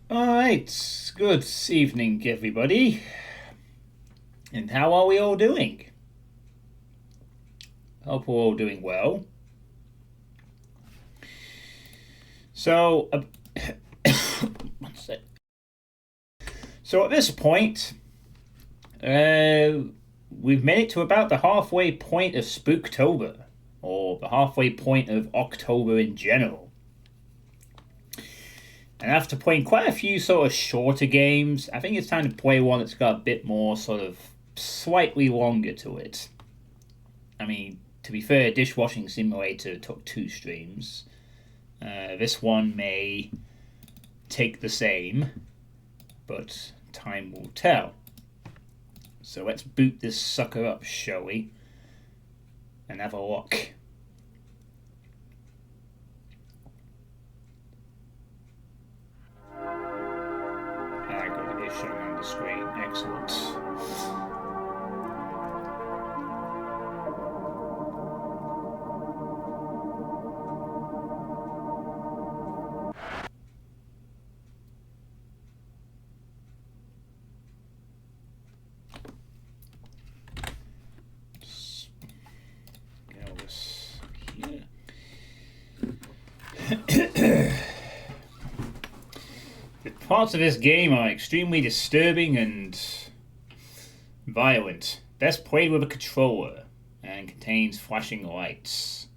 Alright, good evening, everybody. And how are we all doing? Hope we're all doing well. So, what's it? So at this point, we've made it to about the halfway point of Spooktober, or the halfway point of October in general. And after playing quite a few sort of shorter games, I think it's time to play one that's got a bit more sort of slightly longer to it. I mean, to be fair, Dishwashing Simulator took 2 streams. This one may take the same, but time will tell. So let's boot this sucker up, shall we? And have a look. I got it showing on the screen. Excellent. Get all this here. The parts of this game are extremely disturbing and violent. Best played with a controller and contains flashing lights.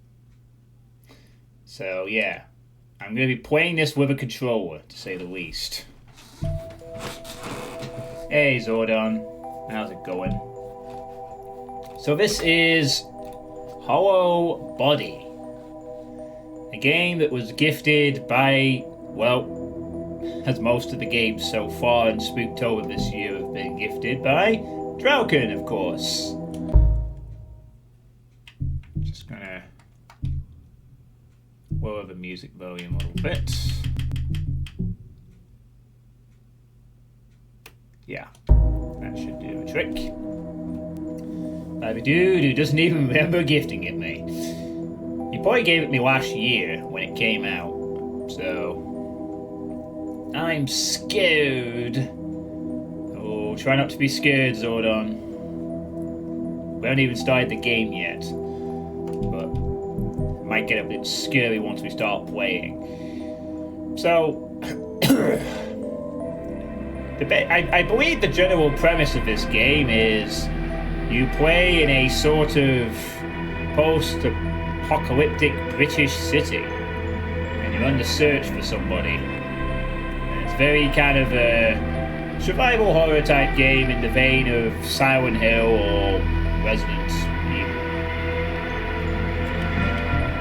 So yeah, I'm going to be playing this with a controller, to say the least. Hey Zordon, how's it going? So this is Hollow Body, a game that was gifted by, well, as most of the games so far in Spooktober this year have been gifted by Drauken, of course. Just gonna lower the music volume a little bit. Yeah, that should do the trick. I have a dude who doesn't even remember gifting it me. He probably gave it me last year when it came out, so I'm scared. Oh, try not to be scared, Zordon. We haven't even started the game yet, but it might get a bit scary once we start playing. So, I believe the general premise of this game is you play in a sort of post-apocalyptic British city, and you're on the search for somebody. It's very kind of a survival horror type game in the vein of Silent Hill or Resident Evil.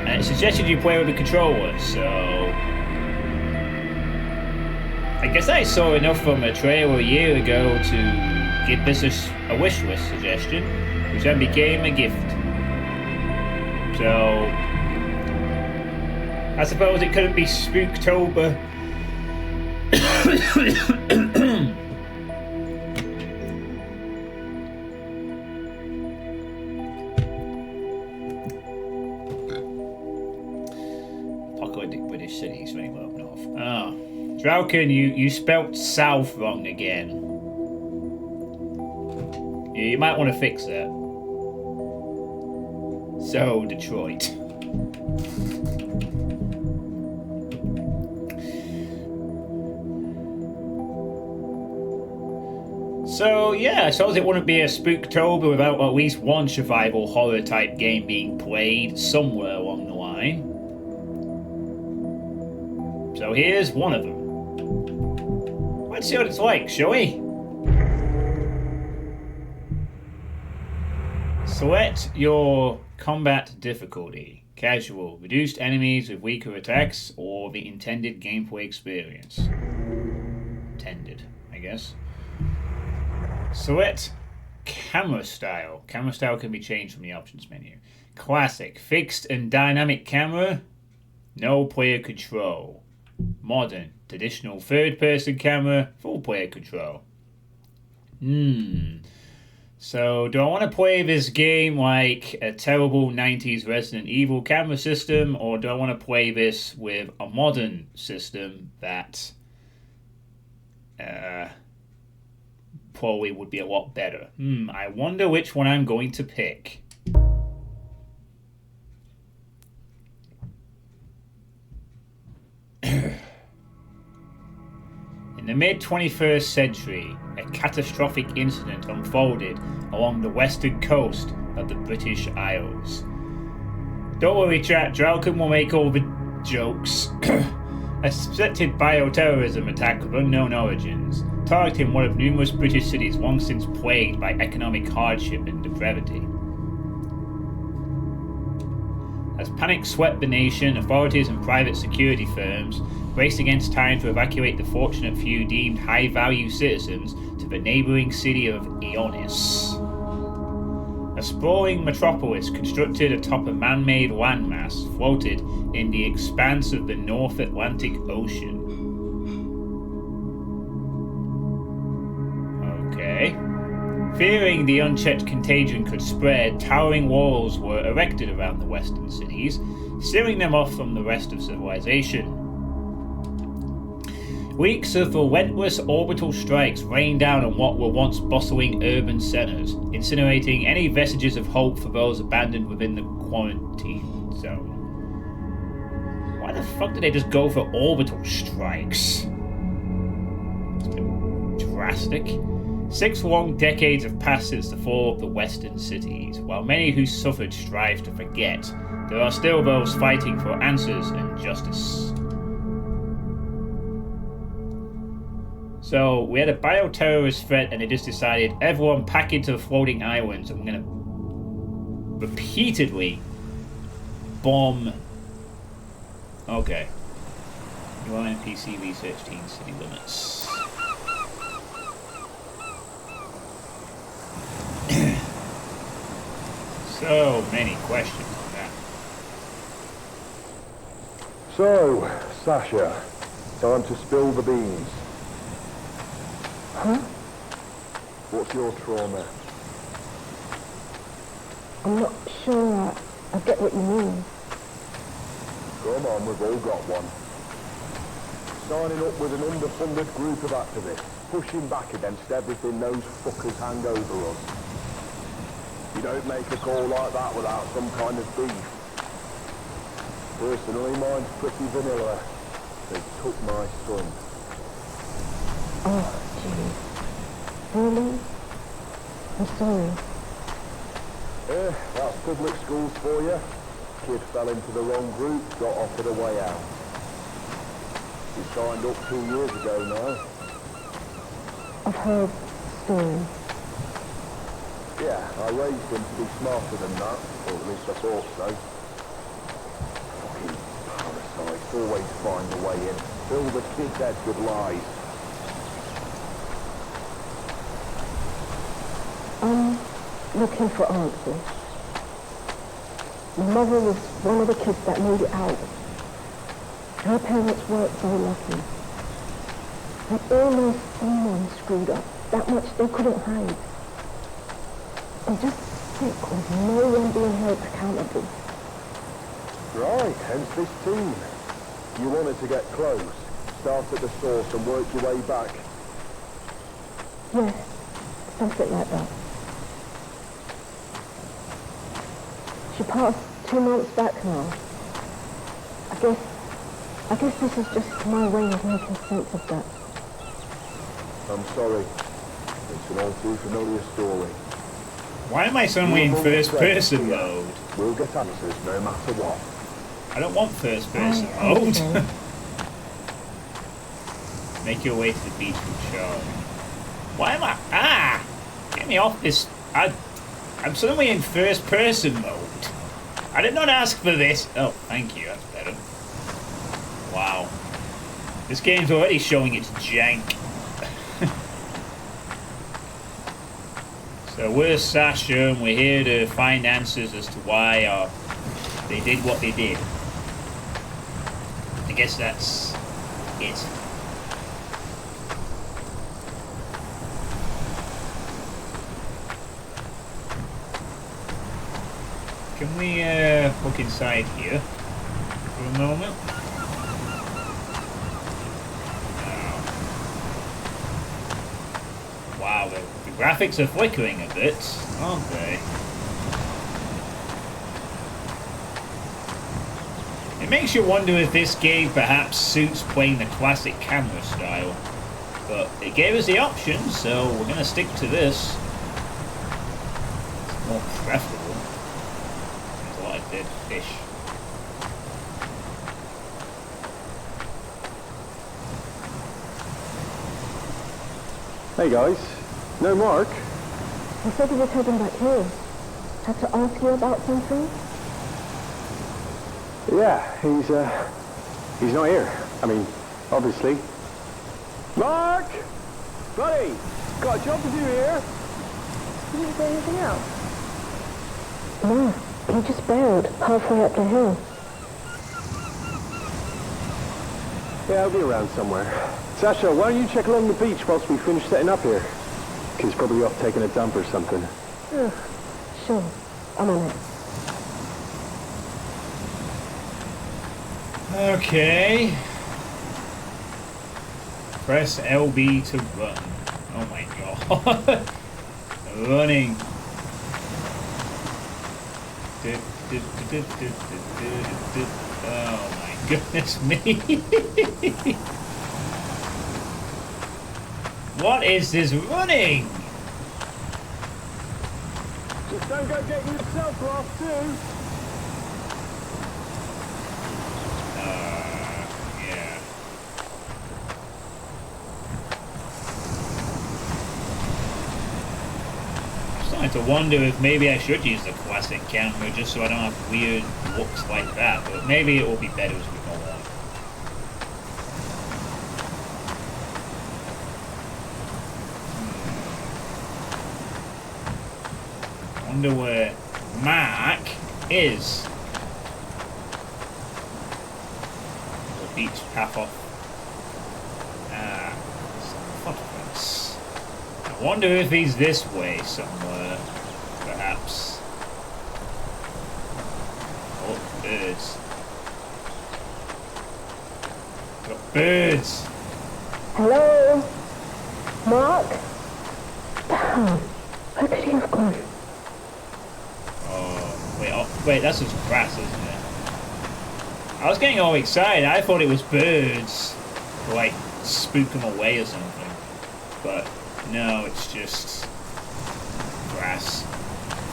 And it suggested you play with a controller, so I guess I saw enough from a trailer a year ago to give this a wish list suggestion, which then became a gift. So I suppose it couldn't be Spooktober. Apocalyptic British cities, very well north. Ah, Drauken, you spelt south wrong again. You might want to fix that. So, Detroit. So yeah, I suppose it wouldn't be a Spooktober without at least one survival horror type game being played somewhere along the line. So here's one of them. Let's see what it's like, shall we? Select your combat difficulty. Casual, reduced enemies with weaker attacks, or the intended gameplay experience. Intended, I guess. Select camera style. Camera style can be changed from the options menu. Classic, fixed and dynamic camera. No player control. Modern, traditional third-person camera. Full player control. So, do I want to play this game like a terrible 90s Resident Evil camera system, or do I want to play this with a modern system that probably would be a lot better. I wonder which one I'm going to pick. In the mid-21st century, a catastrophic incident unfolded along the western coast of the British Isles. Don't worry, chat, Dralcom will make all the jokes. A suspected bioterrorism attack of unknown origins, targeting one of numerous British cities long since plagued by economic hardship and depravity. As panic swept the nation, authorities and private security firms raced against time to evacuate the fortunate few deemed high-value citizens to the neighbouring city of Ionis. A sprawling metropolis constructed atop a man-made landmass floated in the expanse of the North Atlantic Ocean. Okay. Fearing the unchecked contagion could spread, towering walls were erected around the western cities, sealing them off from the rest of civilization. Weeks of relentless orbital strikes rained down on what were once bustling urban centres, incinerating any vestiges of hope for those abandoned within the quarantine zone. Why the fuck did they just go for orbital strikes? It's a bit drastic. 6 long decades have passed since the fall of the western cities. While many who suffered strive to forget, there are still those fighting for answers and justice. So, we had a bioterrorist threat and they just decided everyone pack into the floating islands and we're going to repeatedly bomb. Okay. You are NPC research team city limits. So many questions on that. So, Sasha, time to spill the beans. Huh? What's your trauma? I'm not sure I get what you mean. Come on, we've all got one. Signing up with an underfunded group of activists, pushing back against everything those fuckers hang over us. You don't make a call like that without some kind of beef. Personally, mine's pretty vanilla. They took my son. Oh, gee. Really? I'm sorry. That's public schools for you. Kid fell into the wrong group, got offered a way out. He signed up 2 years ago now. I've heard stories. Yeah, I raised him to be smarter than that, or at least I thought so. Fucking parasites always find a way in. Fill the kid's head with lies. I'm looking for answers. My mother was one of the kids that made it out. Her parents weren't so lucky. But almost someone screwed up. That much they couldn't hide. I'm just sick of no one being held accountable. Right, hence this team. You wanted to get close, start at the source and work your way back. Yes, something like that. She passed 2 months back now. I guess this is just my way of making sense of that. I'm sorry. It's an all too familiar story. Why am I suddenly in first person mode? We'll get answers no matter what. I don't want first person mode. Make your way to the beach with Charlie. Why am I? Get me off this. I'm suddenly in first person mode. I did not ask for this. Oh, thank you. That's better. Wow. This game's already showing its jank. So we're Sasha and we're here to find answers as to why they did what they did. I guess that's it. Can we look inside here for a moment? graphics are flickering a bit, aren't they? It makes you wonder if this game perhaps suits playing the classic camera style. But it gave us the option, so we're going to stick to this. It's more preferable. There's a lot of dead fish. Hey guys, no Mark? He said he was heading back here. Had to ask you about something? Yeah, he's not here. I mean, obviously. Mark! Buddy! Got a job to do here? Didn't you say anything else? No, he just bailed halfway up the hill. Yeah, I'll be around somewhere. Sasha, why don't you check along the beach whilst we finish setting up here? He's probably off taking a dump or something. Sure, I'm on it. Okay. Press LB to run. Oh my god. Running. Oh my goodness me. What is this running? Just don't go getting yourself lost too. Yeah. I'm starting to wonder if maybe I should use the classic camera just so I don't have weird looks like that, but maybe it will be better as we go on. I wonder where Mark is. The beach path off. Some footprints. I wonder if he's this way somewhere. Perhaps. Oh, birds. Got birds. Hello? Mark? Where could he have gone? Wait, that's just grass, isn't it? I was getting all excited. I thought it was birds. To, like, spook them away or something. But, no, it's just grass.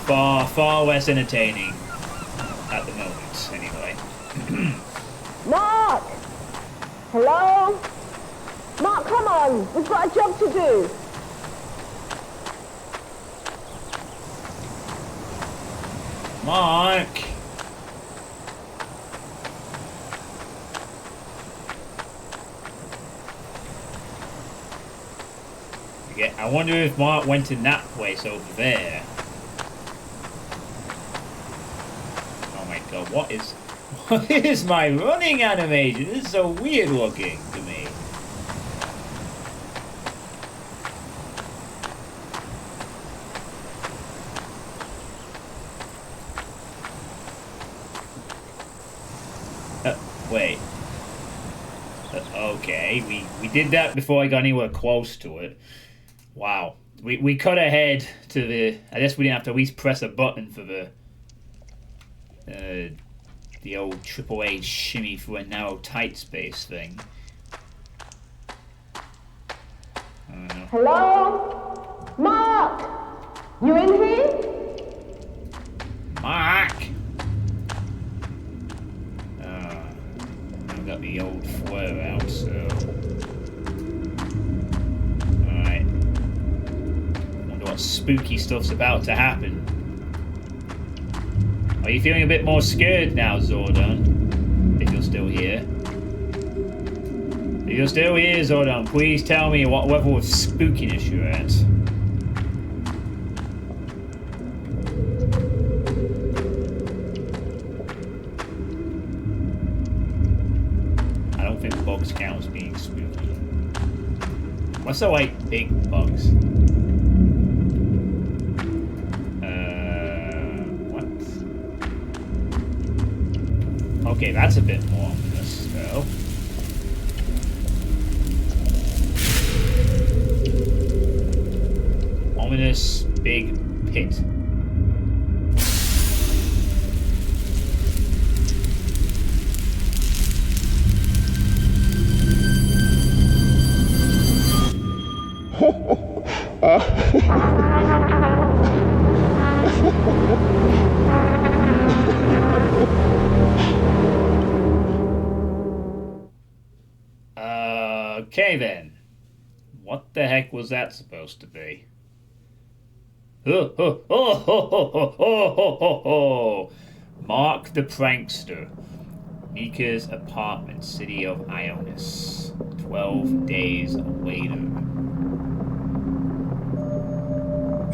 Far less entertaining. At the moment, anyway. Mark! Hello? Mark, come on! We've got a job to do! Mark! Yeah, I wonder if Mark went in that place over there. Oh my god, what is my running animation? This is so weird looking to me. Wait. Okay, we did that before I got anywhere close to it. Wow. We cut ahead to the... I guess we didn't have to at least press a button for the old AAA shimmy through a narrow tight space thing. Hello? Mark! You in here? Mark! I've got the old flare out, so... Alright. Wonder what spooky stuff's about to happen. Are you feeling a bit more scared now, Zordon? If you're still here. If you're still here, Zordon, please tell me what level of spookiness you're at. Bugs count as being spooky. What's the like big bugs? What? Okay, that's a bit more ominous, though. infamous big pit. Okay then. What the heck was that supposed to be? Oh, oh, oh, oh, oh, oh, oh, oh, oh. Mark the Prankster. Mika's apartment, city of Ionis. 12 days later.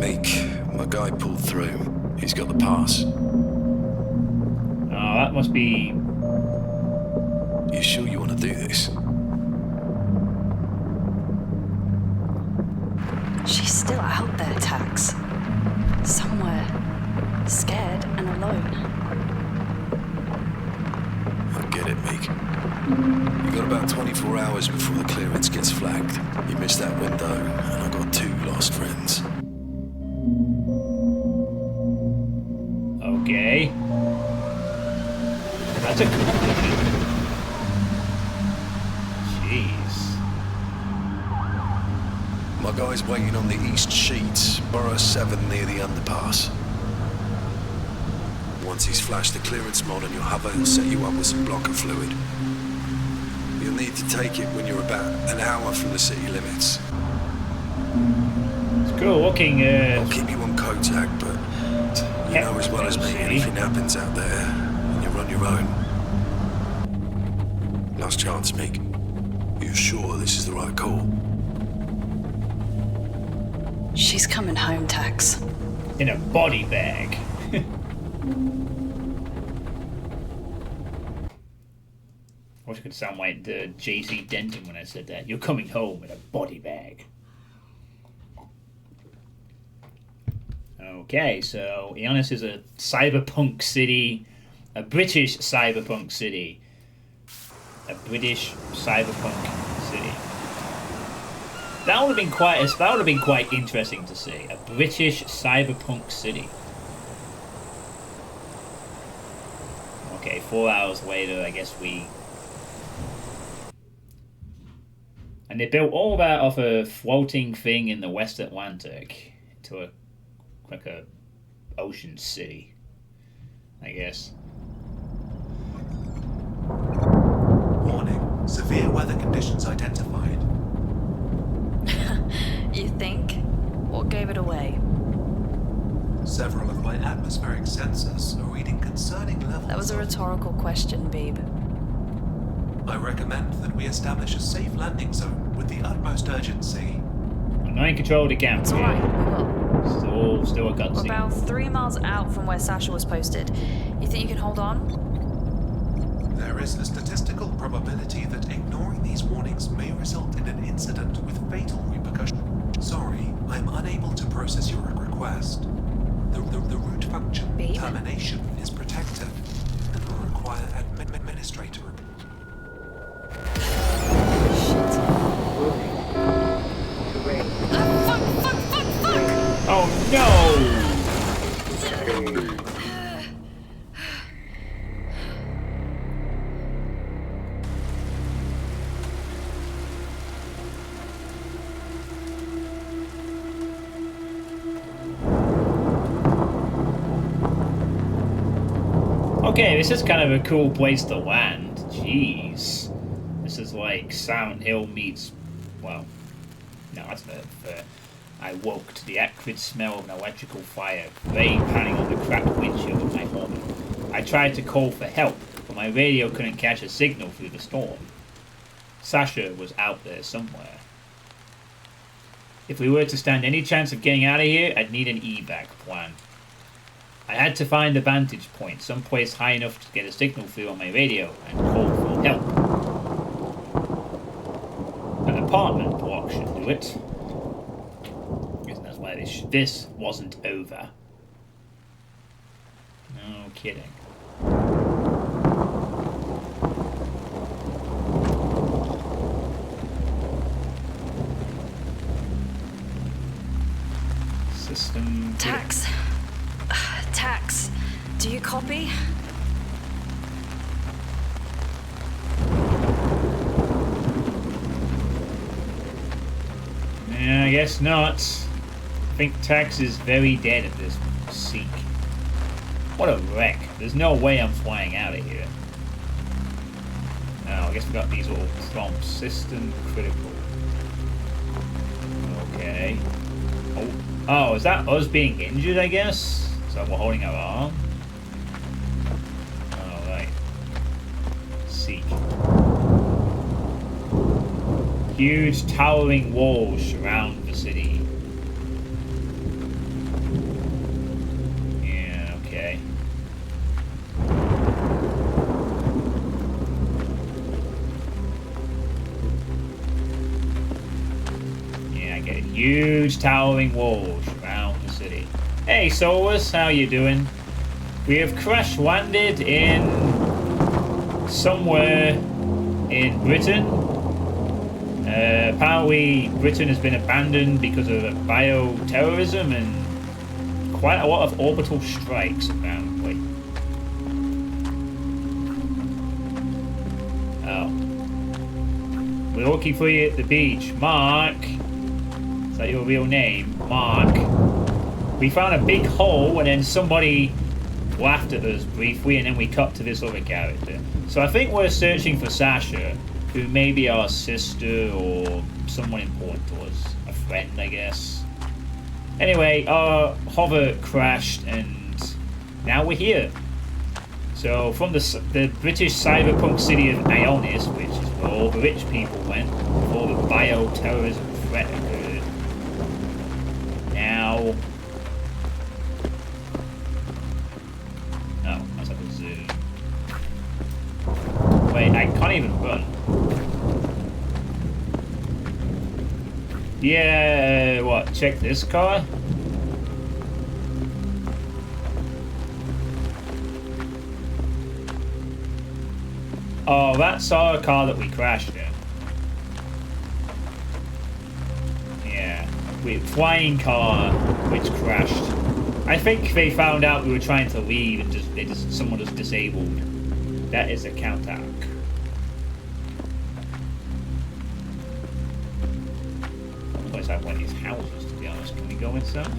Meek, my guy pulled through. He's got the pass. Oh, that must be... You sure you want to do this? She's still out there, Tax. Somewhere. Scared and alone. I get it, Meek. You got about 24 hours before the clearance gets flagged. You missed that window, and I got 2 lost friends. Okay. That's a conclusion. Jeez. My guy's waiting on the east sheet, Borough 7 near the underpass. Once he's flashed the clearance mod on your hover, he'll set you up with some blocker fluid. You'll need to take it when you're about an hour from the city limits. It's cool looking, I'll keep you on Kotak, but you know as well as me, anything happens out there, and you're on your own. Last chance, Meek. You sure this is the right call? She's coming home, Tax. in a body bag. I wish I could sound like the J.C. Denton when I said that. You're coming home in a body bag. Okay, so Ionis is a cyberpunk city, a British cyberpunk city. A British cyberpunk city. That would have been quite interesting to see. A British cyberpunk city. Okay, 4 hours later, I guess we... And they built all that off a floating thing in the West Atlantic to a like a ocean city, I guess. Warning, severe weather conditions identified. You think? What gave it away? Several of my atmospheric sensors are reading concerning levels. That was a rhetorical question, Beeb. I recommend that we establish a safe landing zone with the utmost urgency. I'm not in control of the camp. It's alright, we will. Still a We're cutscene. about 3 miles out from where Sasha was posted. You think you can hold on? There is a statistical probability that ignoring these warnings may result in an incident with fatal repercussions. Sorry, I am unable to process your request. The root function Beeb? termination is protected and will require administrator. Oh no! Okay, this is kind of a cool place to land. Jeez. This is like Silent Hill meets... Well, no, that's not fair. I woke to the acrid smell of an electrical fire, rain pounding on the cracked windshield of my home. I tried to call for help, but my radio couldn't catch a signal through the storm. Sasha was out there somewhere. If we were to stand any chance of getting out of here, I'd need an evac plan. I had to find a vantage point, someplace high enough to get a signal through on my radio, and call for help. An apartment block should do it. That's why this wasn't over. No kidding. So System. Tax. Tax. Do you copy? Yeah, I guess not. I think Tax is very dead at this seek. What a wreck. There's no way I'm flying out of here. Now, I guess we got these little prompts. System critical. Okay. Oh, is that us being injured, I guess? So we're holding our arm? Oh, right. Seek. Huge towering walls surround the city. Yeah, okay. Yeah, I get it. Huge towering walls surround the city. Hey, Solus, how you doing? We have crash landed in somewhere in Britain. Apparently, Britain has been abandoned because of bioterrorism and quite a lot of orbital strikes, apparently. Oh. We're looking for you at the beach. Mark. Is that your real name? Mark. We found a big hole and then somebody laughed at us briefly and then we cut to this other character. So I think we're searching for Sasha, who may be our sister or someone important to us. A friend, I guess. Anyway, our hover crashed and now we're here. So from the British cyberpunk city of Ionis, which is where all the rich people went before the bioterrorism threat occurred. Now... Oh, that's like a zoom. Wait, I can't even run. Yeah, what? Check this car? Oh, that's our car that we crashed in. Yeah, flying car which crashed. I think they found out we were trying to leave and someone just disabled. That is a counterattack. I want these houses, to be honest. Can we go inside?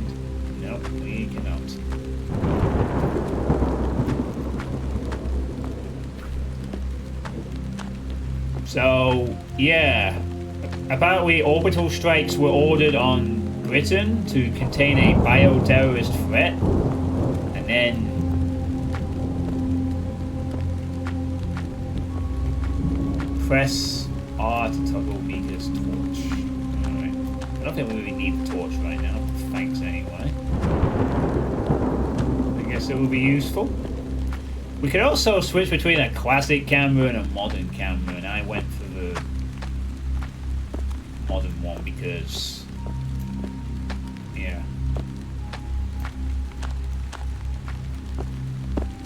No, we cannot. So, yeah. Apparently, orbital strikes were ordered on Britain to contain a bioterrorist threat. And then... press R to toggle Mika's torch. I don't think we really need the torch right now. Thanks anyway. I guess it will be useful. We could also switch between a classic camera and a modern camera, and I went for the modern one because, yeah.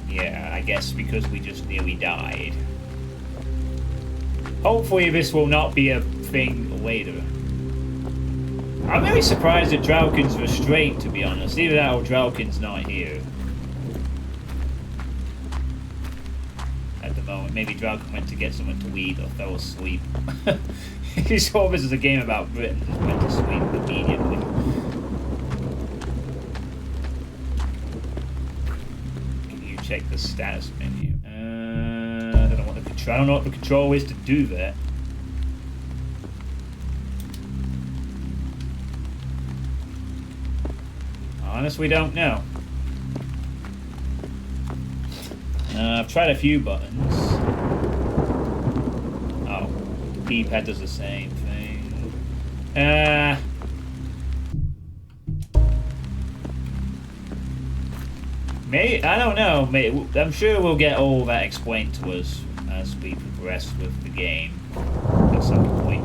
Yeah, I guess because we just nearly died. Hopefully this will not be a thing later. I'm very surprised at Draukin's restraint, to be honest. Either that or Draukin's not here. At the moment. Maybe Draukin went to get someone to eat or fell asleep. He saw this as a game about Britain, just went to sleep immediately. Can you check the status menu? I don't know what the control is to do that. Honestly, don't know. I've tried a few buttons. Oh, D-pad does the same thing. Maybe, I don't know. Maybe, I'm sure we'll get all that explained to us as we progress with the game at some point.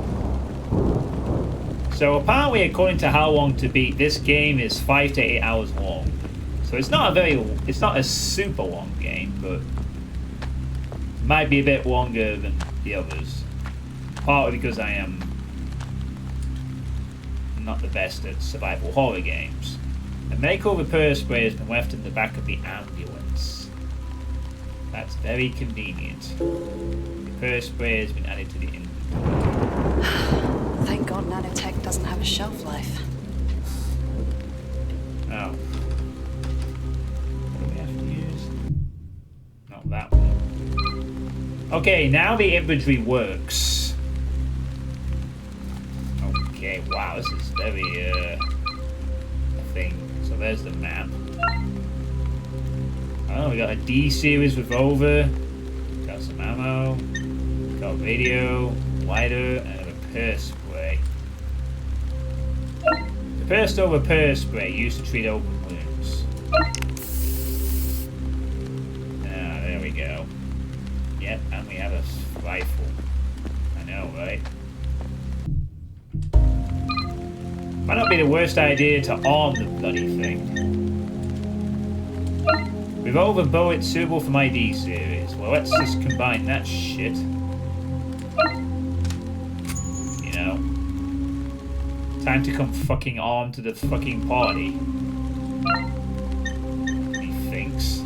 So apparently, according to How Long to Beat, this game is 5 to 8 hours long. So it's not a super long game, but might be a bit longer than the others. Partly because I am not the best at survival horror games. A medical repair spray has been left in the back of the ambulance. That's very convenient. Repair spray has been added to the inventory. Thank God nanotech doesn't have a shelf life. Oh. What do we have to use? Not that one. Okay, now the inventory works. Okay, wow, this is very, a thing. So there's the map. Oh, we got a D-series revolver. Got some ammo. Got radio, lighter, and a repair spray. Repair spray used to treat open wounds. Ah, there we go. Yep, and we have a rifle. I know, right? Might not be the worst idea to arm the bloody thing. Revolver bullet suitable for my D series. Well, let's just combine that shit. You know. Time to come fucking armed to the fucking party. He thinks.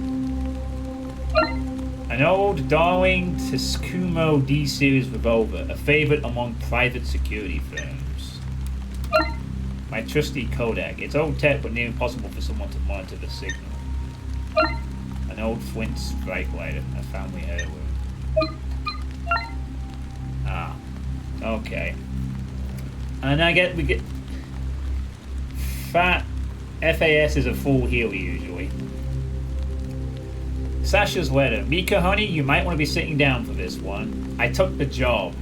An old Darling Tescumo D series revolver, a favorite among private security firms. My trusty Kodak. It's old tech, but near impossible for someone to monitor the signal. An old Flint strike lighter, a family heirloom. Ah, okay. And we get fat. FAS is a full heal usually. Sasha's letter. Mika, honey, you might want to be sitting down for this one. I took the job.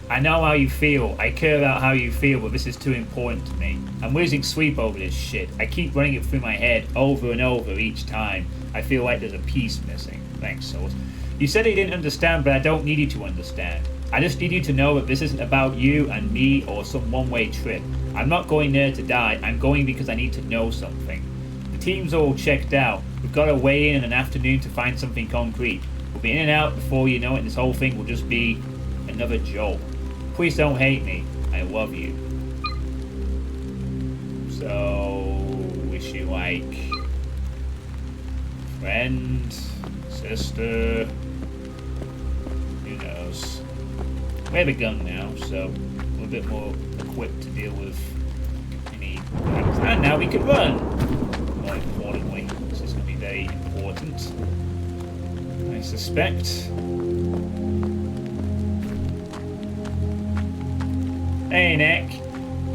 I know how you feel. I care about how you feel, but this is too important to me. I'm losing sleep over this shit. I keep running it through my head over and over each time. I feel like there's a piece missing. Thanks, Souls. You said you didn't understand, but I don't need you to understand. I just need you to know that this isn't about you and me or some one-way trip. I'm not going there to die. I'm going because I need to know something. The team's all checked out. We've got to weigh in an afternoon to find something concrete. We'll be in and out before you know it, and this whole thing will just be another job. Please don't hate me. I love you. So, wish you like friend, sister, who knows. We have a gun now, so we're a bit more equipped to deal with any attacks. And now we can run! More importantly, this is going to be very important, I suspect. Hey, Nick.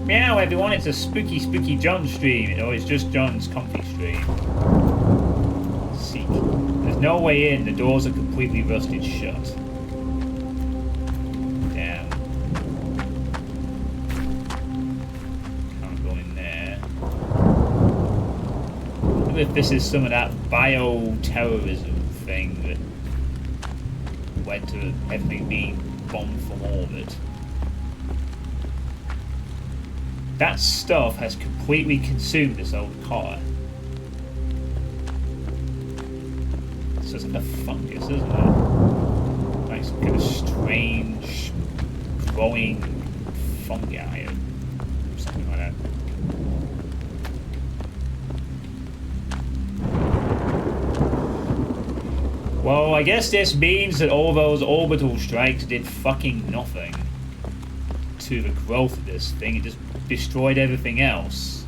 Meow, everyone, it's a spooky John stream. Or it's just John's comfy stream. Seek. There's no way in. The doors are completely rusted shut. Damn. Can't go in there. I wonder if this is some of that bioterrorism thing that led to everything being bombed from orbit. That stuff has completely consumed this old car. It's just like a fungus, isn't it? Like some kind of strange, growing fungi or something like that. Well, I guess this means that all those orbital strikes did fucking nothing to the growth of this thing. It just destroyed everything else.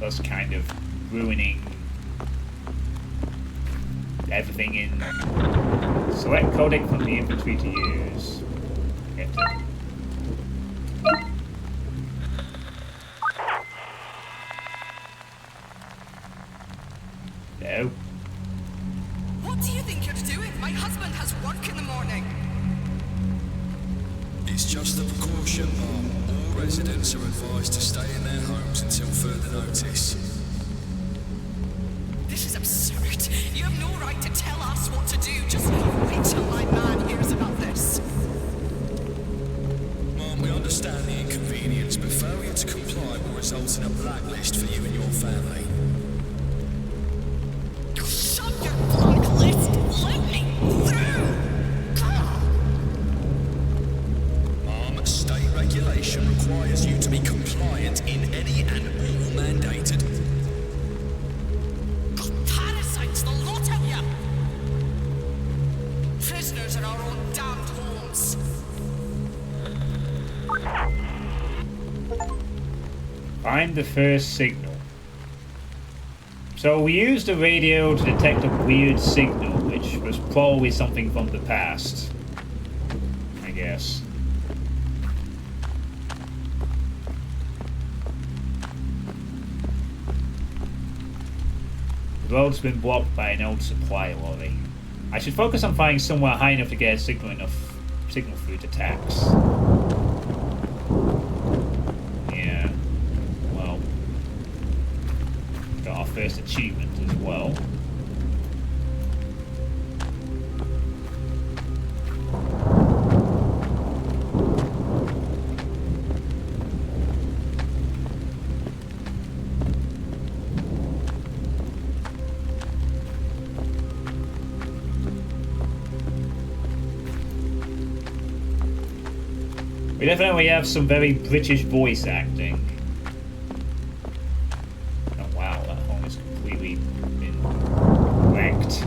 Thus kind of ruining everything in... Select codec from the inventory to use. Get it. No. What do you think you're doing? My husband has work in the morning. It's just a precaution, Mom. All residents are advised to stay in their homes until further notice. This is absurd. You have no right to tell us what to do. Just wait till my man hears about this. Mom, we understand the inconvenience, but failure to comply will result in a blacklist for you and your family. Shut your blacklist. Let me through. Mom, prisoners in our own damned homes. Find the first signal. So we used the radio to detect a weird signal, which was probably something from the past. I guess. The road's been blocked by an old supply lorry. I should focus on finding somewhere high enough to get a signal through to tax. Yeah. Well. Got our first achievement as well. We definitely have some very British voice acting. Oh wow, that home is completely been wrecked.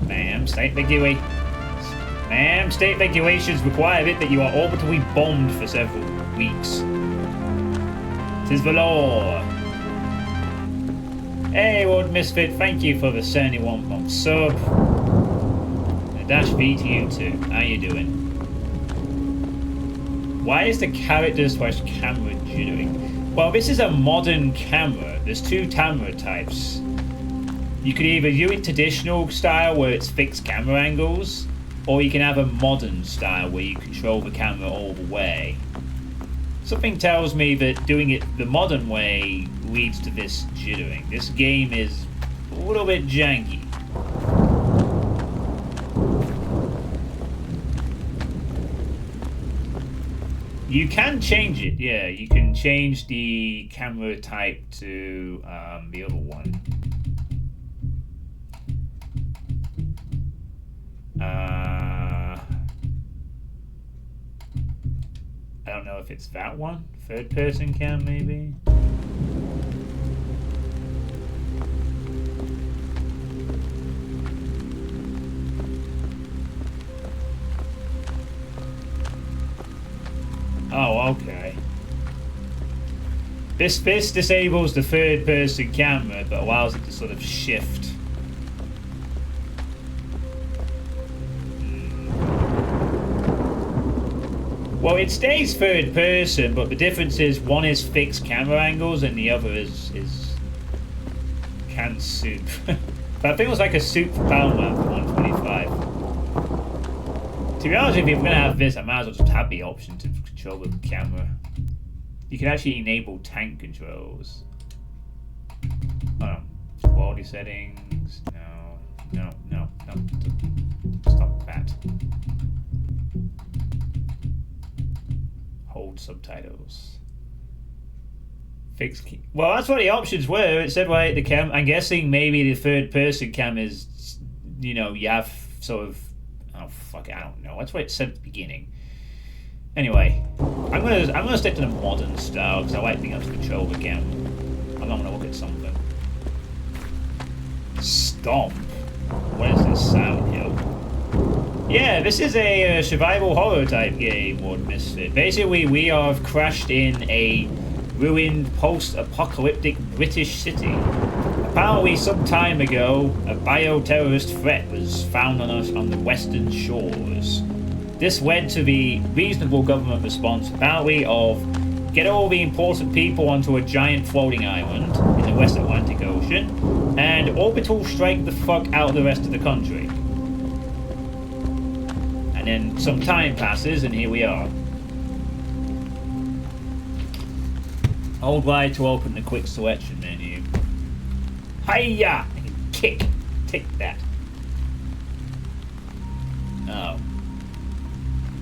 Ma'am, state regulations require it that you are orbitally bombed for several weeks. 'Tis the law. Hey, Lord Misfit, thank you for the 71-month sub. And a dash V to you too. How you doing? Why is the character/camera jittering? Well, this is a modern camera. There's two camera types. You could either do it traditional style where it's fixed camera angles, or you can have a modern style where you control the camera all the way. Something tells me that doing it the modern way leads to this jittering. This game is a little bit janky. You can change it, yeah. You can change the camera type to the other one. I don't know if it's that one. Third person cam, maybe? Oh, okay. This disables the third person camera, but allows it to sort of shift. Well, it stays third person, but the difference is one is fixed camera angles and the other is canned soup. But I think it was like a soup for Poundland for 125. To be honest with you, if we're going to have this, I might as well just have the option to control the camera. You can actually enable tank controls. Oh, quality settings. No. Stop that. Hold subtitles. Fix key. Well, that's what the options were. It said like the cam. I'm guessing maybe the third person cam is, you know, you have sort of. Oh fuck! I don't know. That's what it said at the beginning. Anyway, I'm gonna stick to the modern style because I like being able to control the camera. I'm not gonna look at something. Stomp. What is this sound hill? Yeah, this is a survival horror type game, Lord Misfit. Basically, we have crashed in a ruined post-apocalyptic British city. Apparently, some time ago, a bioterrorist threat was found on us on the western shores. This led to the reasonable government response, apparently, of get all the important people onto a giant floating island in the West Atlantic Ocean and orbital strike the fuck out of the rest of the country. And then some time passes, and here we are. Hold Y to open the quick selection menu. Hiya! Kick! Take that. Oh.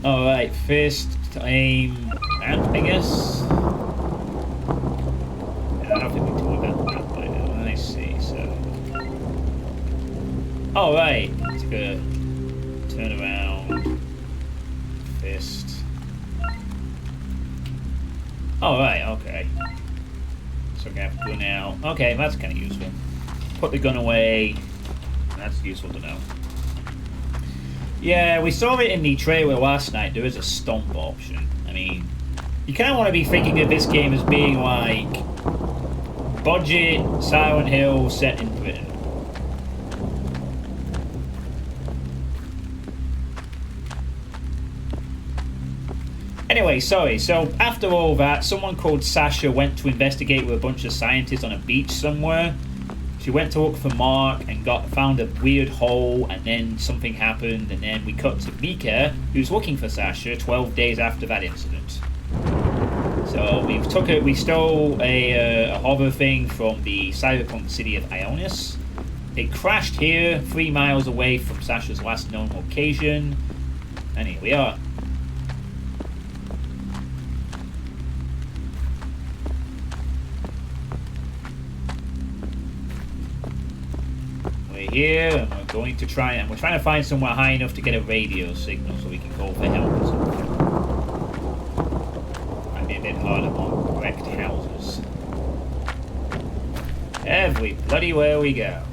Alright, first aim that, I guess. I don't think we do that by now. I see, so. Alright, it's gonna turn around. Fist. Alright, okay. So I'm gonna have to go now. Okay, that's kind of useful. Put the gun away. That's useful to know. Yeah, we saw it in the trailer last night. There is a stomp option. I mean, you kind of want to be thinking of this game as being like budget Silent Hill set in Britain. Anyway, sorry. So after all that, someone called Sasha went to investigate with a bunch of scientists on a beach somewhere. She went to look for Mark and found a weird hole, and then something happened, and then we cut to Mika, who's looking for Sasha 12 days after that incident. So we stole a hover thing from the cyberpunk city of Ionis. It crashed here, 3 miles away from Sasha's last known location, and here we are. Here, and we're going to try, and we're trying to find somewhere high enough to get a radio signal so we can call for help or something. Might be a bit hard among wrecked houses. Every bloody where we go.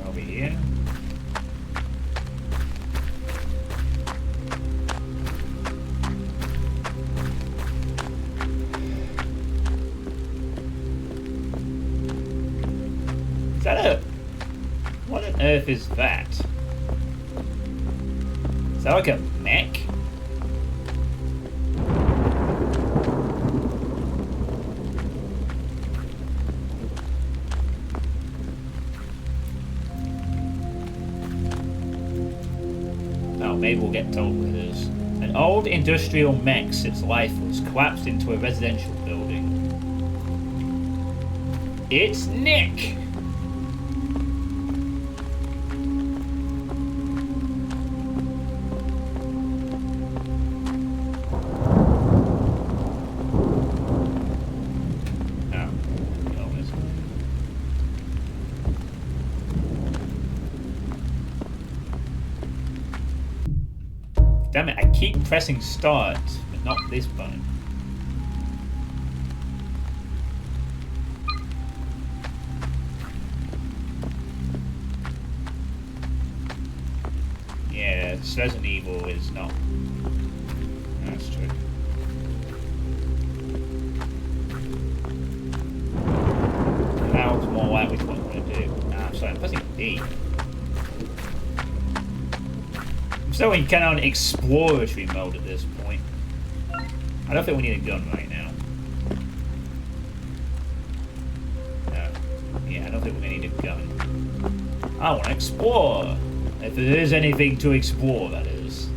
Over here. Is that a... What on earth is that? Is that like a mech? Oh, maybe we'll get told what it is. An old industrial mech sits lifeless, collapsed into a residential building. It's Nick! Damn it, I keep pressing start, but not this button. Yeah, Resident Evil is not... That's true. Now it's more like which one I'm going to do. I'm sorry, I'm pressing D. So we can on exploratory mode at this point. I don't think we need a gun right now. No. Yeah, I don't think we need a gun. I want to explore. If there is anything to explore, that is.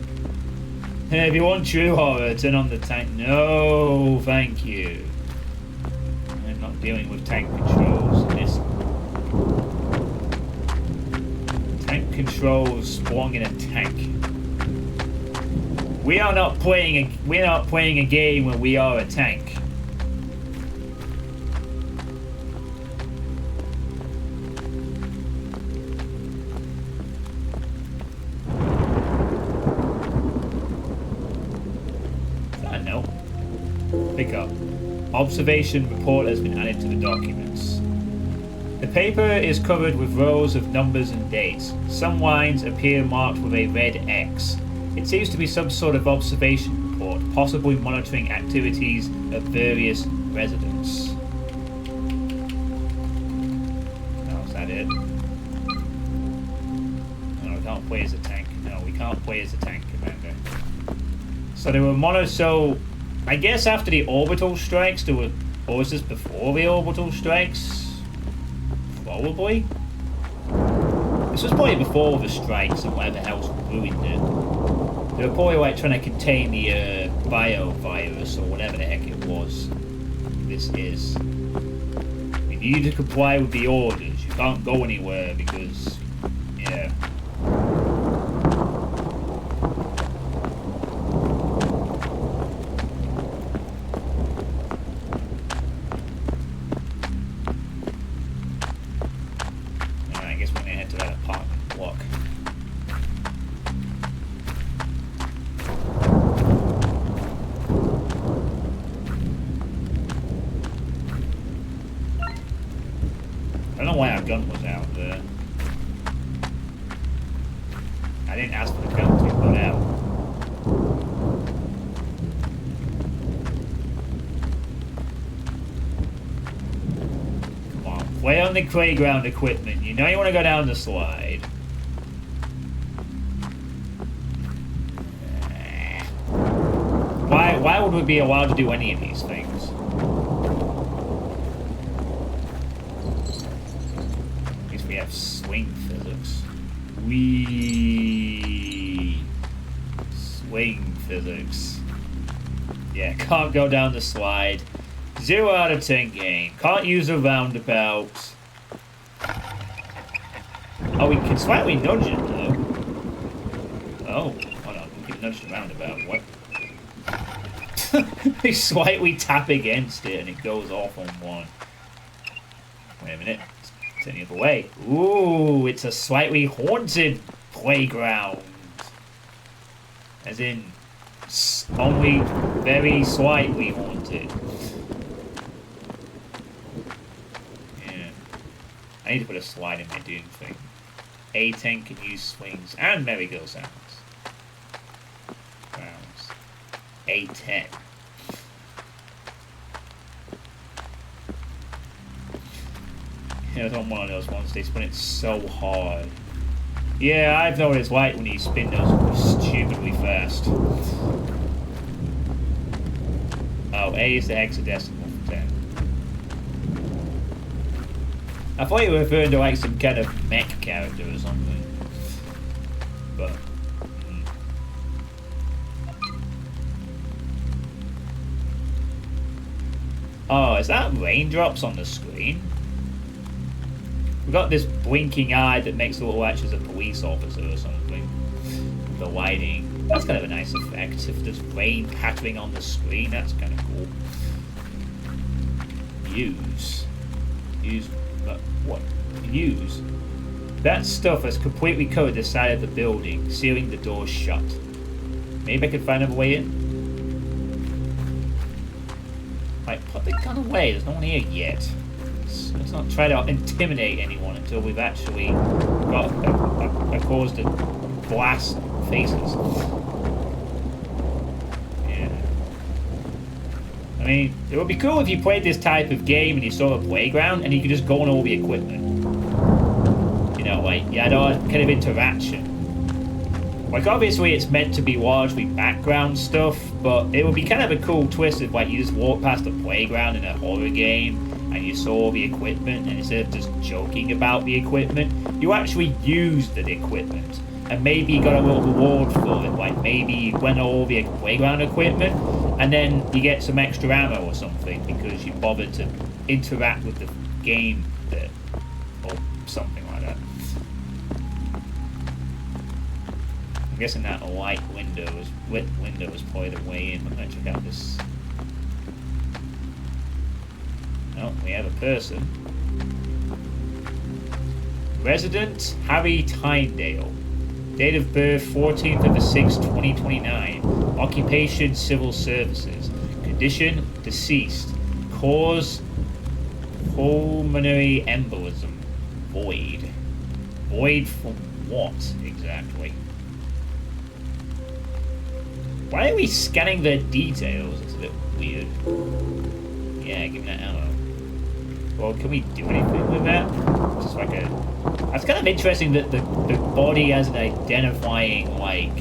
If you want true horror, turn on the tank. No, thank you. I'm not dealing with tank controls in this. Tank controls belong in a tank. We are not playing a game where we are a tank. No. Pick up. Observation report has been added to the documents. The paper is covered with rows of numbers and dates. Some lines appear marked with a red X. It seems to be some sort of observation report, possibly monitoring activities of various residents. Oh, is that it? No, we can't play as a tank. No, we can't play as a tank, Commander. So they were so I guess after the orbital strikes, there were... Or was this before the orbital strikes? Probably? This was probably before the strikes and whatever else ruined it. They were probably like trying to contain the bio-virus or whatever the heck it was. This is. You need to comply with the orders. You can't go anywhere because, yeah. I didn't ask for the gun to be put out. Come on, play on the playground equipment. You know you want to go down the slide. Why would we be allowed to do any of these things? At least we have swing physics. Swing physics. Yeah, can't go down the slide. 0 out of 10 game. Can't use a roundabout. Oh, we can slightly nudge it though. Oh, hold on. We can nudge the roundabout. What? They slightly tap against it and it goes off on one. Wait a minute. It's any other way. Ooh, it's a slightly haunted playground. As in, only very slightly haunted. Yeah. I need to put a slide in my Doom thing. A10 can use swings and merry-go-rounds. A10. Yeah, it's on one of those ones, they spin it so hard. Yeah, I've noticed like when you spin those stupidly fast. Oh, A is the hexadecimal for 10. I thought you were referring to like some kind of mech character or something. But... Oh, is that raindrops on the screen? We've got this blinking eye that makes it look like she's a police officer or something. The lighting. That's kind of a nice effect. If there's rain pattering on the screen, that's kind of cool. Use. What? Use. That stuff has completely covered the side of the building, sealing the doors shut. Maybe I could find another way in? Like, put the gun away. There's no one here yet. Let's not try to intimidate anyone until we've actually got a cause to blast faces. Yeah. I mean, it would be cool if you played this type of game and you saw a playground and you could just go on all the equipment. You know, like, you had all kind of interaction. Like, obviously it's meant to be largely background stuff, but it would be kind of a cool twist if, like, you just walk past a playground in a horror game and you saw the equipment, and instead of just joking about the equipment, you actually used the equipment. And maybe you got a little reward for it, like maybe you went all the playground equipment, and then you get some extra ammo or something because you bothered to interact with the game bit, or something like that. I'm guessing that lit window is probably the way in. I'm gonna check out this. Oh, we have a person. Resident Harry Tyndale. Date of birth 14th of the 6th, 2029. Occupation Civil Services. Condition deceased. Cause pulmonary embolism. Void. Void from what exactly? Why are we scanning the details? It's a bit weird. Yeah, give me that ammo. Well, can we do anything with that? Just like a... That's kind of interesting that the body has an identifying, like,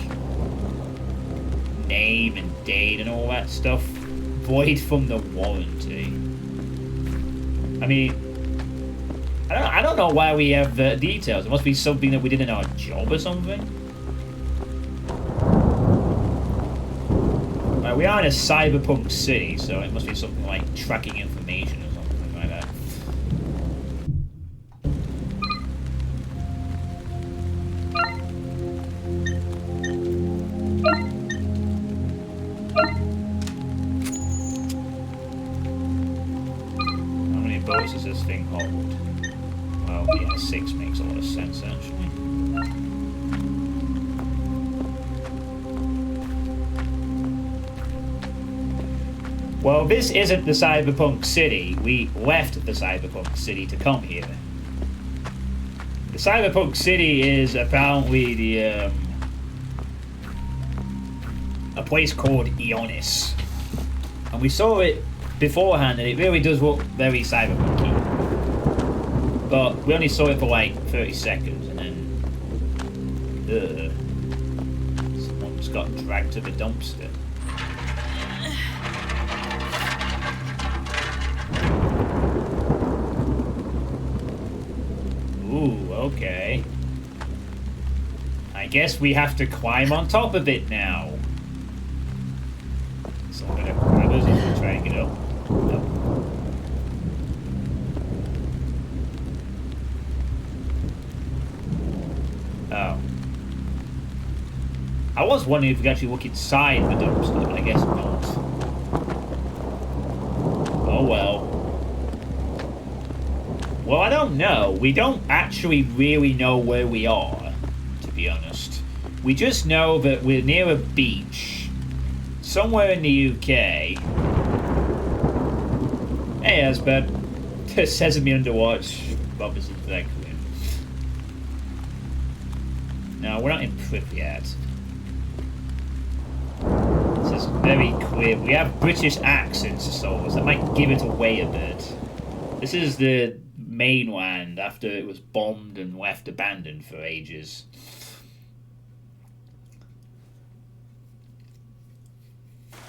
name and date and all that stuff. Void from the warranty. I mean, I don't know why we have the details. It must be something that we did in our job or something. We are in a cyberpunk city, so it must be something like tracking information or something like that. How many bullets does this thing hold? Well, yeah, 6 makes a lot of sense, actually. Well, this isn't the cyberpunk city. We left the cyberpunk city to come here. The cyberpunk city is apparently the a place called Ionis. And we saw it beforehand, and it really does look very cyberpunky. But we only saw it for like 30 seconds, and then... someone's got dragged to the dumpster. Ooh, okay. I guess we have to climb on top of it now. So I'm gonna grab us and try and get up. Nope. Oh. I was wondering if we could actually look inside the dumpster, but I guess not. Oh well. Well, I don't know. We don't actually really know where we are, to be honest. We just know that we're near a beach, somewhere in the UK. Hey, Asbad. Sesame Underwatch. Robinson Franklin. No, we're not in Pripyat. This is very clear. We have British accents, so that might give it away a bit. This is the mainland after it was bombed and left abandoned for ages.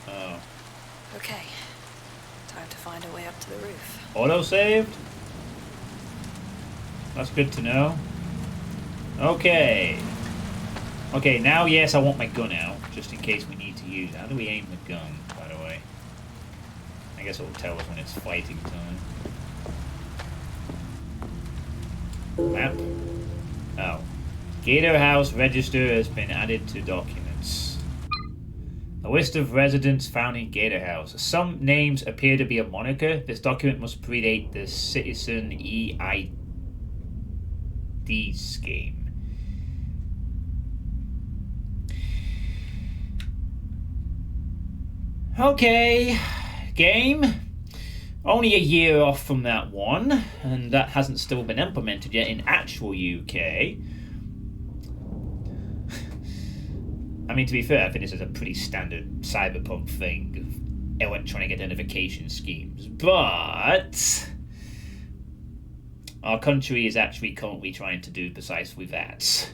Oh. Okay. Time to find a way up to the roof. Auto-saved? That's good to know. Okay. Okay, now yes, I want my gun out, just in case we need to use it. How do we aim the gun, by the way? I guess it will tell us when it's fighting time. Map. Oh. Gator House register has been added to documents. A list of residents found in Gator House. Some names appear to be a moniker. This document must predate the Citizen EID scheme. Okay. Game. Only a year off from that one, and that hasn't still been implemented yet in actual UK. I mean, to be fair, I think this is a pretty standard cyberpunk thing of electronic identification schemes, but our country is actually currently trying to do precisely that.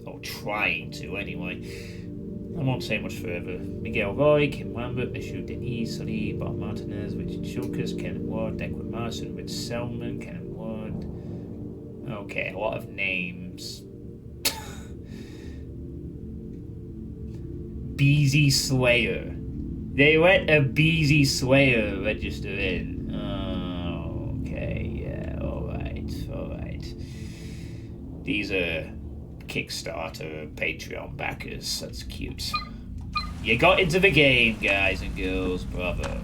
Or trying to, anyway. I won't say much further. Miguel Roy, Kim Lambert, Michelle Denise, Sully, Bob Martinez, Richard Shulkers, Ken Ward, Declan Marson, Rich Selman, Ken Ward. Okay, a lot of names. Beezy Slayer. They let a Beezy Slayer register in. Oh, okay, yeah, alright. These are Kickstarter, Patreon backers. That's cute. You got into the game, guys and girls. Bravo.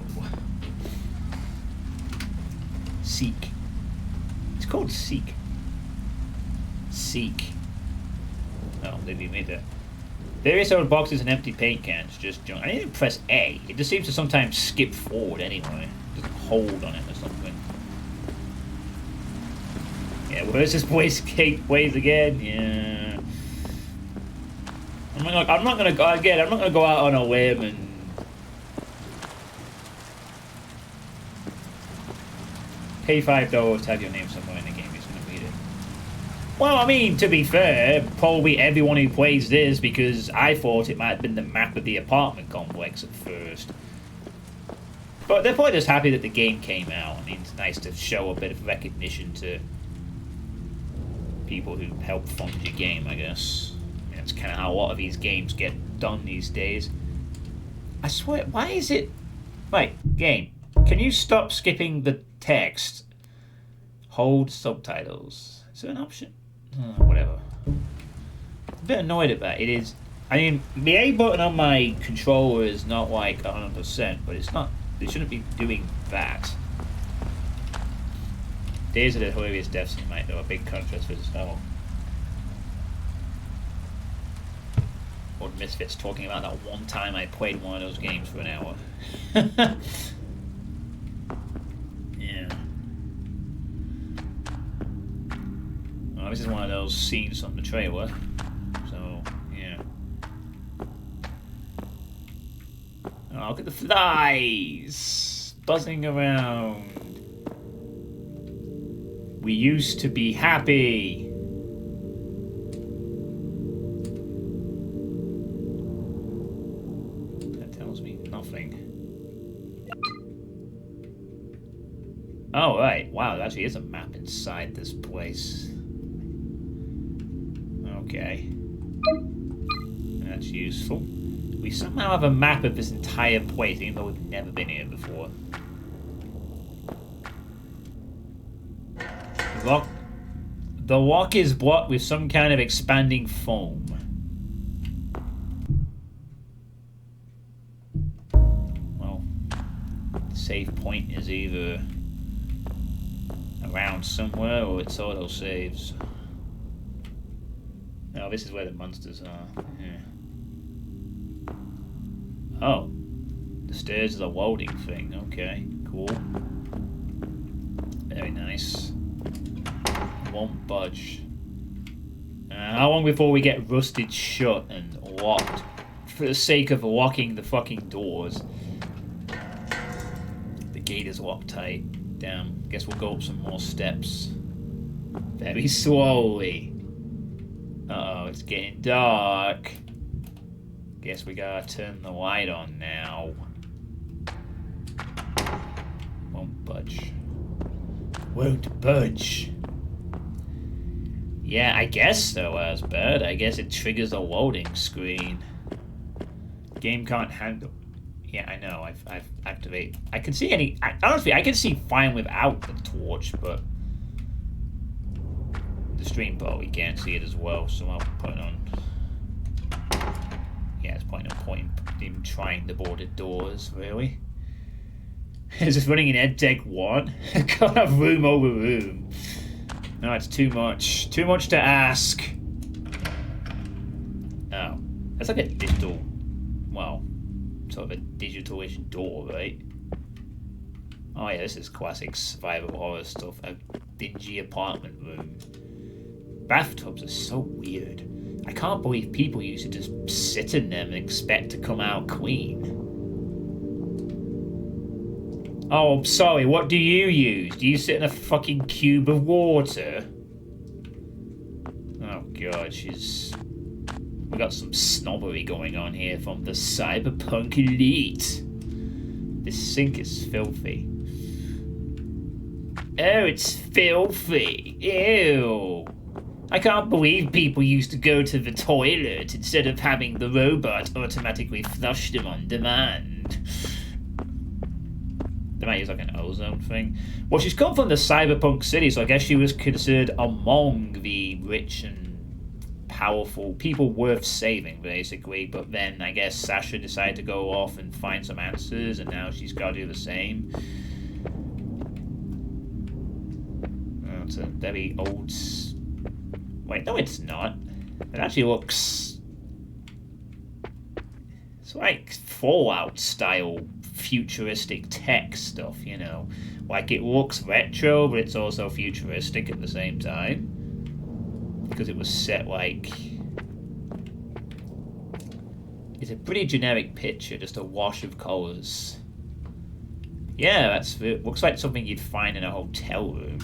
Seek. It's called Seek. Seek. Oh, maybe made that. Various old boxes and empty paint cans. Just junk. I didn't press A. It just seems to sometimes skip forward anyway. Just hold on it or something. Yeah, where's this place? Kate Ways again? Yeah. I'm not gonna go out on a limb and pay $5 to have your name somewhere in the game. He's gonna read it. Well, I mean, to be fair, probably everyone who plays this, because I thought it might have been the map of the apartment complex at first. But they're probably just happy that the game came out. I mean, it's nice to show a bit of recognition to people who help fund your game, I guess. That's kind of how a lot of these games get done these days. I swear, why is it... Right, game. Can you stop skipping the text? Hold subtitles. Is there an option? Whatever. I'm a bit annoyed about it. It is... I mean, the A button on my controller is not like 100%, but it's not... They shouldn't be doing that. Days of the Hilarious Deaths might know a big contrast with this novel. Old Misfits talking about that one time I played one of those games for an hour. Yeah. Well, this is one of those scenes from the trailer. So, yeah. Oh, look at the flies buzzing around. We used to be happy. That tells me nothing. Oh, right. Wow, there actually is a map inside this place. Okay. That's useful. We somehow have a map of this entire place, even though we've never been here before. The lock is blocked with some kind of expanding foam. Well, the save point is either around somewhere or it's auto saves. Oh, this is where the monsters are. Yeah. Oh, the stairs are the loading thing. Okay, cool. Very nice. Won't budge. How long before we get rusted shut and locked? For the sake of locking the fucking doors. The gate is locked tight. Damn, guess we'll go up some more steps. Very slowly. Uh-oh, it's getting dark. Guess we gotta turn the light on now. Won't budge. Won't budge. Yeah, I guess so, Asbert. I guess it triggers a loading screen. Game can't handle... Yeah, I know. I've activated... I can see any... honestly, I can see fine without the torch, but... the stream probably can't see it as well, so I'll put it on... Yeah, it's point in trying the boarded doors, really. Is this running in EdTech 1? Can't have room over room. No, it's too much. Too much to ask. Oh. That's like a digital... well, sort of a digital-ish door, right? Oh yeah, this is classic survival horror stuff. A dingy apartment room. Bathtubs are so weird. I can't believe people used to just sit in them and expect to come out clean. Oh, I'm sorry, what do you use? Do you sit in a fucking cube of water? Oh god, we got some snobbery going on here from the cyberpunk elite. This sink is filthy. Oh, it's filthy. Ew. I can't believe people used to go to the toilet instead of having the robot automatically flush them on demand. They might use like an ozone thing. Well, she's come from the cyberpunk city, so I guess she was considered among the rich and powerful people worth saving, basically. But then I guess Sasha decided to go off and find some answers, and now she's got to do the same. Oh, it's a very old... Wait, no it's not. It actually looks... it's like Fallout style futuristic tech stuff, you know. Like it looks retro, but it's also futuristic at the same time. Because it was set like... it's a pretty generic picture, just a wash of colours. Yeah, it looks like something you'd find in a hotel room.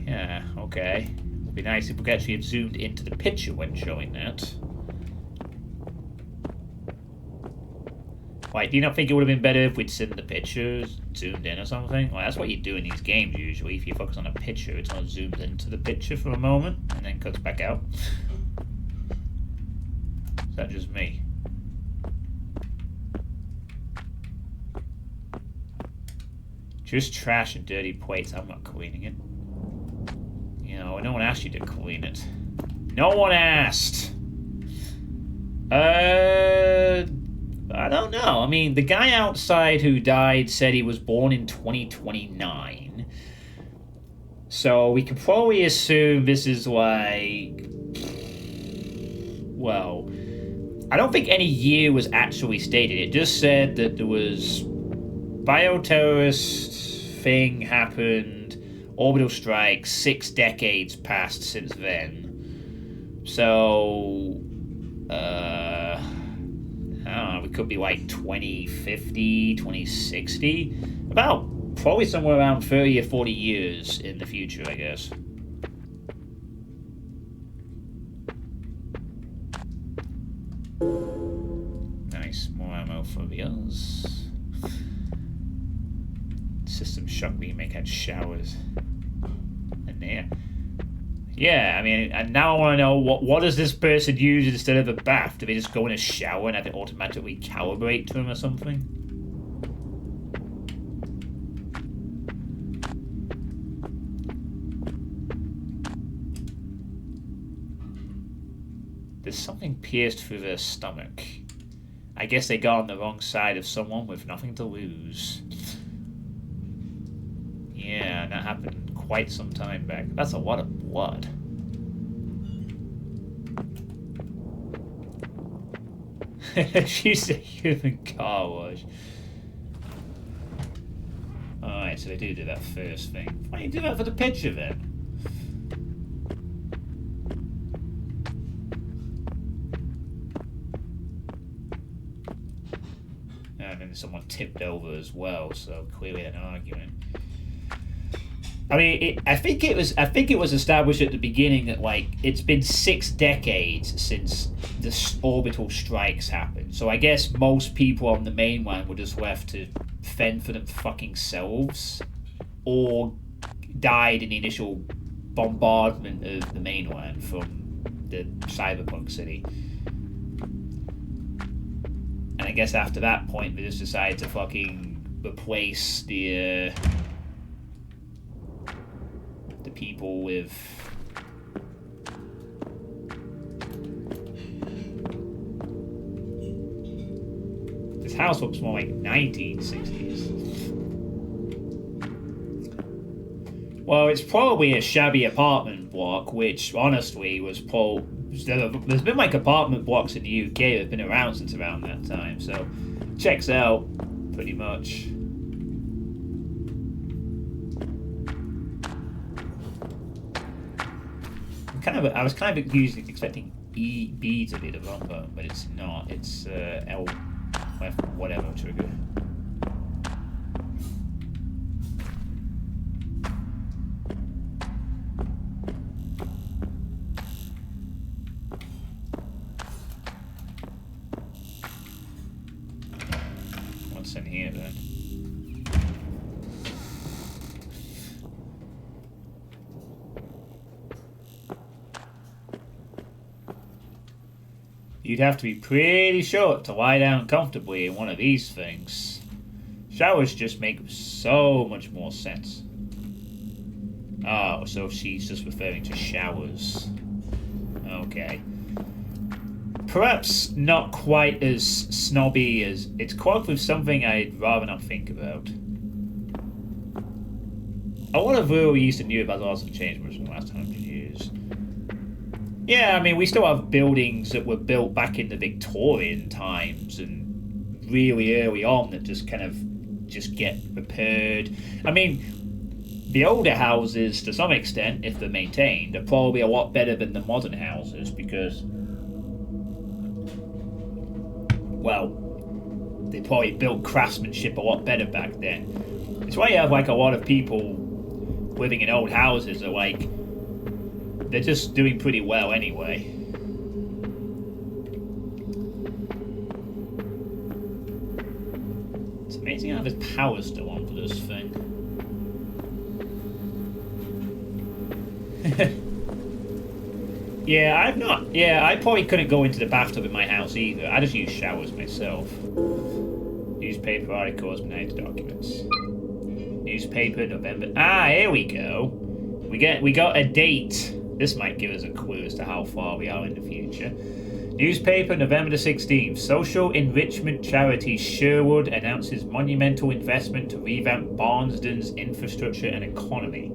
Yeah, okay. It would be nice if we could actually have zoomed into the picture when showing that. Like, do you not think it would have been better if we'd seen the pictures zoomed in or something? Well, that's what you do in these games usually. If you focus on a picture, it's not zoomed into the picture for a moment and then cuts back out. Is that just me? Just trash and dirty plates. I'm not cleaning it. You know, no one asked you to clean it. No one asked! I don't know. I mean, the guy outside who died said he was born in 2029. So we could probably assume this is like... well, I don't think any year was actually stated. It just said that there was bioterrorist thing happened, orbital strike, 6 decades passed since then. So, I don't know, we could be like 2050, 2060. About probably somewhere around 30 or 40 years in the future, I guess. Nice, more ammo for the others. System shock remake had showers in there. Yeah, I mean, and now I want to know what does this person use instead of a bath? Do they just go in a shower and have it automatically calibrate to them or something? There's something pierced through their stomach. I guess they got on the wrong side of someone with nothing to lose. Yeah, that happened quite some time back. That's a lot of blood. She's a human car wash. Alright, so they do that first thing. Why don't you do that for the picture then? And then someone tipped over as well, so clearly an argument. I mean, I think it was established at the beginning that like it's been 6 decades since the orbital strikes happened. So I guess most people on the main one were just left to fend for them fucking selves, or died in the initial bombardment of the main one from the cyberpunk city. And I guess after that point, they just decided to fucking replace the people with this house looks more like 1960s. Well, it's probably a shabby apartment block, which honestly was there's been like apartment blocks in the UK that have been around since around that time, so checks out pretty much. I was kind of expecting B to be the wrong button, but it's not. It's L, F, whatever trigger. What's in here then? You'd have to be pretty short to lie down comfortably in one of these things. Showers just make so much more sense. Oh, so she's just referring to showers. Okay. Perhaps not quite as snobby as... It's quite with something I'd rather not think about. A lot of rural Eastern Europe hasn't changed much in the last 100 years. Yeah, I mean, we still have buildings that were built back in the Victorian times and really early on that just kind of just get repaired. I mean, the older houses, to some extent, if they're maintained, are probably a lot better than the modern houses because, well, they probably built craftsmanship a lot better back then. It's why you have, like, a lot of people living in old houses that, like, they're just doing pretty well anyway. It's amazing how there's power still on for this thing. Yeah, I probably couldn't go into the bathtub in my house either. I just use showers myself. Newspaper articles, night documents. Newspaper, November. Ah, here we go. We got a date. This might give us a clue as to how far we are in the future. Newspaper, November the 16th. Social enrichment charity Sherwood announces monumental investment to revamp Barnston's infrastructure and economy.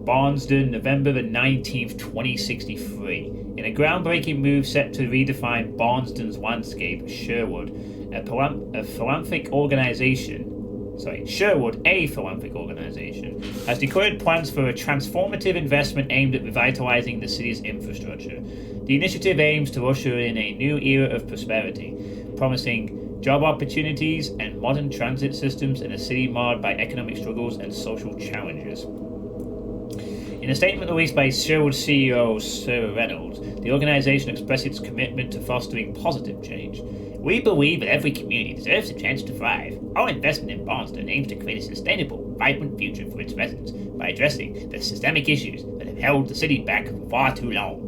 Barnston, November the 19th, 2063. In a groundbreaking move set to redefine Barnston's landscape, Sherwood, a philanthropic organisation, Sherwood, a philanthropic organisation, has declared plans for a transformative investment aimed at revitalising the city's infrastructure. The initiative aims to usher in a new era of prosperity, promising job opportunities and modern transit systems in a city marred by economic struggles and social challenges. In a statement released by Sherwood CEO Sarah Reynolds, the organisation expressed its commitment to fostering positive change. We believe that every community deserves a chance to thrive. Our investment in Barnston aims to create a sustainable, vibrant future for its residents by addressing the systemic issues that have held the city back for far too long.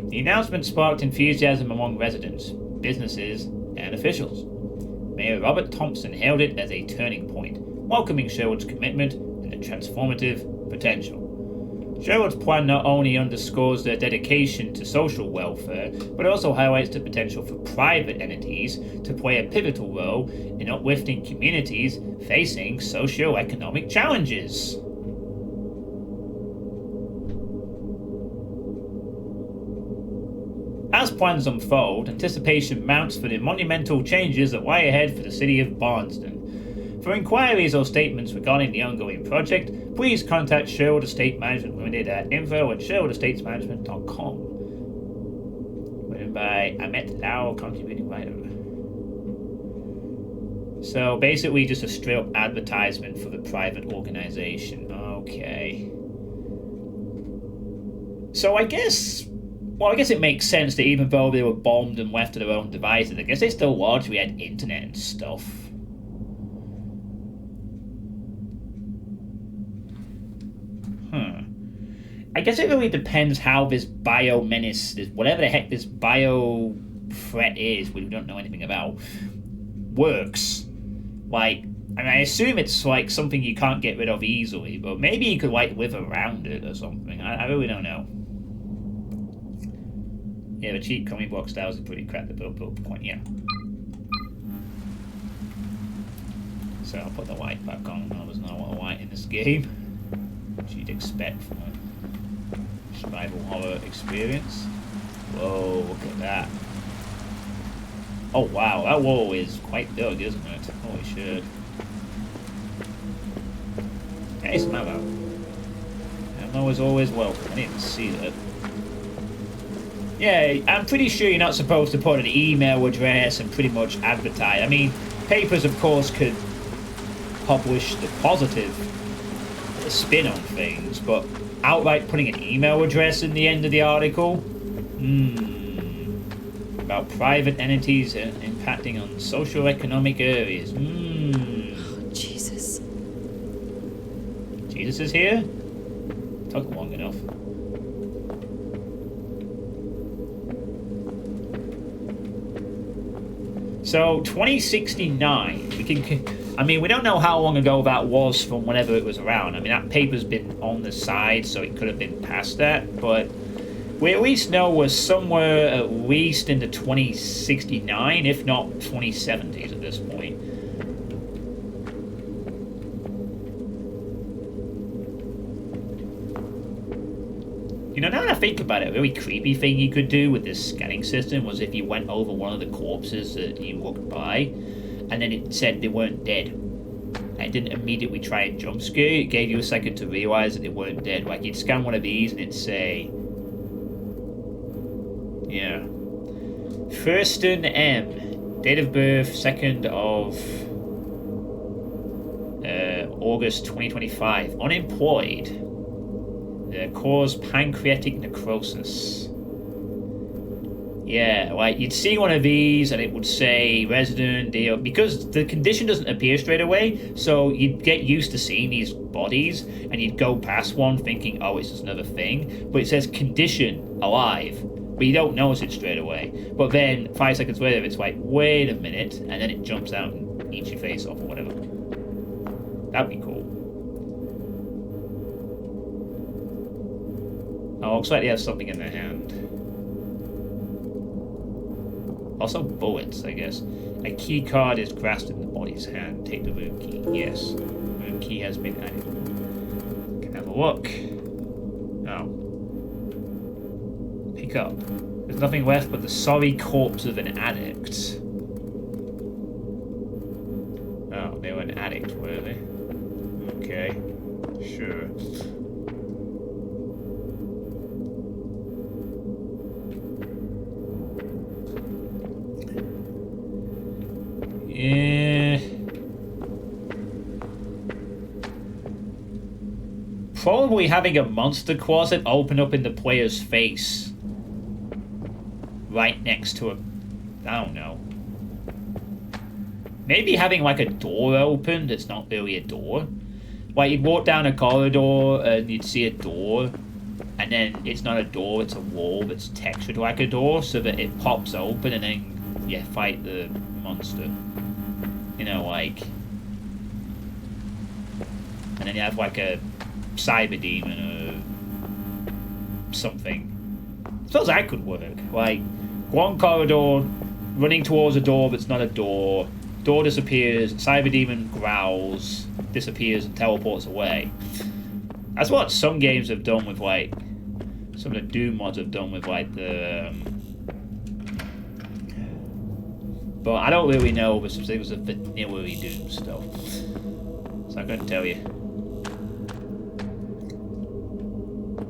The announcement sparked enthusiasm among residents, businesses, and officials. Mayor Robert Thompson hailed it as a turning point, welcoming Sherwood's commitment and the transformative potential. Sherwood's plan not only underscores their dedication to social welfare, but also highlights the potential for private entities to play a pivotal role in uplifting communities facing socio-economic challenges. As plans unfold, anticipation mounts for the monumental changes that lie ahead for the city of Barnston. For inquiries or statements regarding the ongoing project, please contact Sherwood Estate Management Limited at info@sherwoodestatesmanagement.com. Written by Amit Lau, contributing writer. So basically just a straight up advertisement for the private organization. Okay. So I guess it makes sense that even though they were bombed and left to their own devices, I guess they still largely had internet and stuff. I guess it really depends how this bio menace, whatever the heck this bio threat is, we don't know anything about, works. Like, I assume it's like something you can't get rid of easily, but maybe you could like live around it or something. I really don't know. Yeah, the cheap comic book styles are pretty crap. The build point, yeah. So I'll put the light back on. There's not a lot of light in this game, which you'd expect from a survival horror experience. Whoa, look at that. Oh wow, that wall is quite big, isn't it? Holy shit. Hey, Smavo. Ammo is always welcome. I didn't see that. Yeah, I'm pretty sure you're not supposed to put an email address and pretty much advertise. I mean, papers, of course, could publish the positive spin on things, but outright putting an email address in the end of the article? About private entities impacting on socio-economic areas. Oh, Jesus. Jesus is here? Took long enough. So, 2069, we don't know how long ago that was from whenever it was around. I mean, that paper's been on the side, so it could have been past that, but we at least know we're somewhere at least into 2069, if not 2070s at this point. You know, now that I think about it, a really creepy thing you could do with this scanning system was if you went over one of the corpses that you walked by, and then it said they weren't dead. And it didn't immediately try and jump scare you. It gave you a second to realize that they weren't dead. Like, you'd scan one of these and it'd say... Yeah. Thurston M. Date of birth, 2nd of... August 2025. Unemployed. Cause pancreatic necrosis. Yeah, like you'd see one of these and it would say resident deal, because the condition doesn't appear straight away, so you'd get used to seeing these bodies and you'd go past one thinking, oh, it's just another thing, but it says condition alive, but you don't notice it straight away. But then 5 seconds later it's like, wait a minute, and then it jumps out and eats your face off or whatever. That'd be cool. Oh, looks like they have something in their hand. Also bullets, I guess. A key card is grasped in the body's hand. Take the room key. Yes. Room key has been added. Can have a look. Oh. Pick up. There's nothing left but the sorry corpse of an addict. Oh, they were an Okay. Sure. Yeah. Probably having a monster closet open up in the player's face. Right next to a... I don't know. Maybe having like a door open that's not really a door. Like you'd walk down a corridor and you'd see a door. And then it's not a door, it's a wall that's textured like a door. So that it pops open and then you fight the monster. You know, like... And then you have like a cyber demon or something. I suppose that could work. Like, one corridor, running towards a door that's not a door. Door disappears, cyber demon growls, disappears and teleports away. That's what some games have done with, like... Some of the Doom mods have done with, like, the... But I don't really know the specifics of vanilla Doom stuff. So I couldn't tell you.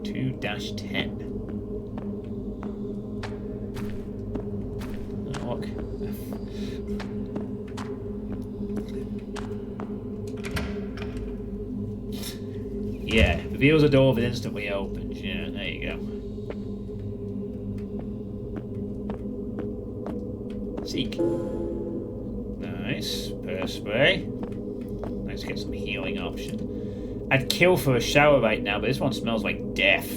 2-10. Oh, look. Yeah, reveals a door that instantly opens. Yeah, there you go. Seek. Nice. Perspray. Nice to get some healing option. I'd kill for a shower right now, but this one smells like death.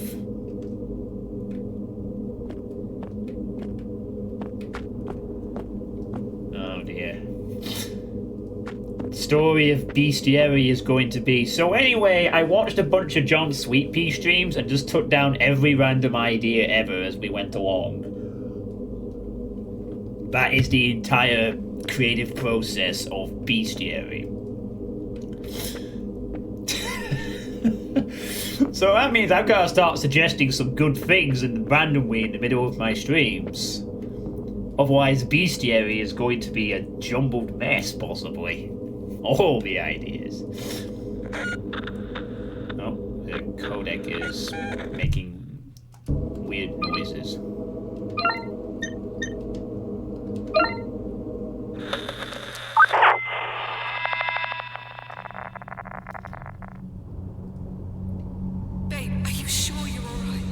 Oh dear. Story of bestiary is going to be. So anyway, I watched a bunch of John Suitepee streams and just took down every random idea ever as we went along. That is the entire creative process of bestiary. So that means I've got to start suggesting some good things randomly in the middle of my streams. Otherwise, bestiary is going to be a jumbled mess, possibly. All the ideas. Oh, the codec is making weird noises. Babe, are you sure you're alright?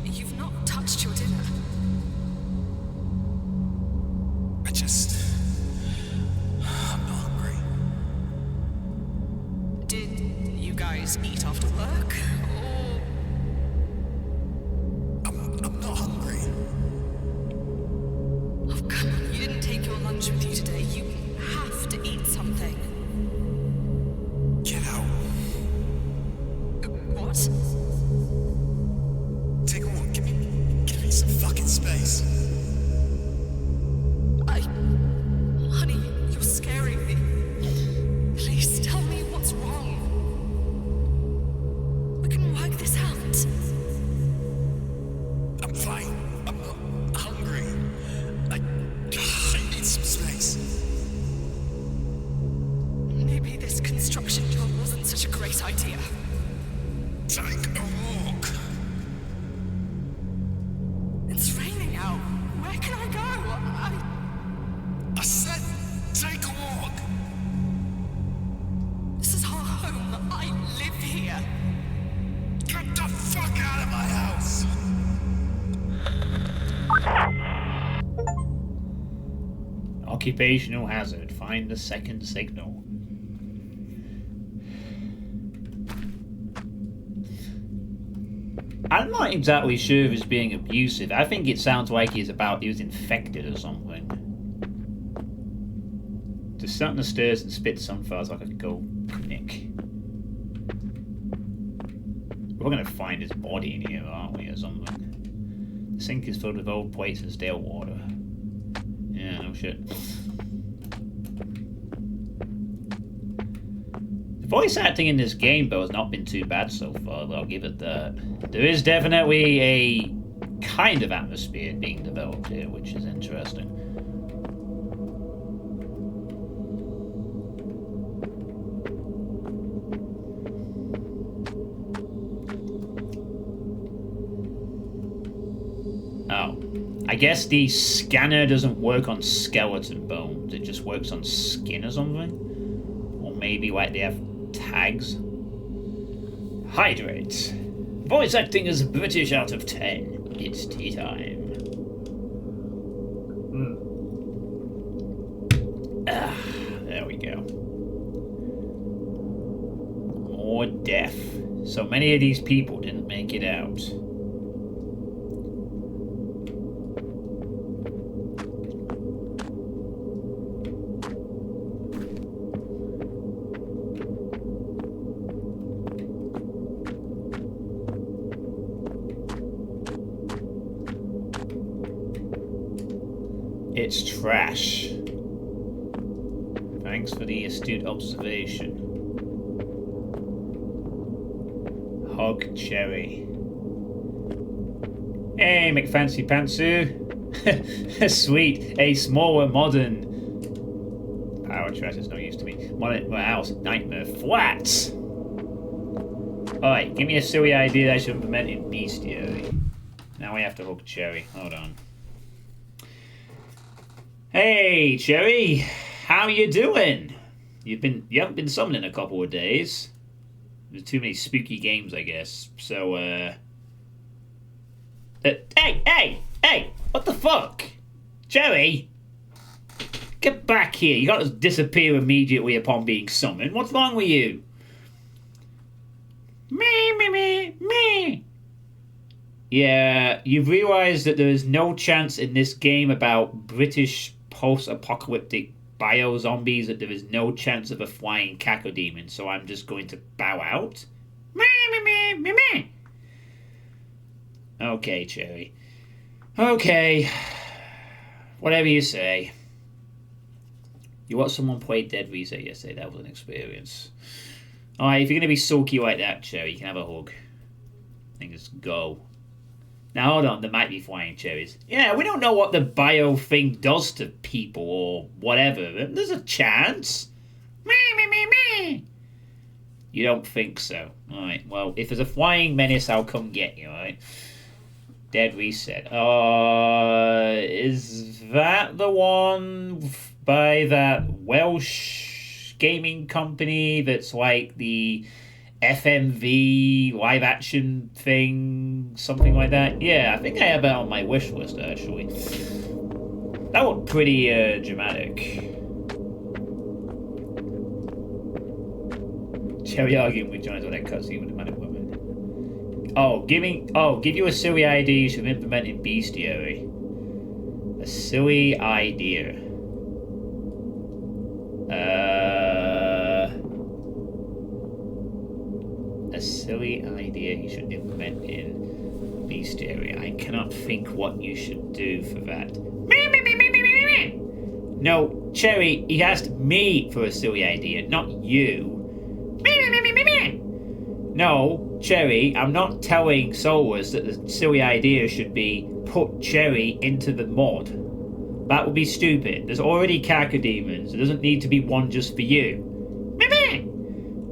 You've not touched your dinner. I'm not hungry. Did you guys eat after work? Or... I'm not hungry. Oh, come on, you didn't take your lunch with you today. You have to eat something. Get out. What? Take a walk. Give me some fucking space. Honey, you're scaring me. Please tell me what's wrong. We can work this out. I'm fine. I'm not hungry. I need some space. Maybe this construction job wasn't such a great idea. Take a walk. It's raining out. Where can I go? I said take a walk. This is our home. I live here. Get the fuck out of my house. Occupational hazard. Find the second signal. I'm not exactly sure if he's being abusive. I think it sounds like he was infected or something. Just sat on the stairs and spit sunflowers like a gold nick. We're gonna find his body in here, aren't we, or something? The sink is filled with old plates and stale water. Yeah, no shit. The voice acting in this game, though, has not been too bad so far, though, I'll give it that. There is definitely a kind of atmosphere being developed here, which is interesting. Oh. I guess the scanner doesn't work on skeleton bones. It just works on skin or something? Or maybe like they have tags? Hydrate. Voice acting is British out of 10. It's tea time. There we go. More death. So many of these people didn't make it out. It's trash. Thanks for the astute observation. Hog Cherry. Hey, McFancy Pantsu. Sweet. A smaller modern. Power trash is no use to me. Modern house. Nightmare Flats. Alright, give me a silly idea that I should implement in Bestiary. Now we have to hook Cherry. Hold on. Hey, Cherry. How you doing? You haven't been summoned in a couple of days. There's too many spooky games, I guess. So, hey! What the fuck? Cherry? Get back here. You gotta disappear immediately upon being summoned. What's wrong with you? Me. Yeah, you've realised that there is no chance in this game about British post-apocalyptic bio-zombies that there is no chance of a flying cacodemon, so I'm just going to bow out? Me. Okay, Cherry. Okay. Whatever you say. You watched someone play Dead Reset yesterday. That was an experience. Alright, if you're going to be sulky like that, Cherry, you can have a hug. I think just go. Now, hold on. There might be flying cherries. Yeah, we don't know what the bio thing does to people or whatever. There's a chance. Me. You don't think so? Alright, well, if there's a flying menace, I'll come get you, alright? Dead Reset. Is that the one by that Welsh gaming company that's like the FMV live action thing? Something like that? Yeah, I think I have that on my wish list, actually. That looked pretty dramatic. Cherry arguing with John's on that cutscene with the man and woman. Give you a silly idea you should implement in Bestiary. A silly idea. A silly idea you should implement in Bestiary. I cannot think what you should do for that. No, Cherry, he asked me for a silly idea, not you. No, Cherry, I'm not telling Solus that the silly idea should be put Cherry into the mod. That would be stupid. There's already cacodemons. There doesn't need to be one just for you.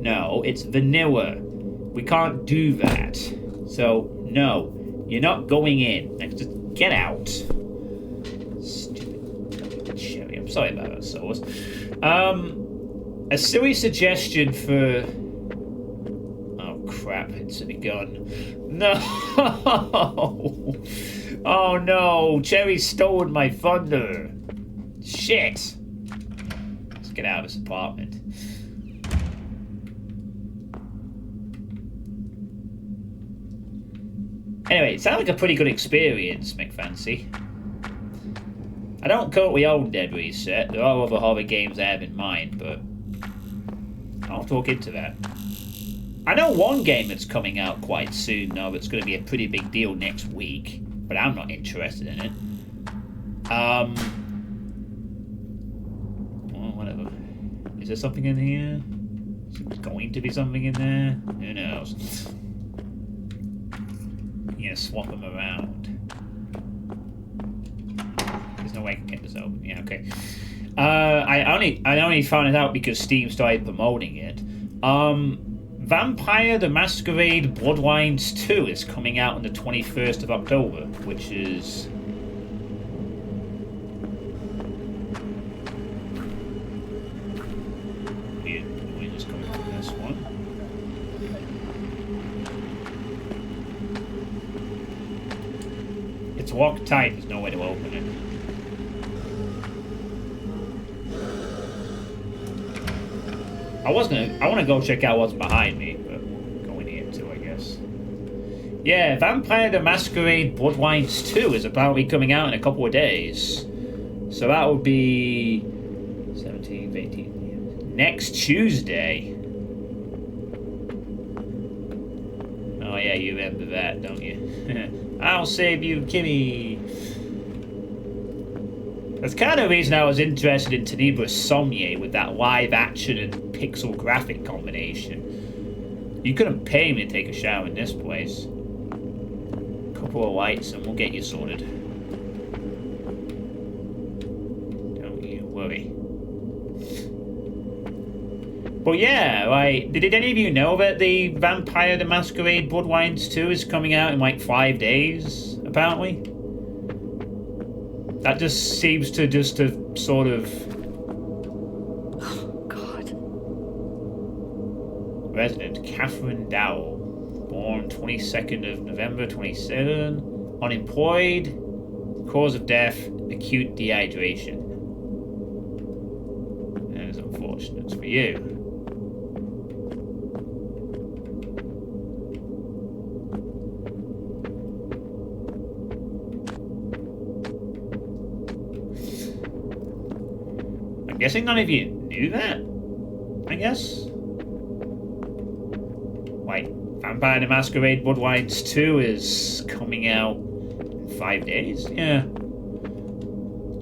No, it's vanilla. We can't do that. So, no, you're not going in. Just get out. Stupid Cherry. I'm sorry about that, Solus. A silly suggestion for... Crap, it's begun. No! Oh no, Cherry stole my thunder. Shit! Let's get out of this apartment. Anyway, it sounded like a pretty good experience, McFancy. I don't currently own Dead Reset. There are other horror games I have in mind, but I'll talk into that. I know one game that's coming out quite soon, though, that's going to be a pretty big deal next week, but I'm not interested in it. Well, whatever. Is there something in here? Is there going to be something in there? Who knows? You're going to swap them around. There's no way I can get this open. Yeah, okay. I only found it out because Steam started promoting it. Vampire the Masquerade Bloodlines 2 is coming out on the 21st of October, which is... We're just coming from this one. It's locked tight, there's no way to open it. I want to go check out what's behind me, but we'll go in here too, I guess. Yeah, Vampire the Masquerade Bloodlines 2 is apparently coming out in a couple of days. So that would be 17th, 18th, next Tuesday. Oh yeah, you remember that, don't you? I'll save you, Kimmy. That's kind of the reason I was interested in Tenebra's Somnier with that live action and pixel graphic combination. You couldn't pay me to take a shower in this place. Couple of lights and we'll get you sorted. Don't you worry. But yeah, like, did any of you know that the Vampire the Masquerade Bloodlines 2 is coming out in like 5 days, apparently? That just seems to sort of... Oh, God. Resident Catherine Dowell, born 22nd of November 27, unemployed, cause of death, acute dehydration. That is unfortunate for you. I'm guessing none of you knew that, I guess. Like, Vampire the Masquerade Bloodlines 2 is coming out in 5 days? Yeah.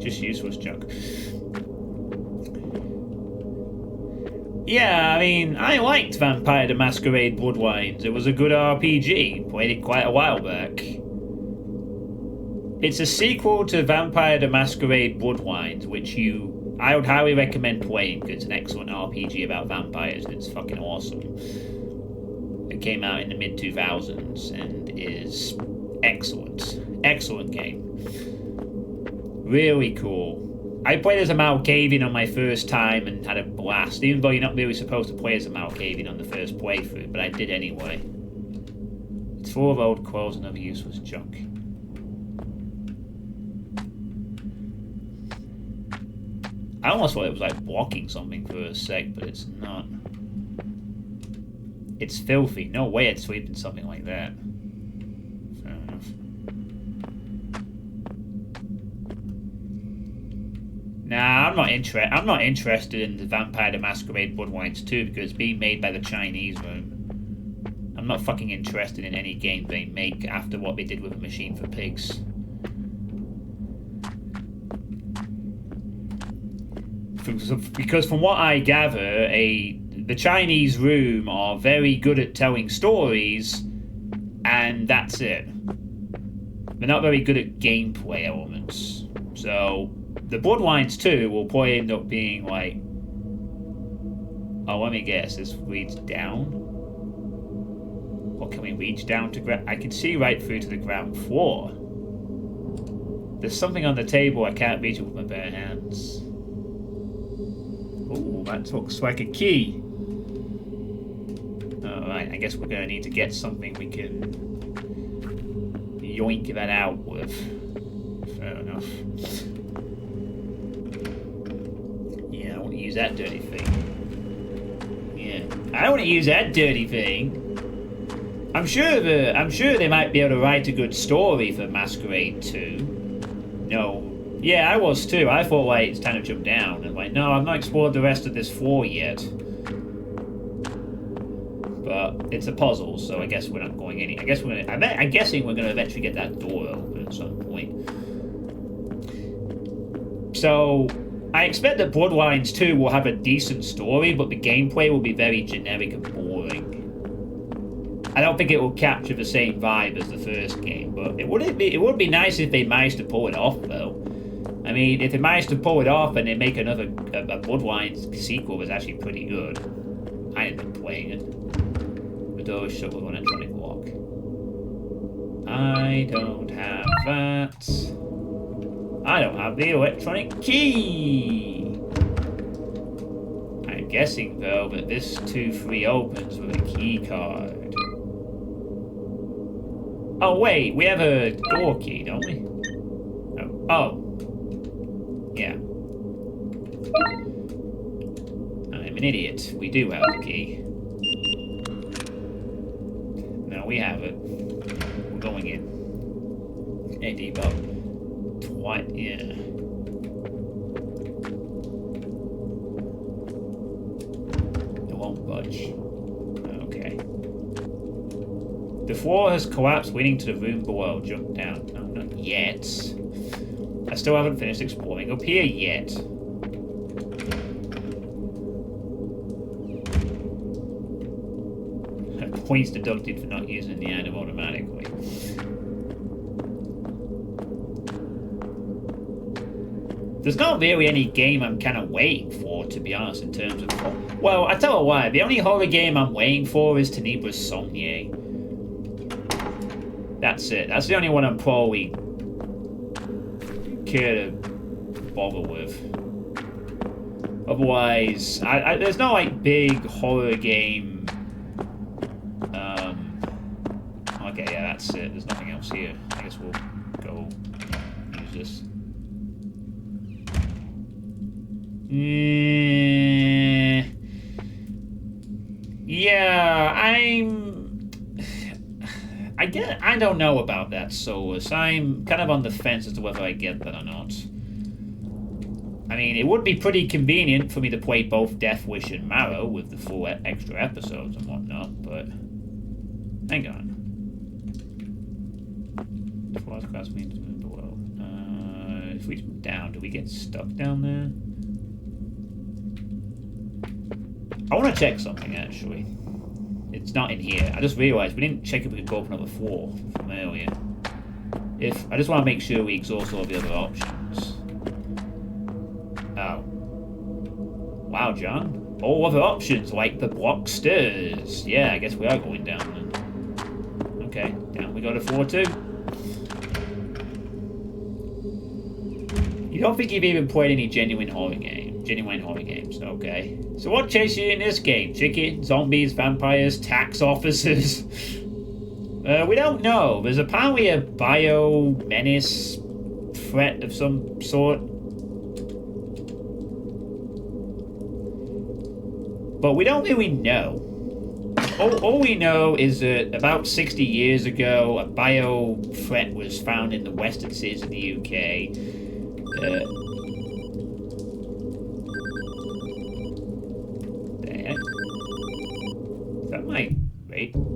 Just useless junk. Yeah, I mean, I liked Vampire the Masquerade Bloodlines. It was a good RPG. Played it quite a while back. It's a sequel to Vampire the Masquerade Bloodlines, which I would highly recommend playing because it's an excellent RPG about vampires and it's fucking awesome. It came out in the mid-2000s and is excellent. Excellent game. Really cool. I played as a Malkavian on my first time and had a blast, even though you're not really supposed to play as a Malkavian on the first playthrough, but I did anyway. It's full of old clothes and other useless junk. I almost thought it was like blocking something for a sec, but it's not. It's filthy. No way I'd sleep in something like that. Fair enough. Nah, I'm not interested in the Vampire the Masquerade Bloodlines 2 because it's being made by the Chinese room. I'm not fucking interested in any game they make after what they did with A Machine for Pigs. Because from what I gather, the Chinese room are very good at telling stories, and that's it. They're not very good at gameplay elements. So, the Bloodlines 2 will probably end up being like... Oh, let me guess, this reads down? Or can we reach down to I can see right through to the ground floor. There's something on the table I can't reach with my bare hands. Ooh, that looks like a key. Alright, I guess we're gonna need to get something we can yoink that out with. Fair enough. Yeah, I want to use that dirty thing. Yeah, I want to use that dirty thing. I'm sure they might be able to write a good story for Masquerade 2. No. Yeah, I was too. I thought, like, it's time to jump down. And, like, no, I've not explored the rest of this floor yet. But it's a puzzle, so I guess we're not going any... I'm guessing we're going to eventually get that door open at some point. So, I expect that Bloodlines 2 will have a decent story, but the gameplay will be very generic and boring. I don't think it will capture the same vibe as the first game, but it would be nice if they managed to pull it off, though. I mean, if they manage to pull it off and they make a Bloodlines sequel that's actually pretty good, I end up playing it. door is shut with an electronic lock. I don't have that. I don't have the electronic key. I'm guessing, though, that this 2-3 opens with a key card. Oh, wait, we have a door key, don't we? Oh. Yeah. I'm an idiot. We do have the key. No, we have it. We're going in. Hey, Debo. Yeah. It won't budge. Okay. The floor has collapsed, leading to the room below. Jump down. No, not yet. I still haven't finished exploring up here yet. Points deducted for not using the item automatically. There's not really any game I'm kind of waiting for, to be honest, in terms of... Well, I tell you why. The only horror game I'm waiting for is Tenebra's Somnier. That's it. That's the only one I'm probably care to bother with. Otherwise, there's no, like, big horror game... Okay, yeah, that's it. There's nothing else here. I guess we'll go use this. Yeah, I don't know about that, Solus. I'm kind of on the fence as to whether I get that or not. I mean, it would be pretty convenient for me to play both Death Wish and Marrow with the full extra episodes and whatnot, but... Hang on. Class means below. If we jump down, do we get stuck down there? I want to check something, actually. It's not in here. I just realized we didn't check if we could go up another floor from earlier. I just want to make sure we exhaust all the other options. Oh. Wow, John. All other options, like the block stairs. Yeah, I guess we are going down then. Okay, down we go to floor 2. You don't think you've even played any genuine horror games, okay. So what chases you in this game? Chicken, zombies, vampires, tax officers? We don't know. There's apparently a bio-menace threat of some sort. But we don't really know. All we know is that about 60 years ago, a bio threat was found in the western cities of the UK.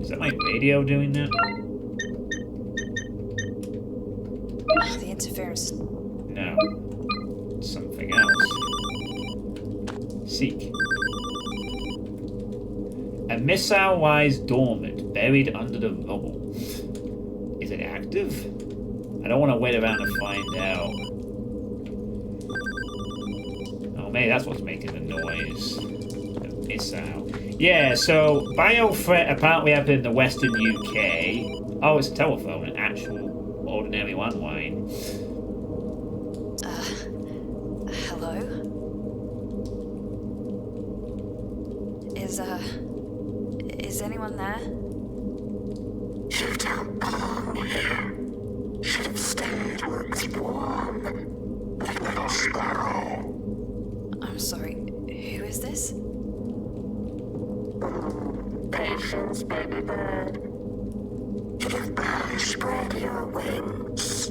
Is that my radio doing that? The interference. No. It's something else. Seek. A missile lies dormant, buried under the rubble. Is it active? I don't want to wait around to find out. Oh, maybe that's what's making the noise. The missile. Yeah, so bio threat apparently happened in the western UK. Oh, it's a telephone, an actual ordinary landline. Hello? Is anyone there? You don't belong here. Should have stayed where it's warm. Like little sparrow. I'm sorry, who is this? Patience, baby bird. You've barely spread your wings.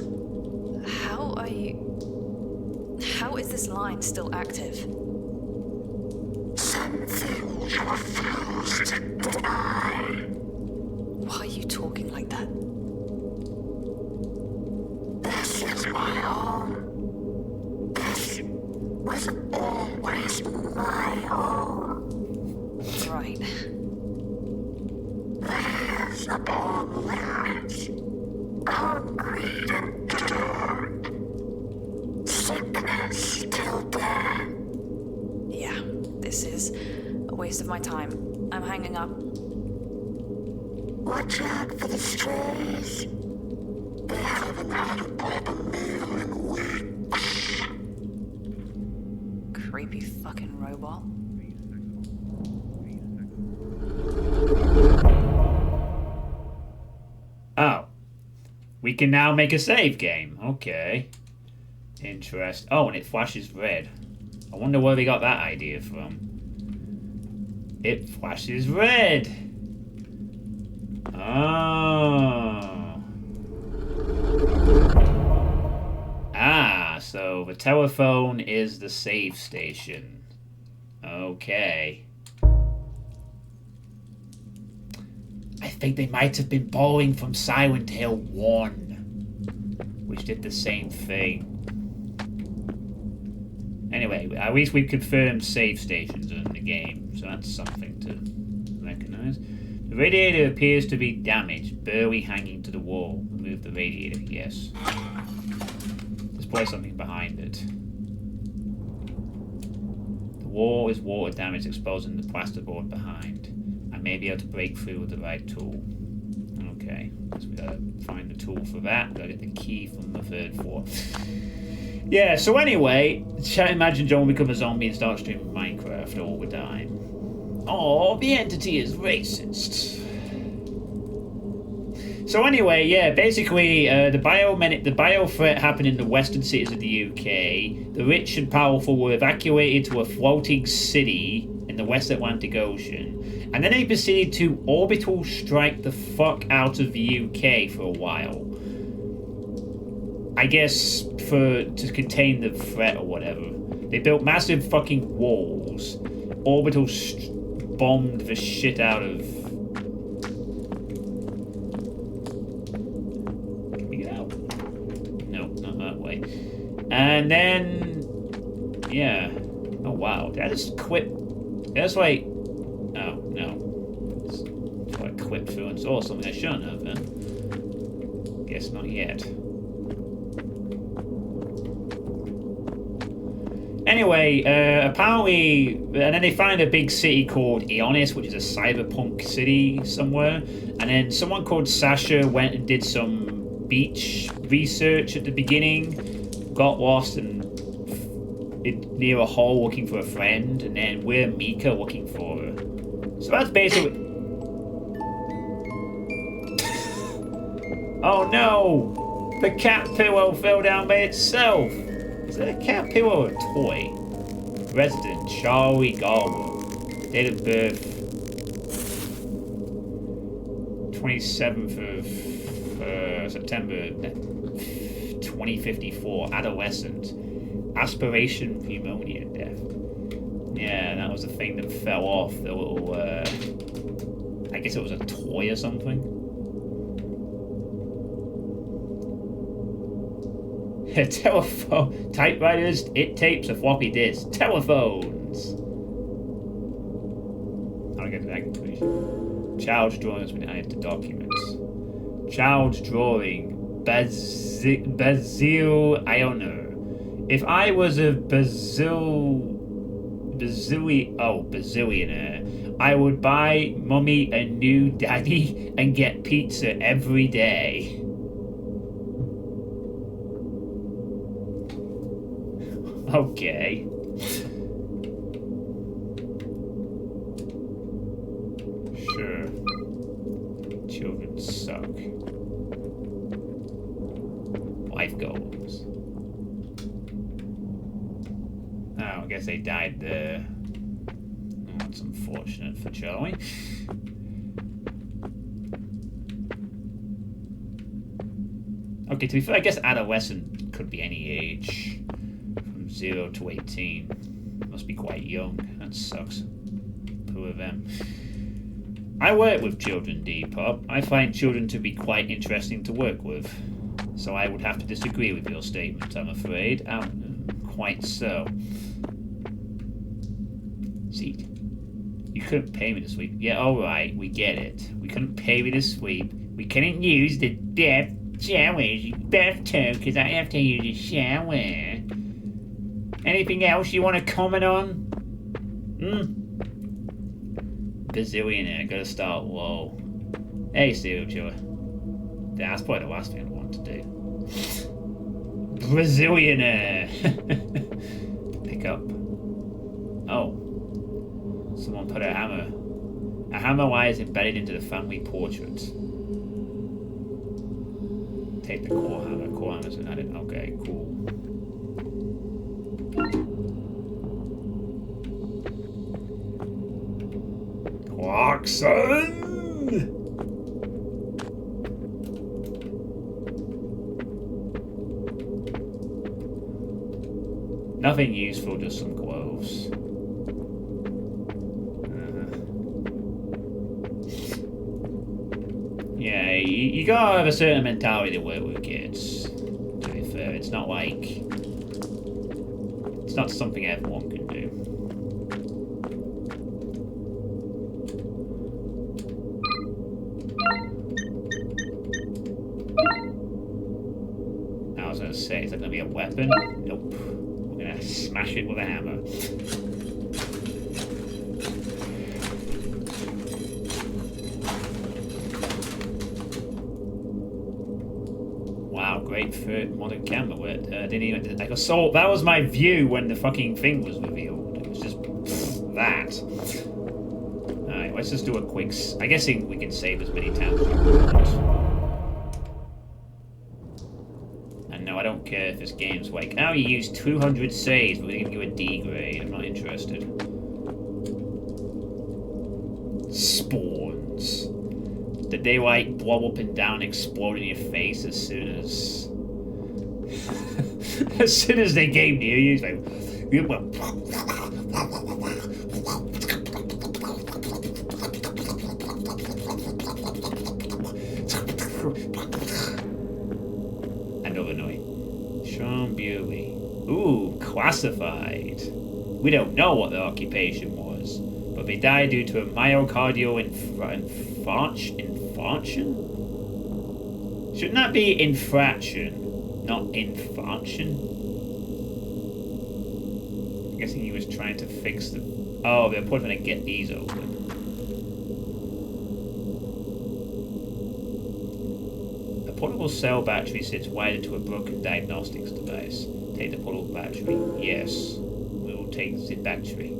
How is this line still active? Some things you refuse to deny. Why are you talking like that? This is my home. This was always my home. Right. There's upon layers, concrete and dirt, sickness till death. Yeah, this is a waste of my time. I'm hanging up. Watch out for the strays. They haven't had a proper meal in weeks. Creepy fucking robot. Oh. We can now make a save game. Okay. Interest. Oh, and it flashes red. I wonder where they got that idea from. It flashes red. Oh. Ah, so the telephone is the save station. Okay. I think they might have been borrowing from Silent Hill 1, which did the same thing. Anyway, at least we've confirmed save stations in the game, so that's something to recognize. The radiator appears to be damaged, barely hanging to the wall. Remove the radiator, yes. Let's place something behind it. The wall is water damage, exposing the plasterboard behind. I may be able to break through with the right tool. Okay, so we gotta find the tool for that. We gotta get the key from the third floor. Yeah, so anyway, imagine John will become a zombie and start streaming Minecraft all the time. Oh, the entity is racist. So anyway, yeah, basically, the bio threat happened in the western cities of the UK. The rich and powerful were evacuated to a floating city in the West Atlantic Ocean, and then they proceeded to orbital strike the fuck out of the UK for a while. I guess to contain the threat or whatever. They built massive fucking walls. Orbital bombed the shit out of... Can we get out? No, not that way. And then... Yeah. Oh wow, did I just quit? That's like... Oh, no. So I quit through and saw something I shouldn't have then. Guess not yet. Anyway, apparently, and then they find a big city called Ionis, which is a cyberpunk city somewhere. And then someone called Sasha went and did some beach research at the beginning, got lost and near a hole looking for a friend, and then we're Mika looking for her. So that's basically... Oh no! The cat pillow fell down by itself! Is that a cat pillow or a toy? Resident Charlie Garwood. Date of birth 27th of September 2054. Adolescent. Aspiration pneumonia death. Yeah, that was the thing that fell off. The little, I guess it was a toy or something. Telephone, typewriters, it tapes, a floppy disk, telephones. I'll get to that conclusion. Child's drawing has been added to documents. Child's drawing, Basil, I don't know. If I was a bazillionaire, I would buy mommy a new daddy and get pizza every day. Okay. Sure. Children suck. Life goals. Oh, I guess they died there. Oh, that's unfortunate for Charlie. Okay, to be fair, I guess adolescent could be any age. 0 to 18. Must be quite young. That sucks. Poor them. I work with children, Depop. I find children to be quite interesting to work with. So I would have to disagree with your statement, I'm afraid. Quite so. See, you couldn't pay me this week. Yeah, alright, we get it. We couldn't pay me this week. We couldn't use the bathtub because I have to use a shower. Anything else you want to comment on? Gazillionaire, gotta start low. Hey, serial killer. That's probably the last thing I'd want to do. Brazilianaire. Pick up. Oh. Someone put a hammer. A hammer lies embedded into the family portrait. Take the core hammer. Core hammer's an added. Okay, cool. Clarkson! Nothing useful, just some gloves. Yeah, you gotta have a certain mentality to work with kids. To be fair, it's not like... It's not something everyone can do. I was gonna say, is that gonna be a weapon? Nope. We're gonna smash it with a hammer. Wow, great for modern camera work. Didn't even like assault. That was my view when the fucking thing was revealed. It was just that. Alright, let's just do a quick. I guess we can save as many times as we want. And no, I don't care if this game's like, oh, you used 200 saves, we're gonna give you a D grade. I'm not interested. Spawns. Did they like blow up and down, explode in your face as soon as they came near you? It's like, another noise. Sean Bewley. Ooh, classified. We don't know what their occupation was, but they died due to a myocardial infarction. Shouldn't that be infraction, not infarction? I'm guessing he was trying to fix the... Oh, they're probably going to get these open. A portable cell battery sits wired to a broken diagnostics device. Take the portable battery. Yes, we will take the battery.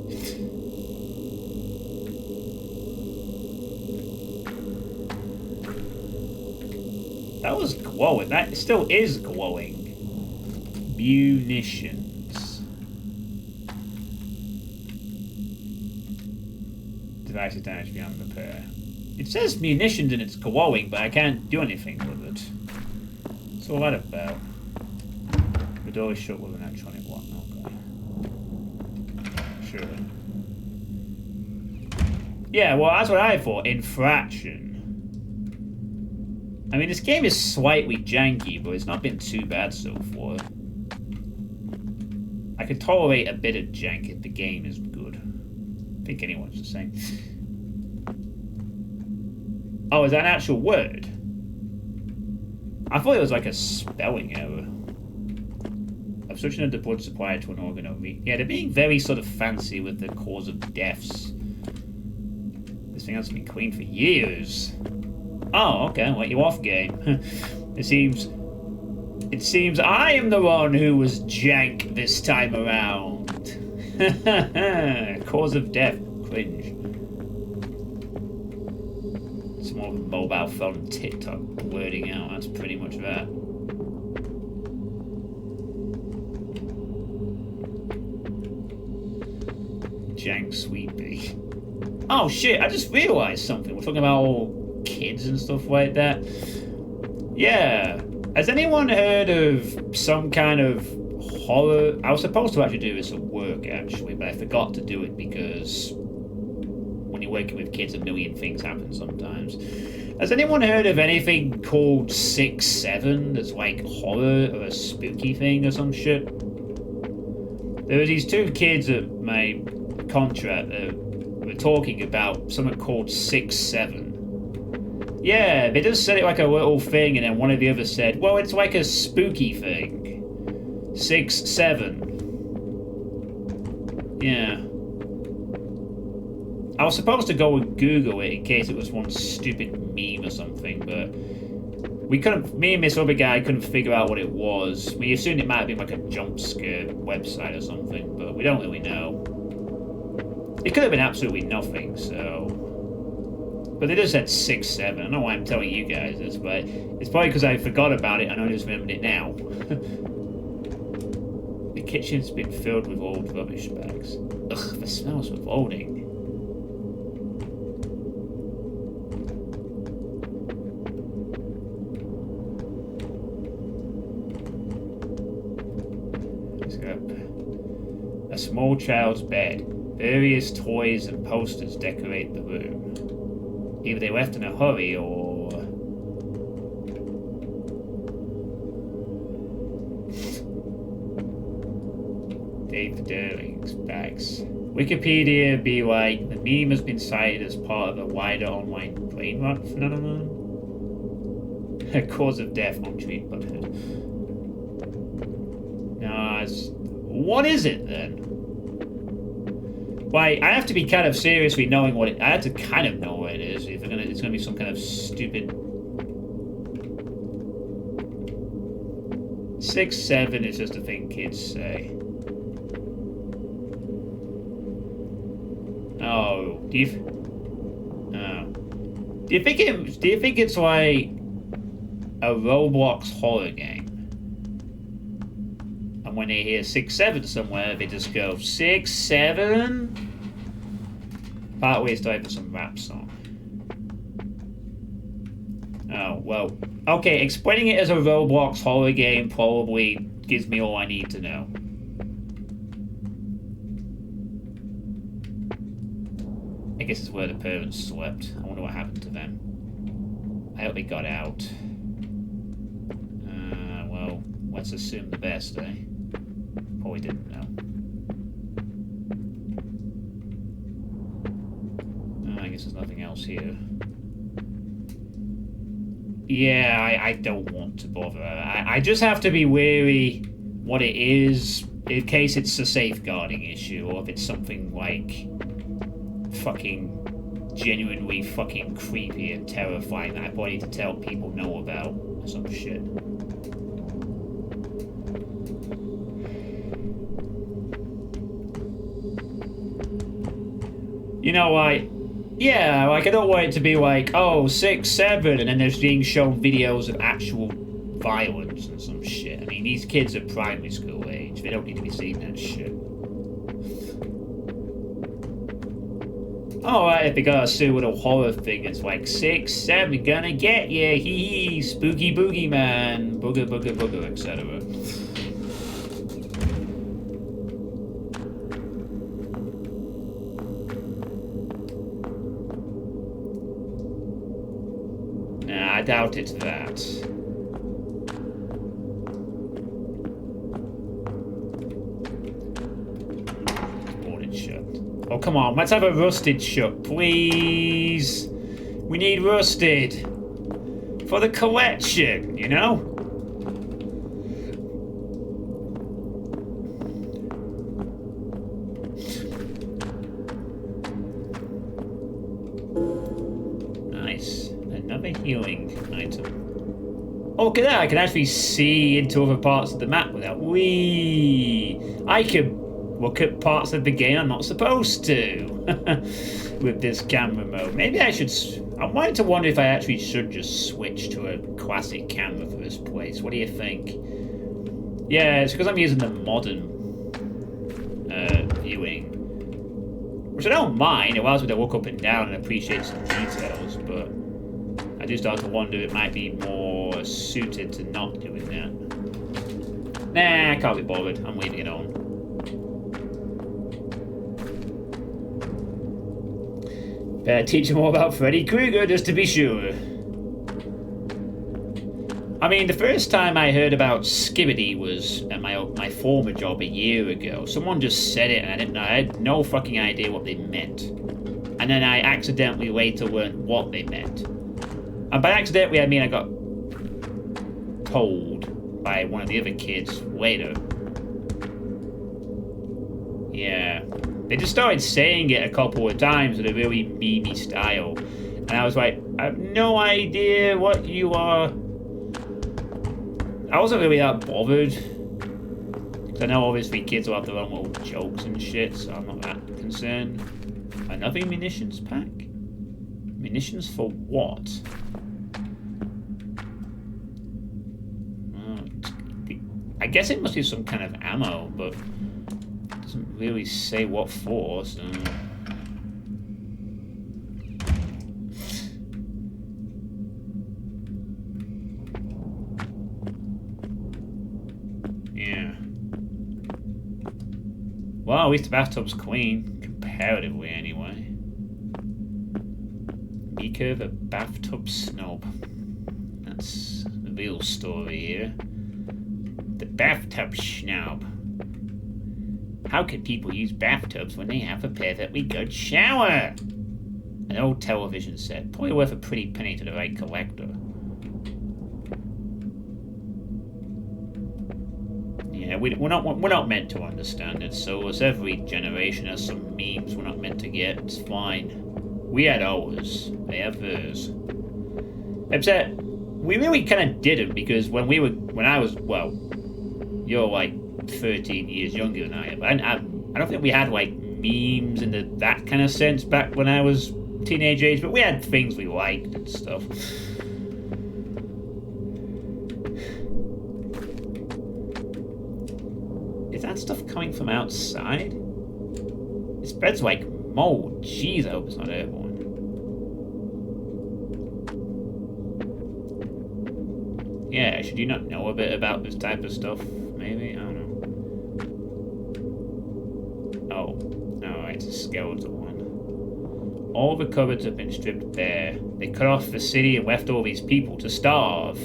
That was glowing. That still is glowing. Munitions. Device is damaged beyond repair. It says munitions and it's glowing, but I can't do anything with it. What's all that about? The door is shut with an electronic lock. Okay. Sure. Yeah, well, that's what I thought. Infraction. I mean, this game is slightly janky, but it's not been too bad so far. I could tolerate a bit of jank if the game is good. I think anyone's the same. Oh, is that an actual word? I thought it was like a spelling error. Obstruction of the blood supply to an organ or yeah, they're being very sort of fancy with the cause of deaths. This thing hasn't been cleaned for years. Oh, okay, let you off, game. It seems I am the one who was jank this time around. Cause of death, cringe. Some more mobile phone TikTok blurting out, that's pretty much that. Jank Suitepee. Oh shit, I just realized something. We're talking about all kids and stuff like that. Yeah. Has anyone heard of some kind of horror? I was supposed to actually do this at work, actually, but I forgot to do it because when you're working with kids, a million things happen sometimes. Has anyone heard of anything called 6-7 that's like horror or a spooky thing or some shit? There were these two kids at my contract that were talking about something called 6-7. Yeah, they just said it like a little thing, and then one of the others said, well, it's like a spooky thing. 6-7. Yeah. I was supposed to go and Google it in case it was one stupid meme or something, but we couldn't. Me and this other guy couldn't figure out what it was. We assumed it might have been like a jump scare website or something, but we don't really know. It could have been absolutely nothing. So, but they just said 6-7. I don't know why I'm telling you guys this, but it's probably because I forgot about it and I just remembered it now. The kitchen's been filled with old rubbish bags. Ugh, the smell's revolting. A small child's bed. Various toys and posters decorate the room. Either they left in a hurry or... Dave Derling's bags. Wikipedia be like, the meme has been cited as part of a wider online brain rot phenomenon. Cause of death untreated butthead. No, what is it then? Why, I have to be kind of seriously knowing what it... I have to kind of know what it is. If it's gonna be some kind of stupid... 6-7 is just a thing kids say. Oh, do you think it's like a Roblox horror game? And when they hear 6-7 somewhere, they just go 6-7. Part way started with some rap song. Oh well, okay. Explaining it as a Roblox horror game probably gives me all I need to know. I guess it's where the parents slept. I wonder what happened to them. I hope they got out. Well, let's assume the best, eh? Probably didn't know. I guess there's nothing else here. Yeah, I don't want to bother. I just have to be wary what it is in case it's a safeguarding issue or if it's something like fucking genuinely fucking creepy and terrifying that I probably need to tell people know about or some shit. You know, like, yeah, like I don't want it to be like, oh, 6-7, and then there's being shown videos of actual violence and some shit. I mean, these kids are primary school age. They don't need to be seeing that shit. Alright, if they got a pseudo horror thing, it's like 6-7, gonna get ya, hee hee, spooky boogie man, booger booger booger, etc. Nah, I doubt it's that. Boarded shut. Oh, come on, let's have a rusted shut, please. We need rusted. For the collection, you know? Nice. Another healing item. Oh, look at that. I can actually see into other parts of the map without... Whee! I can look at parts of the game I'm not supposed to with this camera mode. Maybe I should... I'm wanting to wonder if I actually should just switch to a classic camera for this place. What do you think? Yeah, it's because I'm using the modern viewing. Which I don't mind. It allows me to look up and down and appreciate some details, but I do start to wonder it might be more suited to not doing that. Nah, I can't be bothered. I'm leaving it on. Better teach them all about Freddy Krueger just to be sure. I mean, the first time I heard about Skibbity was at my former job a year ago. Someone just said it and I had no fucking idea what they meant. And then I accidentally later learned what they meant. And by accidentally, I mean I got told by one of the other kids later. Yeah. They just started saying it a couple of times in a really memey style. And I was like, I have no idea what you are. I wasn't really that bothered. Because I know obviously kids will have their own little jokes and shit, so I'm not that concerned. Another munitions pack? Munitions for what? I guess it must be some kind of ammo, but it doesn't really say what for, so... Yeah. Well, at least the bathtub's clean, comparatively anyway. Mika the bathtub snob. That's the real story here. The bathtub snob. How can people use bathtubs when they have a perfectly good shower? An old television set, probably worth a pretty penny to the right collector. Yeah, we're not meant to understand it, so as every generation has some memes we're not meant to get. It's fine. We had ours, they have theirs. Except we really kind of didn't, because when I was, well, you're like 13 years younger than I am. I don't think we had like memes in that kind of sense back when I was teenage age, but we had things we liked and stuff. Is that stuff coming from outside? It spreads like mold. Jeez, I hope it's not airborne. Yeah, should you not know a bit about this type of stuff? Maybe? I don't know. Oh. Alright, it's a skeletal one. All the cupboards have been stripped bare. They cut off the city and left all these people to starve.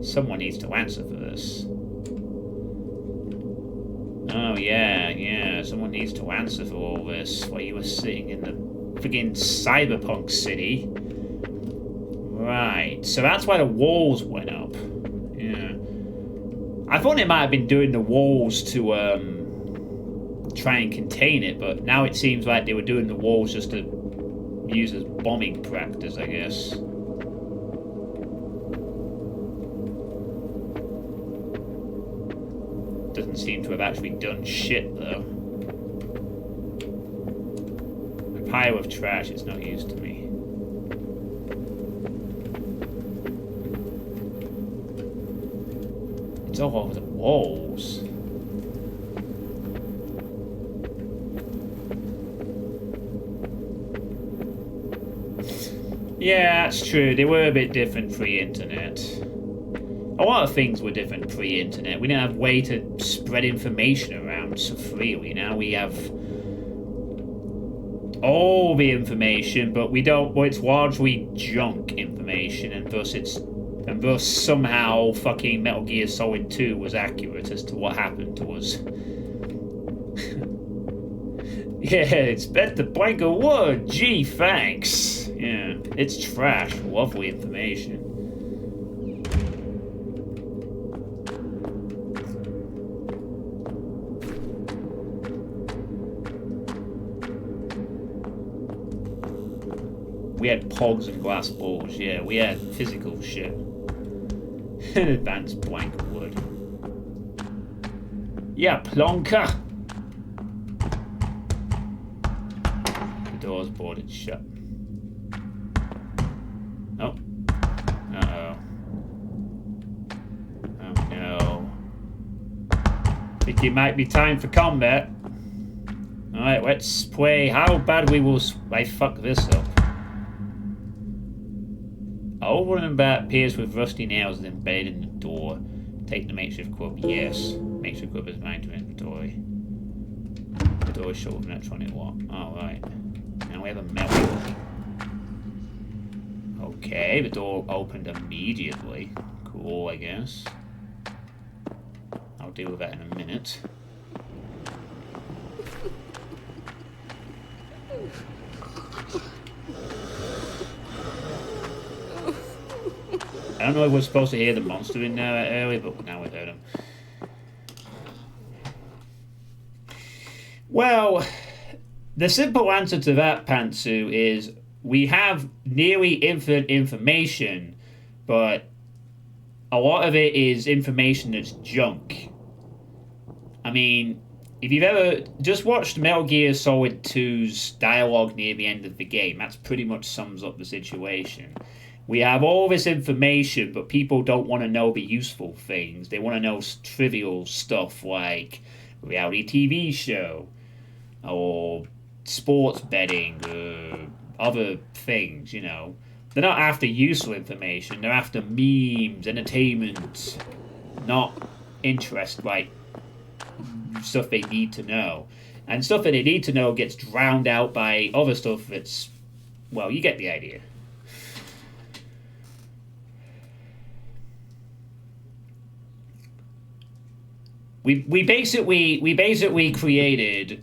Someone needs to answer for this. Oh, yeah. Someone needs to answer for all this while you were sitting in the friggin' cyberpunk city. Right, so that's why the walls went up. Yeah. I thought they might have been doing the walls to try and contain it, but now it seems like they were doing the walls just to use as bombing practice, I guess. Doesn't seem to have actually done shit, though. A pile of trash is not used to me. It's all over the walls. Yeah, that's true. They were a bit different pre-internet. A lot of things were different pre-internet. We didn't have a way to spread information around so freely. Now we have all the information, but we don't. Well, it's largely junk information, and thus somehow fucking Metal Gear Solid 2 was accurate as to what happened to us. Yeah, it's bet the plank of wood. Gee, thanks. Yeah, it's trash. Lovely information. We had pogs and glass balls. Yeah, we had physical shit. Advanced blank wood. Yeah, plonker. The door's boarded shut. Oh. Uh-oh. Oh no. Think it might be time for combat. Alright, let's play how bad we will I fuck this up. Old wooden bat appears with rusty nails embedded in the door. Take the makeshift club. Yes. Makeshift club is mine to inventory. The door is shut with an electronic lock. Alright. Now we have a metal. Okay, the door opened immediately. Cool, I guess. I'll deal with that in a minute. I don't know if we're supposed to hear the monster in there earlier, but now we heard him. Well, The simple answer to that, Pantsu, is we have nearly infinite information, but a lot of it is information that's junk. I mean, if you've ever just watched Metal Gear Solid 2's dialogue near the end of the game, that's pretty much sums up the situation. We have all this information, but people don't want to know the useful things. They want to know trivial stuff like reality TV show or sports betting or other things, you know. They're not after useful information. They're after memes, entertainment, not interest, like stuff they need to know. And stuff that they need to know gets drowned out by other stuff that's, well, you get the idea. We basically created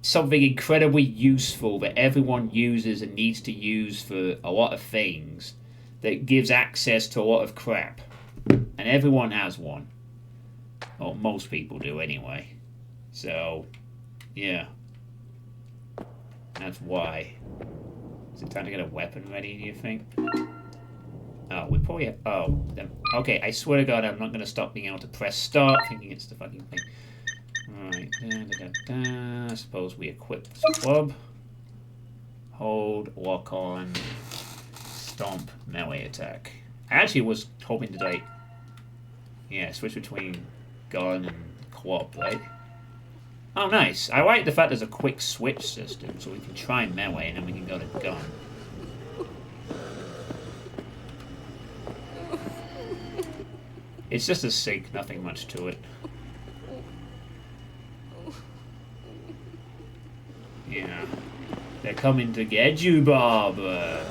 something incredibly useful that everyone uses and needs to use for a lot of things that gives access to a lot of crap. And everyone has one. Or most people do anyway. So, yeah. That's why. Is it time to get a weapon ready, do you think? Oh, we probably have... Oh, then, okay, I swear to God I'm not going to stop being able to press start, thinking it's the fucking thing. Alright, I suppose we equip this club. Hold, lock on, stomp, melee attack. I actually was hoping to, like... Yeah, switch between gun and club, right? Oh, nice. I like the fact there's a quick switch system, so we can try melee and then we can go to gun. It's just a sync, nothing much to it. Yeah. They're coming to get you, Barbara.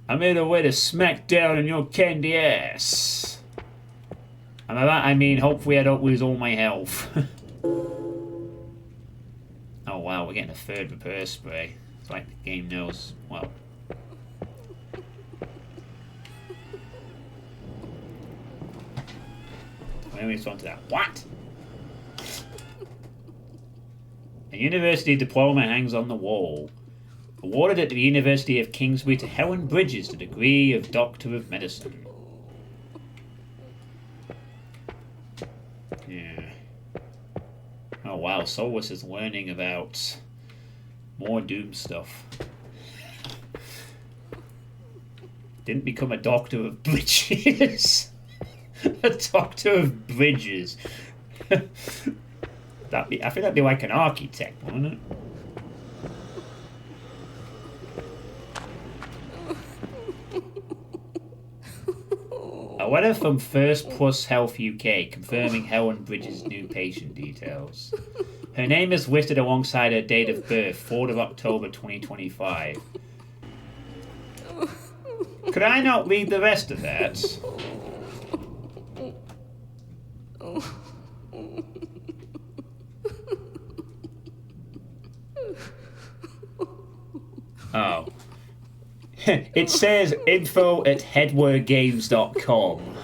I made a way to smack down on your candy ass. And by that I mean, hopefully I don't lose all my health. Oh wow, we're getting a third repair spray. It's like the game knows, well... Let me respond to that. What? A university diploma hangs on the wall. Awarded at the University of Kingsbury to Helen Bridges the degree of Doctor of Medicine. Yeah. Oh wow, Solus is learning about more Doom stuff. Didn't become a Doctor of Bridges. A Doctor of Bridges. I think that'd be like an architect, wouldn't it? A letter from First Plus Health UK confirming Helen Bridges' new patient details. Her name is listed alongside her date of birth, 4th of October 2025. Could I not read the rest of that? Oh. It says info@headwaregames.com.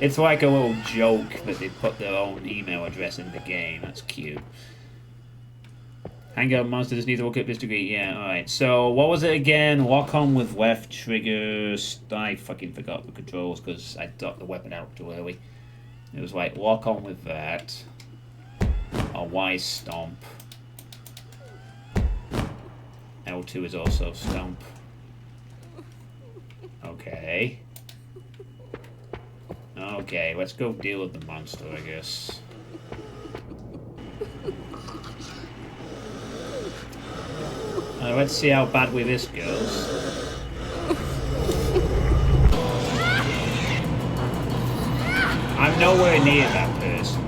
It's like a little joke that they put their own email address in the game. That's cute. Hangout monster just needs to look up this degree. Yeah, alright. So, what was it again? Lock on with left trigger. I fucking forgot the controls because I got the weapon out too early. It was like, lock on with that. A Y stomp. L2 is also stomp. Okay. Okay, let's go deal with the monster, I guess. Let's see how badly this goes. I'm nowhere near that person.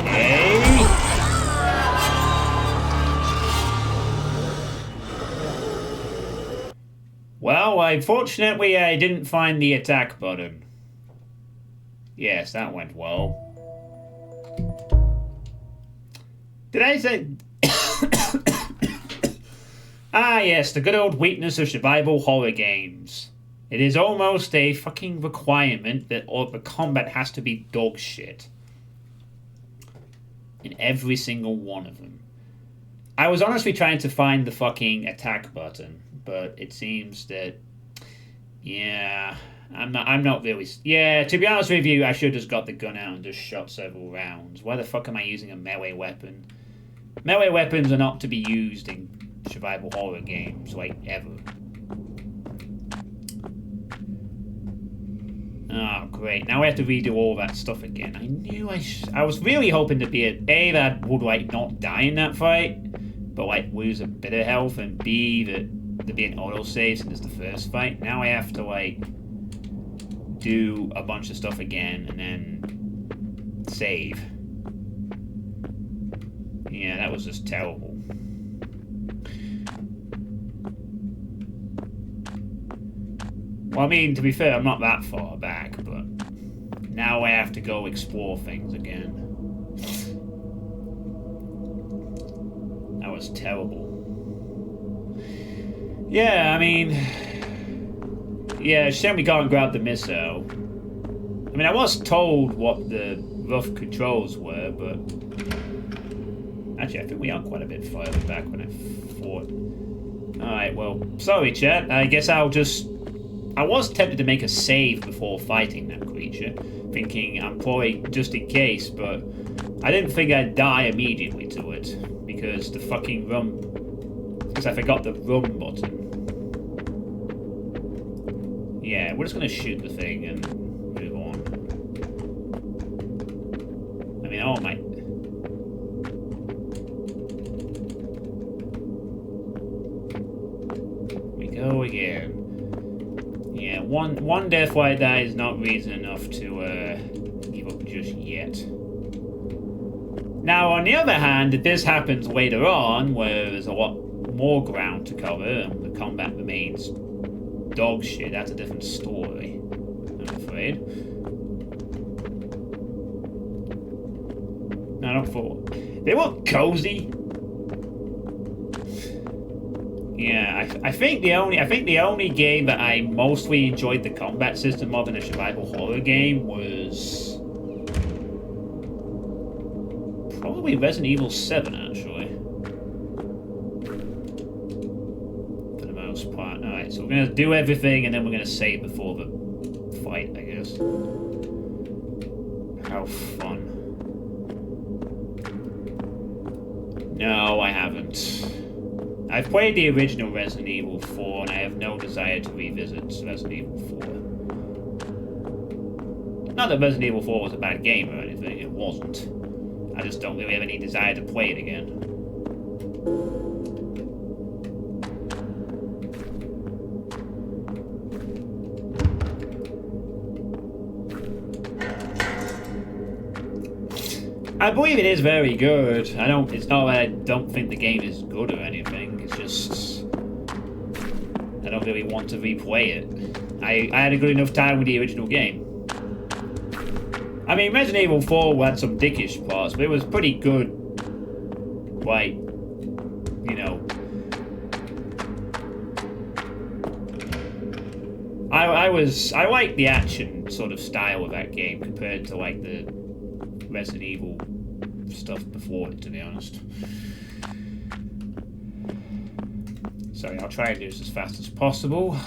Okay. Well, unfortunately, I didn't find the attack button. Yes, that went well. Did I say... Ah, yes, the good old weakness of survival horror games. It is almost a fucking requirement that all the combat has to be dog shit. In every single one of them. I was honestly trying to find the fucking attack button, but it seems that, yeah, I'm not really. Yeah, to be honest with you, I should have just got the gun out and just shot several rounds. Why the fuck am I using a melee weapon? Melee weapons are not to be used in survival horror games, like, ever. Oh, great. Now I have to redo all that stuff again. I knew I was really hoping to be A, that would, like, not die in that fight, but, like, lose a bit of health, and B, that there'd be an autosave since it's the first fight. Now I have to, like, do a bunch of stuff again, and then save. Yeah, that was just terrible. Well, I mean, to be fair, I'm not that far back, but now I have to go explore things again. That was terrible. Yeah, I mean... Yeah, she sent me go and grab the missile. I mean, I was told what the rough controls were, but... Actually, I think we are quite a bit further back when I fought. Alright, well, sorry, chat. I guess I'll just... I was tempted to make a save before fighting that creature, thinking I'm probably just in case, but I didn't think I'd die immediately to it, because the fucking run... Because I forgot the run button. Yeah, we're just gonna shoot the thing and move on. I mean, oh my... We go again. Yeah, one death like that is not reason enough to give up just yet. Now, on the other hand, if this happens later on, where there's a lot more ground to cover and the combat remains dog shit, that's a different story, I'm afraid. I don't thought they were cozy. Yeah, I think the only game that I mostly enjoyed the combat system of in a survival horror game was probably Resident Evil 7, actually. For the most part. Alright, so we're gonna do everything and then we're gonna save before the fight, I guess. How fun. No, I haven't. I've played the original Resident Evil 4, and I have no desire to revisit Resident Evil 4. Not that Resident Evil 4 was a bad game or anything, it wasn't. I just don't really have any desire to play it again. I believe it is very good. It's not that I don't think the game is good or anything. It's just I don't really want to replay it. I had a good enough time with the original game. I mean, Resident Evil 4 had some dickish parts, but it was pretty good. Like, you know, I like the action sort of style of that game compared to like the Resident Evil stuff before it, to be honest. Sorry, I'll try and do this as fast as possible.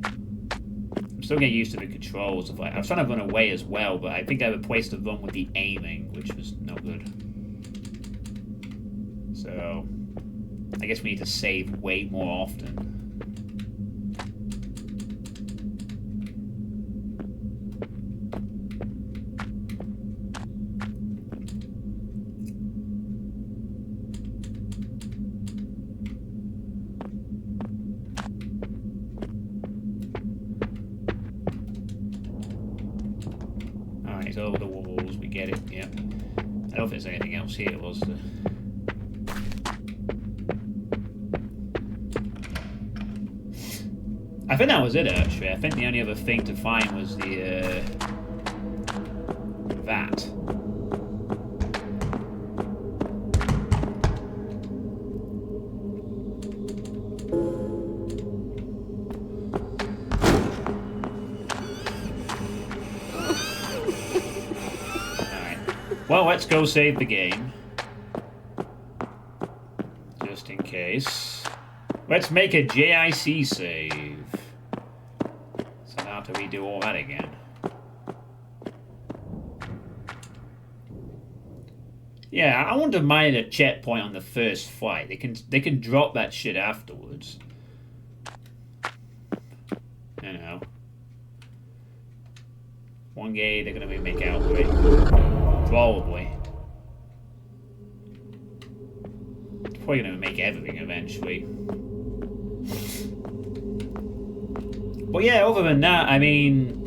I'm still getting used to the controls of like I was trying to run away as well, but I think I replaced the run with the aiming, which was no good. So I guess we need to save way more often. Over the walls, we get it, yeah. I don't know if there's anything else here, was there? I think that was it, actually. I think the only other thing to find was the, that. Well, let's go save the game. Just in case. Let's make a JIC save. So now to redo all that again. Yeah, I wouldn't have minded a checkpoint on the first flight. They can drop that shit afterwards. You know. One day they're gonna make outbreak. Probably. Probably gonna make everything eventually. But yeah, other than that, I mean,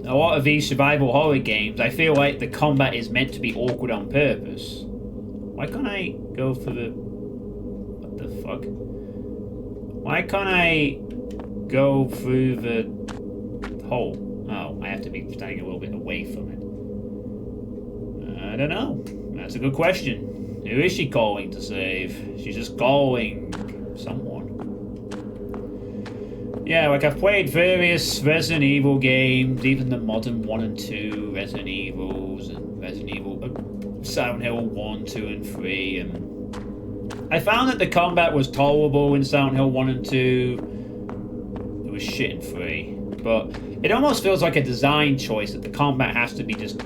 a lot of these survival horror games, I feel like the combat is meant to be awkward on purpose. Why can't I go for the... What the fuck? Why can't I go through the hole? Oh, I have to be standing a little bit away from it. I don't know. That's a good question. Who is she calling to save? She's just calling someone. Yeah, like I've played various Resident Evil games, even the modern 1 and 2 Resident Evils, and Resident Evil, Silent Hill 1, 2, and 3, and I found that the combat was tolerable in Silent Hill 1 and 2. It was shit in 3. But it almost feels like a design choice that the combat has to be just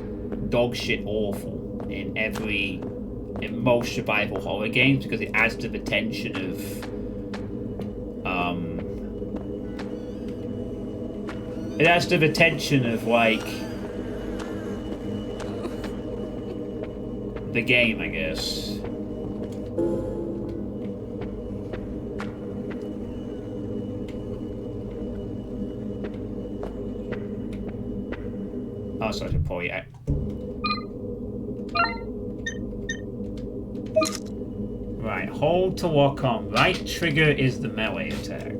dog shit awful in most survival horror games, because it adds to the tension of it adds to the tension of like the game, I guess. Oh, so I should probably... Right, hold to lock on. Right trigger is the melee attack.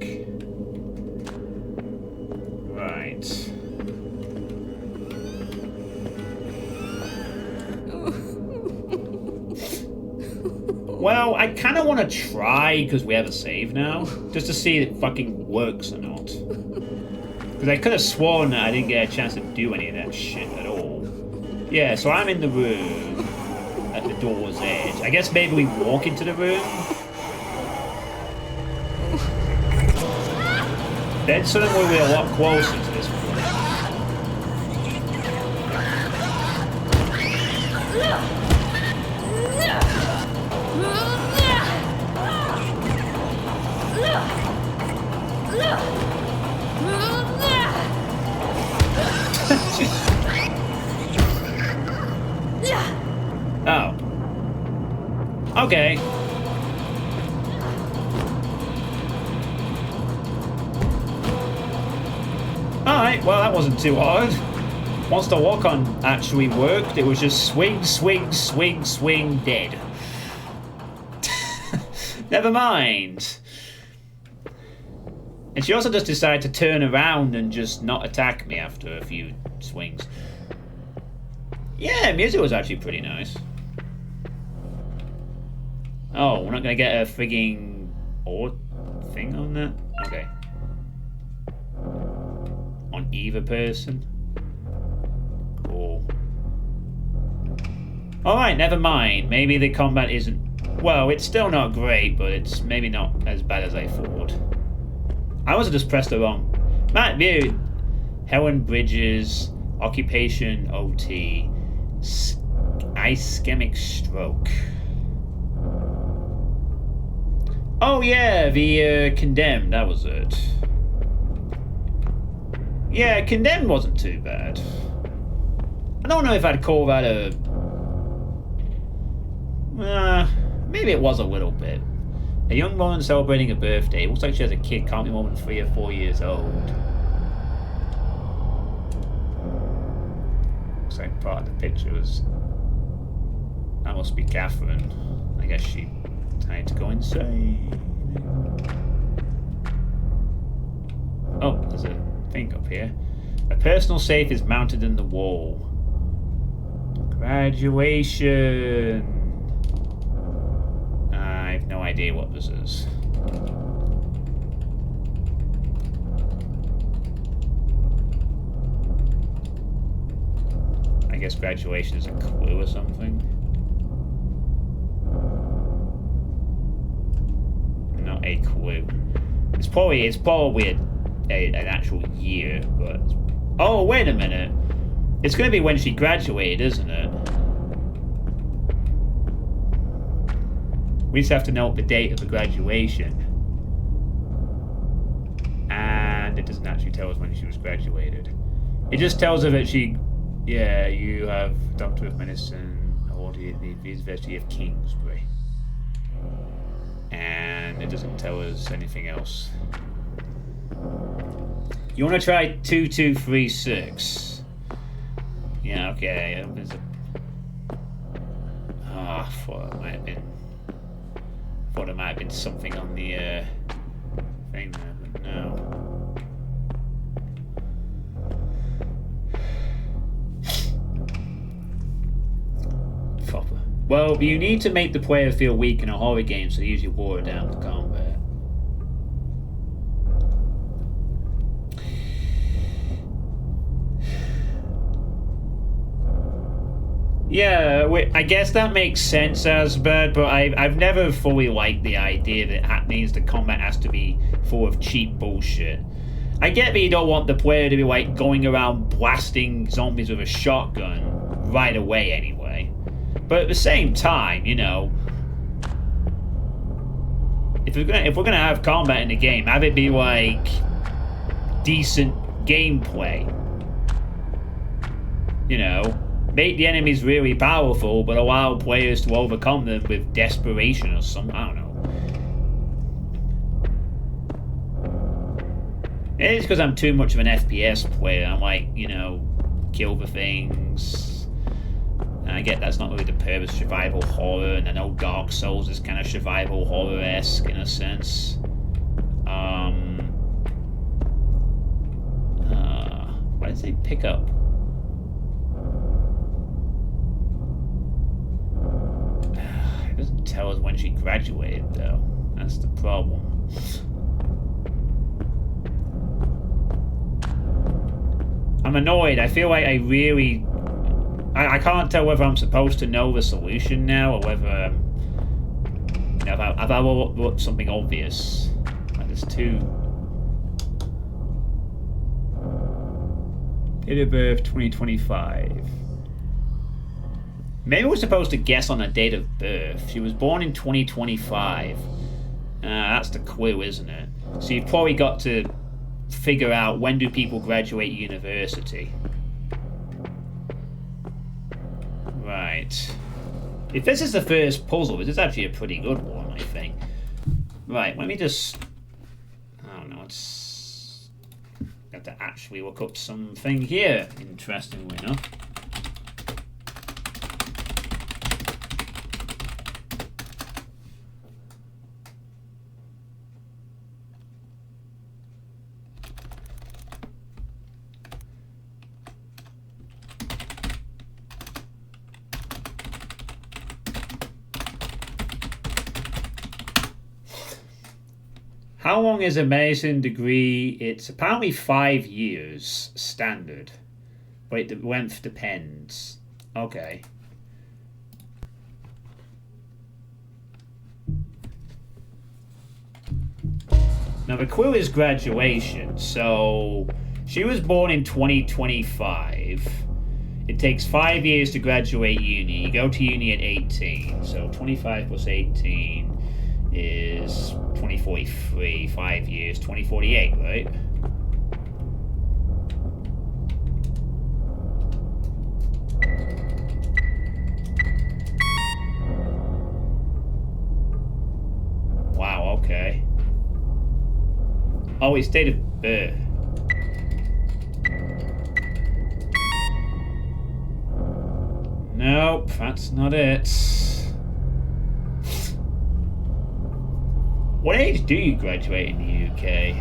Right. Well, I kind of want to try, because we have a save now, just to see if it fucking works or not. Because I could have sworn that I didn't get a chance to do any of that shit at all. Yeah, so I'm in the room at the door's edge. I guess maybe we walk into the room. Then suddenly we're a lot closer to this point. Oh. Okay. Alright, well that wasn't too hard. Once the walk-on actually worked, it was just swing, swing, swing, swing, dead. Never mind. And she also just decided to turn around and just not attack me after a few swings. Yeah, music was actually pretty nice. Oh, we're not gonna get a frigging thing on that? Okay. On either person? Cool. Alright, never mind. Maybe the combat isn't... Well, it's still not great, but it's maybe not as bad as I thought. I also just pressed the wrong... Matt Beard, Helen Bridges, Occupation OT, Ischemic Stroke. Oh yeah, the Condemned, that was it. Yeah, Condemned wasn't too bad. I don't know if I'd call that a... maybe it was a little bit. A young woman celebrating a birthday. It looks like she has a kid, can't be more than 3 or 4 years old. Looks like part of the picture was... That must be Catherine. I guess she tried to go insane. Oh, there's a thing up here. A personal safe is mounted in the wall. Graduation. I have no idea what this is. I guess graduation is a clue or something. Not a clue. It's probably an actual year, but oh wait a minute. It's gonna be when she graduated, isn't it? We just have to note the date of the graduation. And it doesn't actually tell us when she was graduated. It just tells her that you have Doctor of Medicine awarded at the University of Kingsbury. And it doesn't tell us anything else. You want to try 2236? Yeah, okay. I thought it might have been something on the thing there, but no. Proper. Well, you need to make the player feel weak in a horror game, so they usually water down the combat. Yeah, I guess that makes sense, Asbad, but I've never fully liked the idea that it means the combat has to be full of cheap bullshit. I get that you don't want the player to be like going around blasting zombies with a shotgun right away anyway. But at the same time, you know, if we're gonna have combat in the game, have it be like decent gameplay. You know, make the enemies really powerful, but allow players to overcome them with desperation or something. I don't know. It's because I'm too much of an FPS player. I'm like, you know, kill the things. And I get that's not really the purpose of survival horror, and I know Dark Souls is kind of survival horror-esque in a sense. Why did they pick up? It doesn't tell us when she graduated, though. That's the problem. I'm annoyed. I feel like I can't tell whether I'm supposed to know the solution now or whether if I looked something obvious. Like there's two. Date of birth 2025. Maybe we're supposed to guess on a date of birth. She was born in 2025. That's the clue, isn't it? So you've probably got to figure out when do people graduate university. Right. If this is the first puzzle, this is actually a pretty good one, I think. Right, let me just... I don't know, it's... got to actually look up something here, interestingly enough. How long is a medicine degree? It's apparently 5 years standard, but the length depends. Okay. Now the clue is graduation, so she was born in 2025. It takes 5 years to graduate uni. You go to uni at 18, so 25 plus 18 is 2043, 5 years, 2048, right? Wow, okay. Oh, it's date of birth. Nope, that's not it. What age do you graduate in the UK?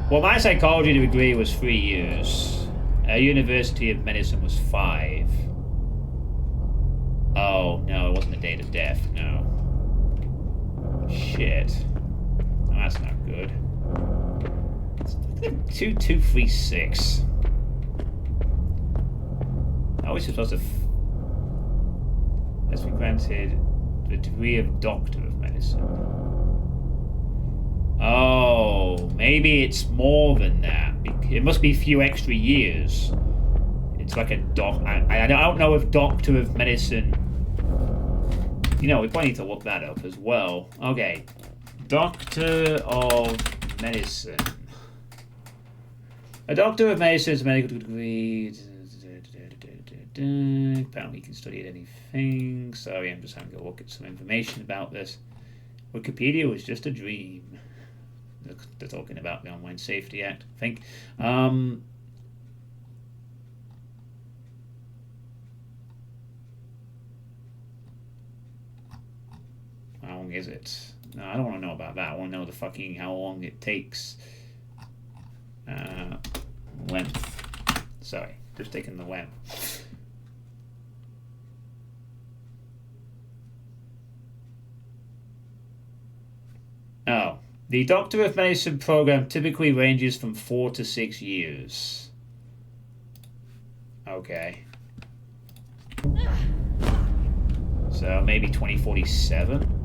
Well, my psychology degree was 3 years. University of Medicine was 5. Oh, no, it wasn't the date of death, no. Shit. Oh, that's not good. 2236. How is he supposed to... Has been granted the degree of Doctor of Medicine. Oh, maybe it's more than that. It must be a few extra years. It's like a doc... I don't know if Doctor of Medicine... You know, we probably need to look that up as well. Okay. Doctor of Medicine. A Doctor of Medicine is a medical degree. Apparently you can study at anything. Sorry, I'm just having a look at some information about this. Wikipedia was just a dream. They're talking about the Online Safety Act, I think. How long is it? No, I don't want to know about that. I want to know the fucking how long it takes. Length. Sorry, just taking the length. Oh. The Doctor of Medicine program typically ranges from 4 to 6 years. Okay. So maybe 2047?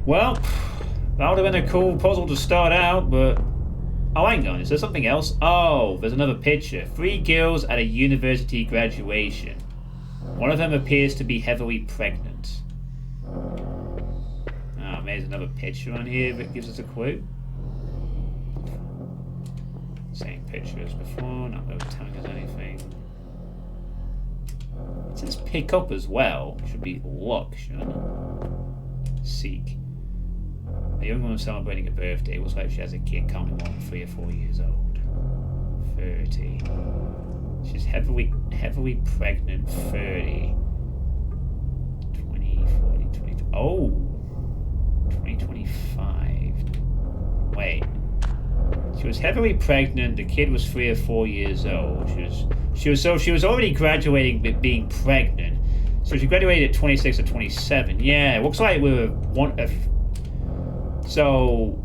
Well, that would have been a cool puzzle to start out, but... Oh, hang on, is there something else? Oh, there's another picture. 3 girls at a university graduation. One of them appears to be heavily pregnant. Oh, there's another picture on here that gives us a clue. Same picture as before, not really telling us anything. It says pick up as well. Should be look, shouldn't it? Seek. A young woman celebrating a birthday. Looks like she has a kid, can't be more than 3 or 4 years old. 30. She's heavily pregnant. 30. 20, 40, 20. Oh! 2025. Wait. She was heavily pregnant. The kid was 3 or 4 years old. She was already graduating with being pregnant. So she graduated at 26 or 27. Yeah, it looks like we were so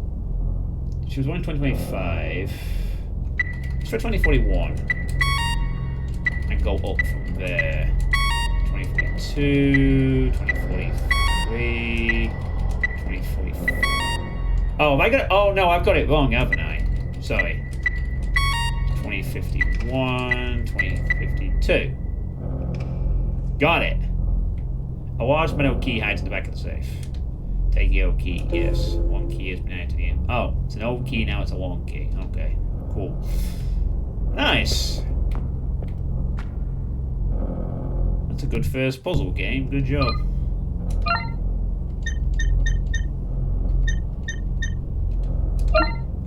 she was born in 2025. Let's try 2041 and go up from there. 2042, 2043, 2044. Oh, have I got it? Oh no, I've got it wrong, haven't I? Sorry. 2051, 2052. Got it. A large metal key hides in the back of the safe. Take your key. Yes. 1 key has been added to the end. Oh, it's an old key, now it's a long key. Okay. Cool. Nice. That's a good first puzzle game. Good job.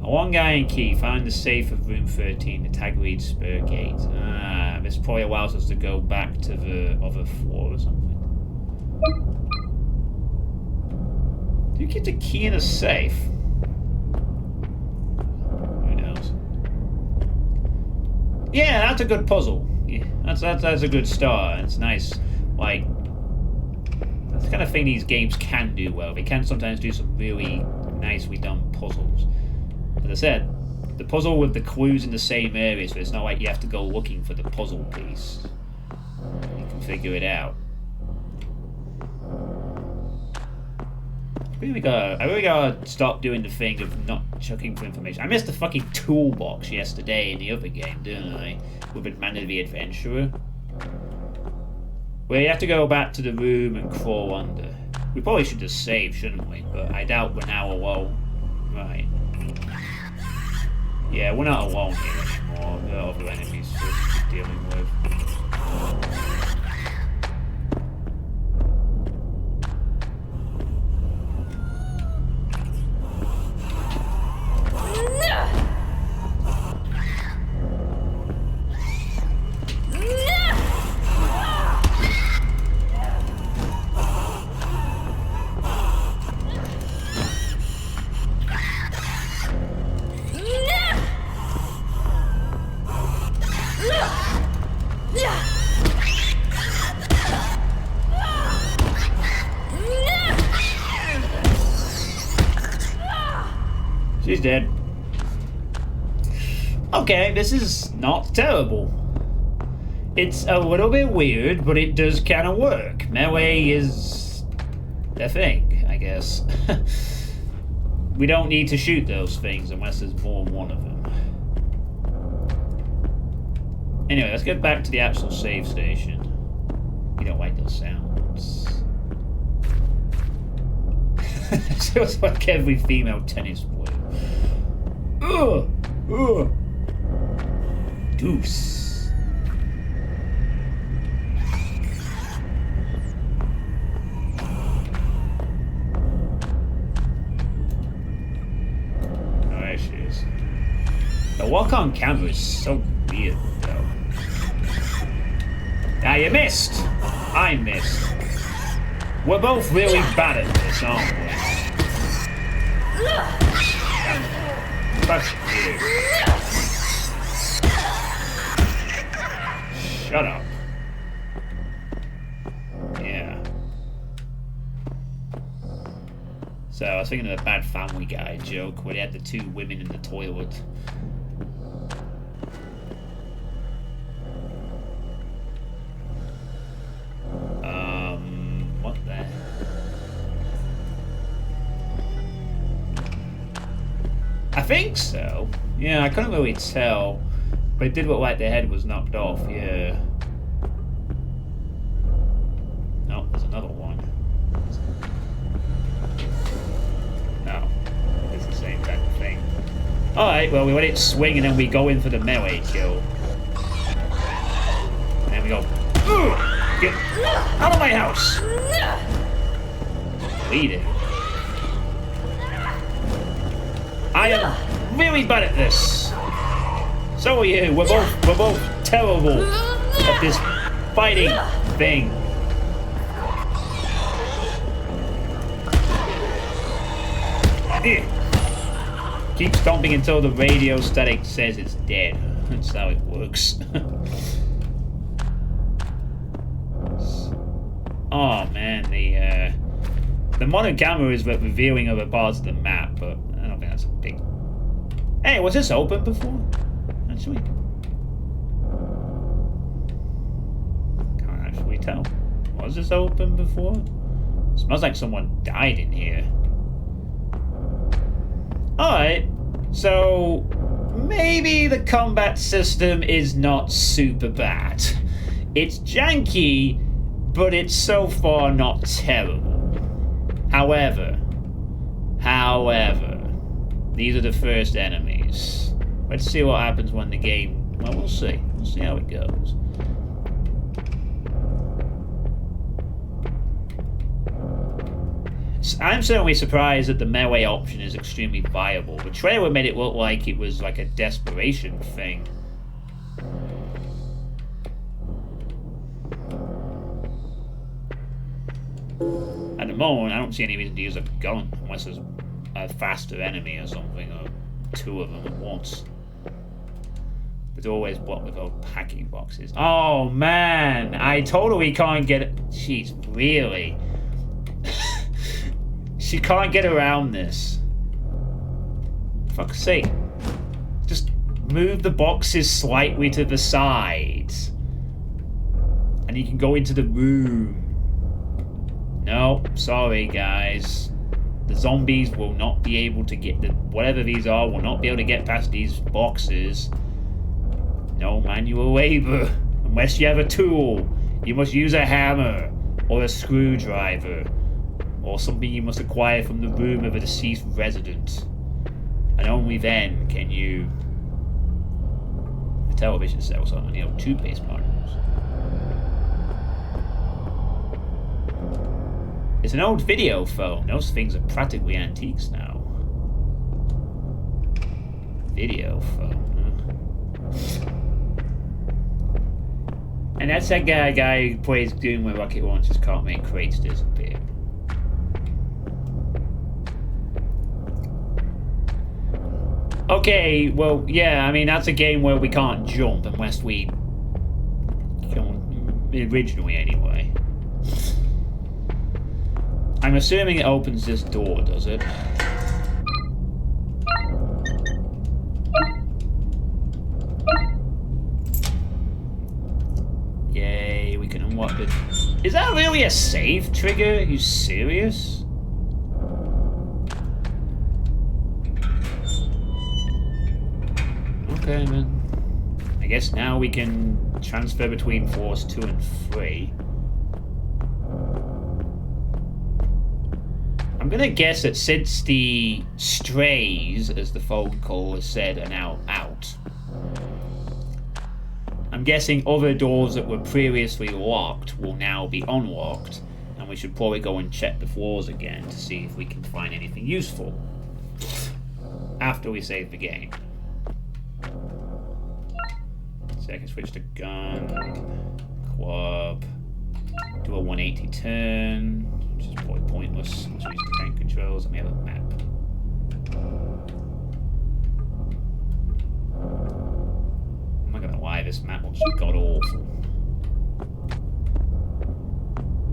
A one guy and key. Find the safe of room 13. The tag reads spur gate. Ah, this probably allows us to go back to the other floor or something. Do you keep the key in a safe? Who knows? Yeah, that's a good puzzle. Yeah, that's a good start. It's nice. Like, that's the kind of thing these games can do well. They can sometimes do some really nicely done puzzles. As I said, the puzzle with the clues in the same area, so it's not like you have to go looking for the puzzle piece. You can figure it out. I really gotta stop doing the thing of not checking for information. I missed the fucking toolbox yesterday in the other game, didn't I? With Man of the Adventurer. Where you have to go back to the room and crawl under. We probably should just save, shouldn't we? But I doubt we're now alone. Right. Yeah, we're not alone here anymore. There are other enemies for us to be dealing with. She's dead. Okay, this is not terrible. It's a little bit weird, but it does kind of work. Melee is a thing, I guess. We don't need to shoot those things unless there's more than one of them. Anyway, let's get back to the actual save station. You don't like those sounds. It feels like every female tennis player. Ugh! Ugh! Deuce. Oh, there she is. The walk on camera is so weird, though. Ah, you missed! I missed. We're both really bad at this, aren't we? Fuck you. Shut up. Yeah. So, I was thinking of a bad Family Guy joke where they had the two women in the toilet. What the? I think so. Yeah, I couldn't really tell. But it did look like their head was knocked off, yeah. No, there's another one. No, it's the same type of thing. Alright, well, we let it swing and then we go in for the melee kill. And then we go, ugh! Get out of my house! Bleeding. I am really bad at this. So are you. We're both terrible at this fighting thing. Keep stomping until the radio static says it's dead. That's how it works. Oh man, the modern camera is revealing other parts of the map, but I don't think that's a big. Hey, was this open before? Actually, can't actually tell. Was this open before? Smells like someone died in here. Alright, so maybe the combat system is not super bad. It's janky, but it's so far not terrible. However, these are the first enemies. Let's see what happens when the game... Well, we'll see. We'll see how it goes. I'm certainly surprised that the melee option is extremely viable. The trailer made it look like it was like a desperation thing. At the moment, I don't see any reason to use a gun unless there's a faster enemy or something, or two of them at once. But they're always blocked with old packing boxes. Oh man, I totally can't get it. Jeez, really? She can't get around this. Fuck's sake. Just move the boxes slightly to the sides. And you can go into the room. No, sorry guys. The zombies will not be able to get the... Whatever these are will not be able to get past these boxes. No manual labor. Unless you have a tool. You must use a hammer. Or a screwdriver. Or something you must acquire from the room of a deceased resident. And only then can you... The television set was on the old toothpaste bottles. It's an old video phone. Those things are practically antiques now. Video phone, huh? And that's that guy who plays Doom where rocket launchers can't make crates disappear. Okay, well, yeah, I mean, that's a game where we can't jump unless we... Originally, anyway. I'm assuming it opens this door, does it? Is that really a save trigger? Are you serious? Okay, man. I guess now we can transfer between floors 2 and 3. I'm gonna guess that since the strays, as the phone caller said, are now out, I'm guessing other doors that were previously locked will now be unlocked, and we should probably go and check the floors again to see if we can find anything useful after we save the game. So I can switch to gun, club, do a 180 turn, which is probably pointless. Let's use the tank controls, and we have a map. I'm not gonna lie, this map looks god awful.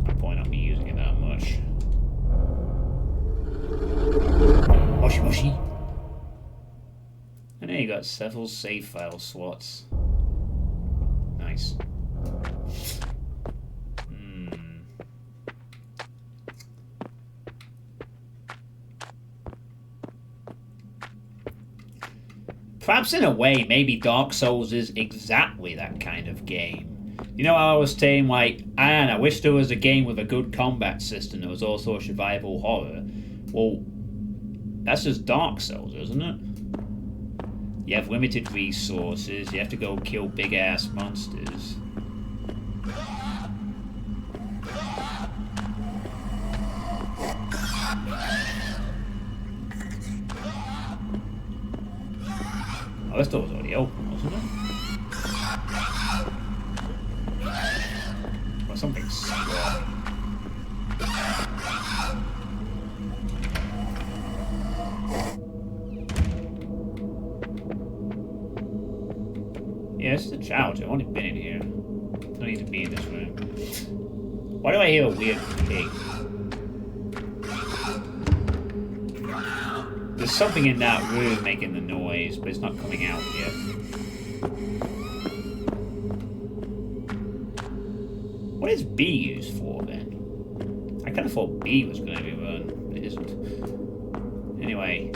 I'll probably not be using it that much. Moshi moshi. And there you got several save file slots. Nice. Perhaps in a way, maybe Dark Souls is exactly that kind of game. You know how I was saying, like, and I wish there was a game with a good combat system that was also a survival horror. Well, that's just Dark Souls, isn't it? You have limited resources, you have to go kill big-ass monsters. Oh, this door was already open, wasn't it? Well, something's stuck. Yeah, this is a challenge. I've only been in here. I don't need to be in this room. Why do I hear a weird pig? There's something in that room making the noise, but it's not coming out yet. What is B used for then? I kind of thought B was going to be run, but it isn't. Anyway.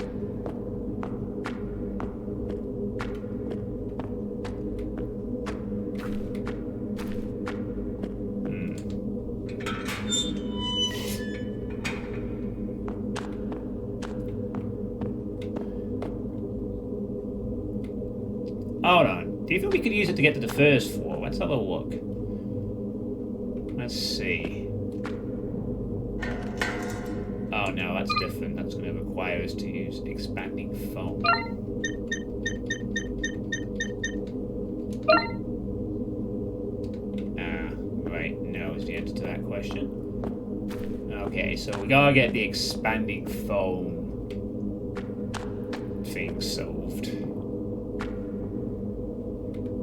Hold on. Do you think we could use it to get to the first floor? Let's have a look. Let's see. Oh no, that's different. That's going to require us to use expanding foam. Ah, right. No is the answer to that question. Okay, so we gotta get the expanding foam thing solved.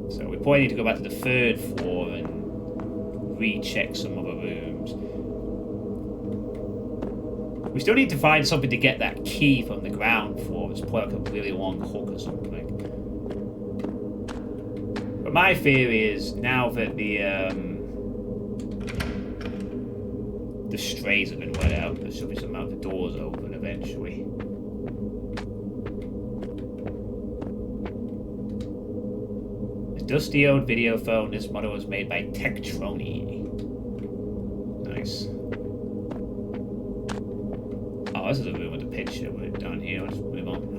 So we probably need to go back to the third floor and recheck some other rooms. We still need to find something to get that key from the ground floor. It's probably like a really long hook or something. But my theory is now that the strays have been let out, there should be some other doors open eventually. Dusty old video phone. This model was made by Tektroni. Nice. Oh, this is a room with a picture we've done here. I'll just move on.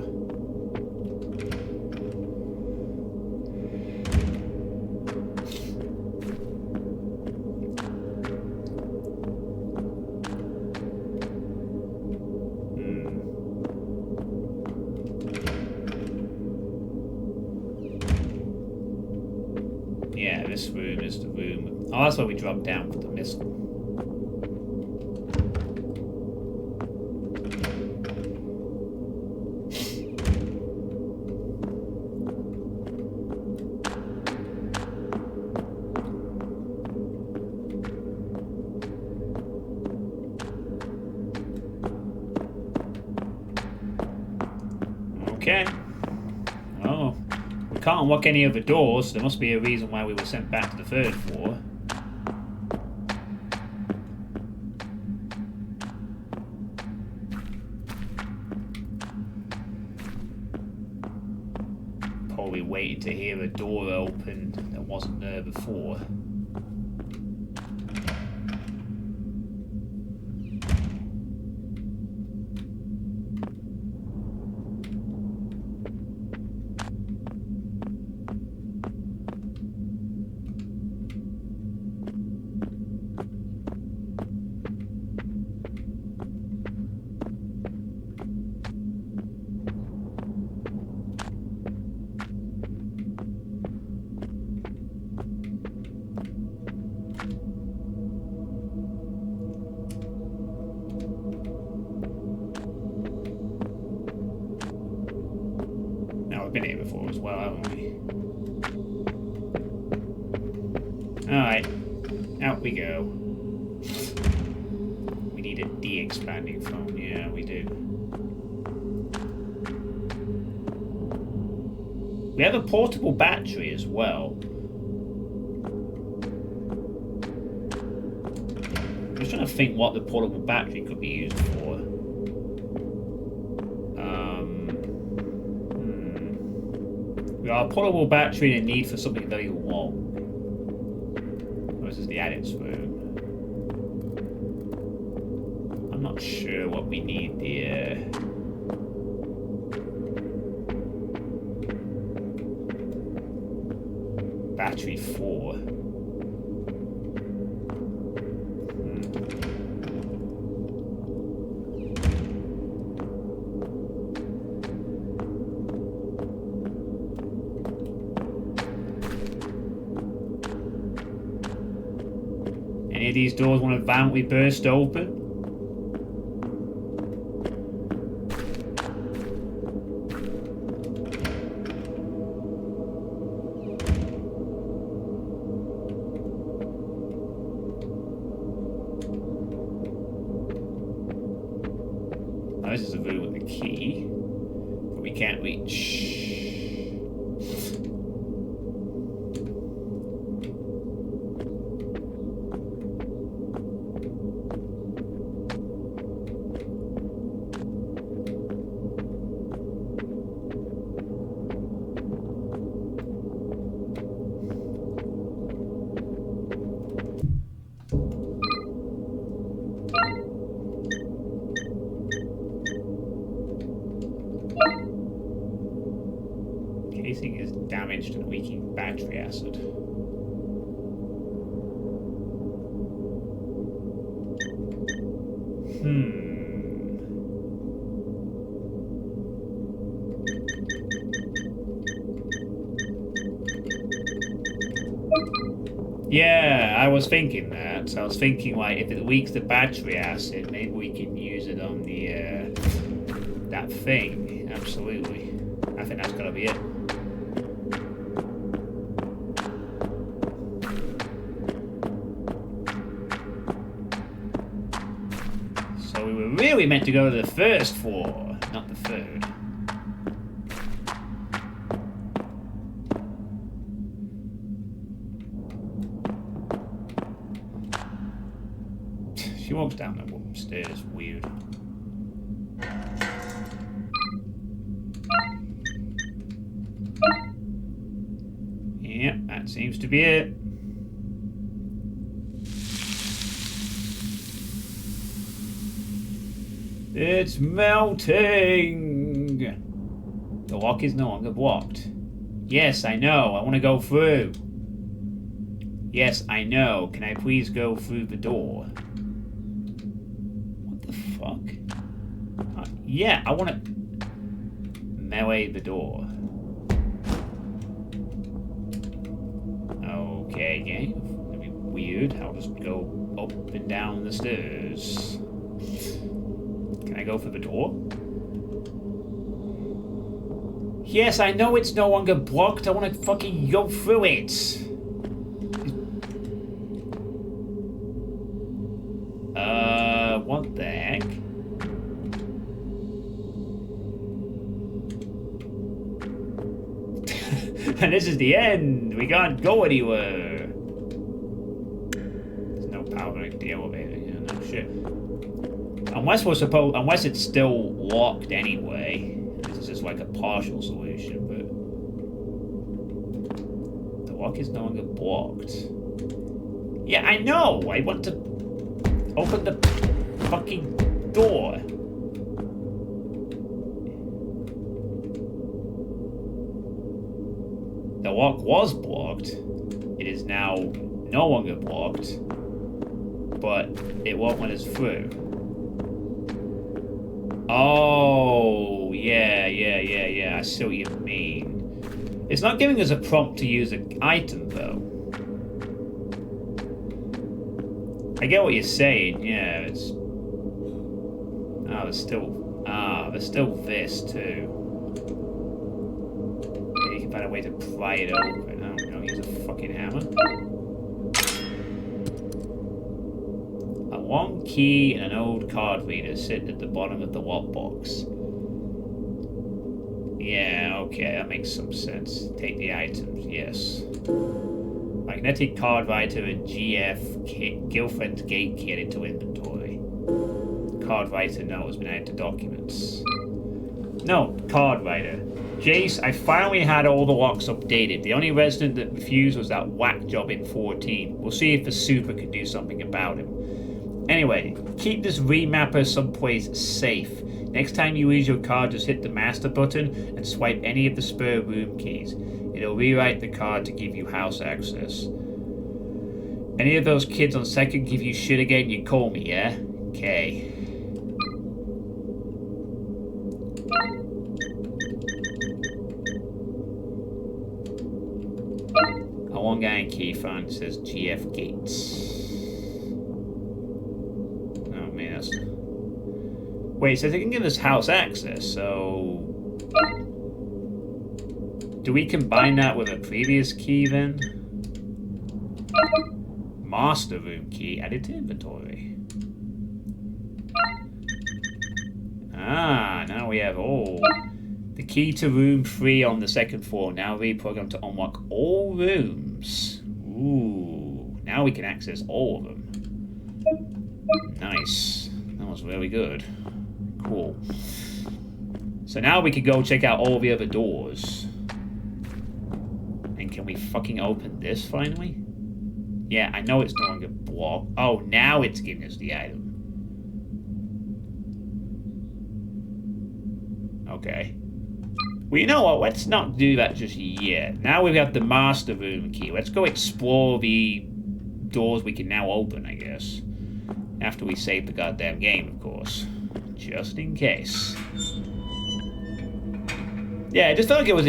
Yeah, this room is the room. Oh, that's where we dropped down for the missile. Okay. Oh. We can't unlock any of the doors, so there must be a reason why we were sent back to the third floor. Or we waited to hear a door open that wasn't there before. We've been here before as well, haven't we? Alright, out we go. We need a de-expanding phone. Yeah, we do. We have a portable battery as well. I'm just trying to think what the portable battery could be used for. We got a portable battery and a need for something very long. This is the addict's room. I'm not sure what we need the battery for. Any of these doors want to violently burst open? Oh, this is a room with a key, but we can't reach. Casing is damaged and leaking battery acid. Yeah, I was thinking that. So I was thinking, like, if it leaks the battery acid, maybe we can use it on the, that thing. Absolutely. I think that's gotta be it. So we were really meant to go to the first floor, not the third. She walks down the stairs, weird. Yep, that seems to be it. It's melting! The lock is no longer blocked. Yes, I know. I want to go through. Yes, I know. Can I please go through the door? What the fuck? Yeah, I want to melee the door. Okay, game. That'd be weird. I'll just go up and down the stairs. Can I go for the door? Yes, I know it's no longer blocked. I want to fucking go through it. What the heck? And this is the end. We can't go anywhere. There's no power in the elevator. Yeah, no shit. Unless it's still locked anyway. This is just like a partial solution, but walk is no longer blocked. Yeah, I know! I want to open the fucking door. The walk was blocked. It is now no longer blocked. But it won't let us through. Oh, yeah. I see what you mean. It's not giving us a prompt to use an item, though. I get what you're saying, yeah, it's... Oh, there's still this, too. Maybe you can find a way to pry it open. I don't know, use a fucking hammer. A long key and an old card reader sit at the bottom of the lockbox. Yeah, okay, that makes some sense. Take the items, yes. Magnetic card writer and GF Girlfriend's gate key into inventory. Card writer note has been added to documents. No, card writer. Jace, I finally had all the locks updated. The only resident that refused was that whack job in 14. We'll see if the super can do something about him. Anyway, keep this remapper someplace safe. Next time you use your card, just hit the master button and swipe any of the spare room keys. It'll rewrite the card to give you house access. Any of those kids on second give you shit again, you call me, yeah? Okay. A one guy in key found says GF Gates. Oh man, that's... Wait, so they can give us house access, so... Do we combine that with a previous key then? Master room key added to inventory. Ah, now we have all. The key to room 3 on the second floor now reprogrammed to unlock all rooms. Ooh, now we can access all of them. Nice. That was really good. Cool. So now we can go check out all the other doors. And can we fucking open this finally? Yeah, I know it's no longer blocked. Oh, now it's giving us the item. Okay. Well, you know what? Let's not do that just yet. Now we've got the master room key. Let's go explore the doors we can now open, I guess. After we save the goddamn game, of course. Just in case. Yeah, it just felt like it was...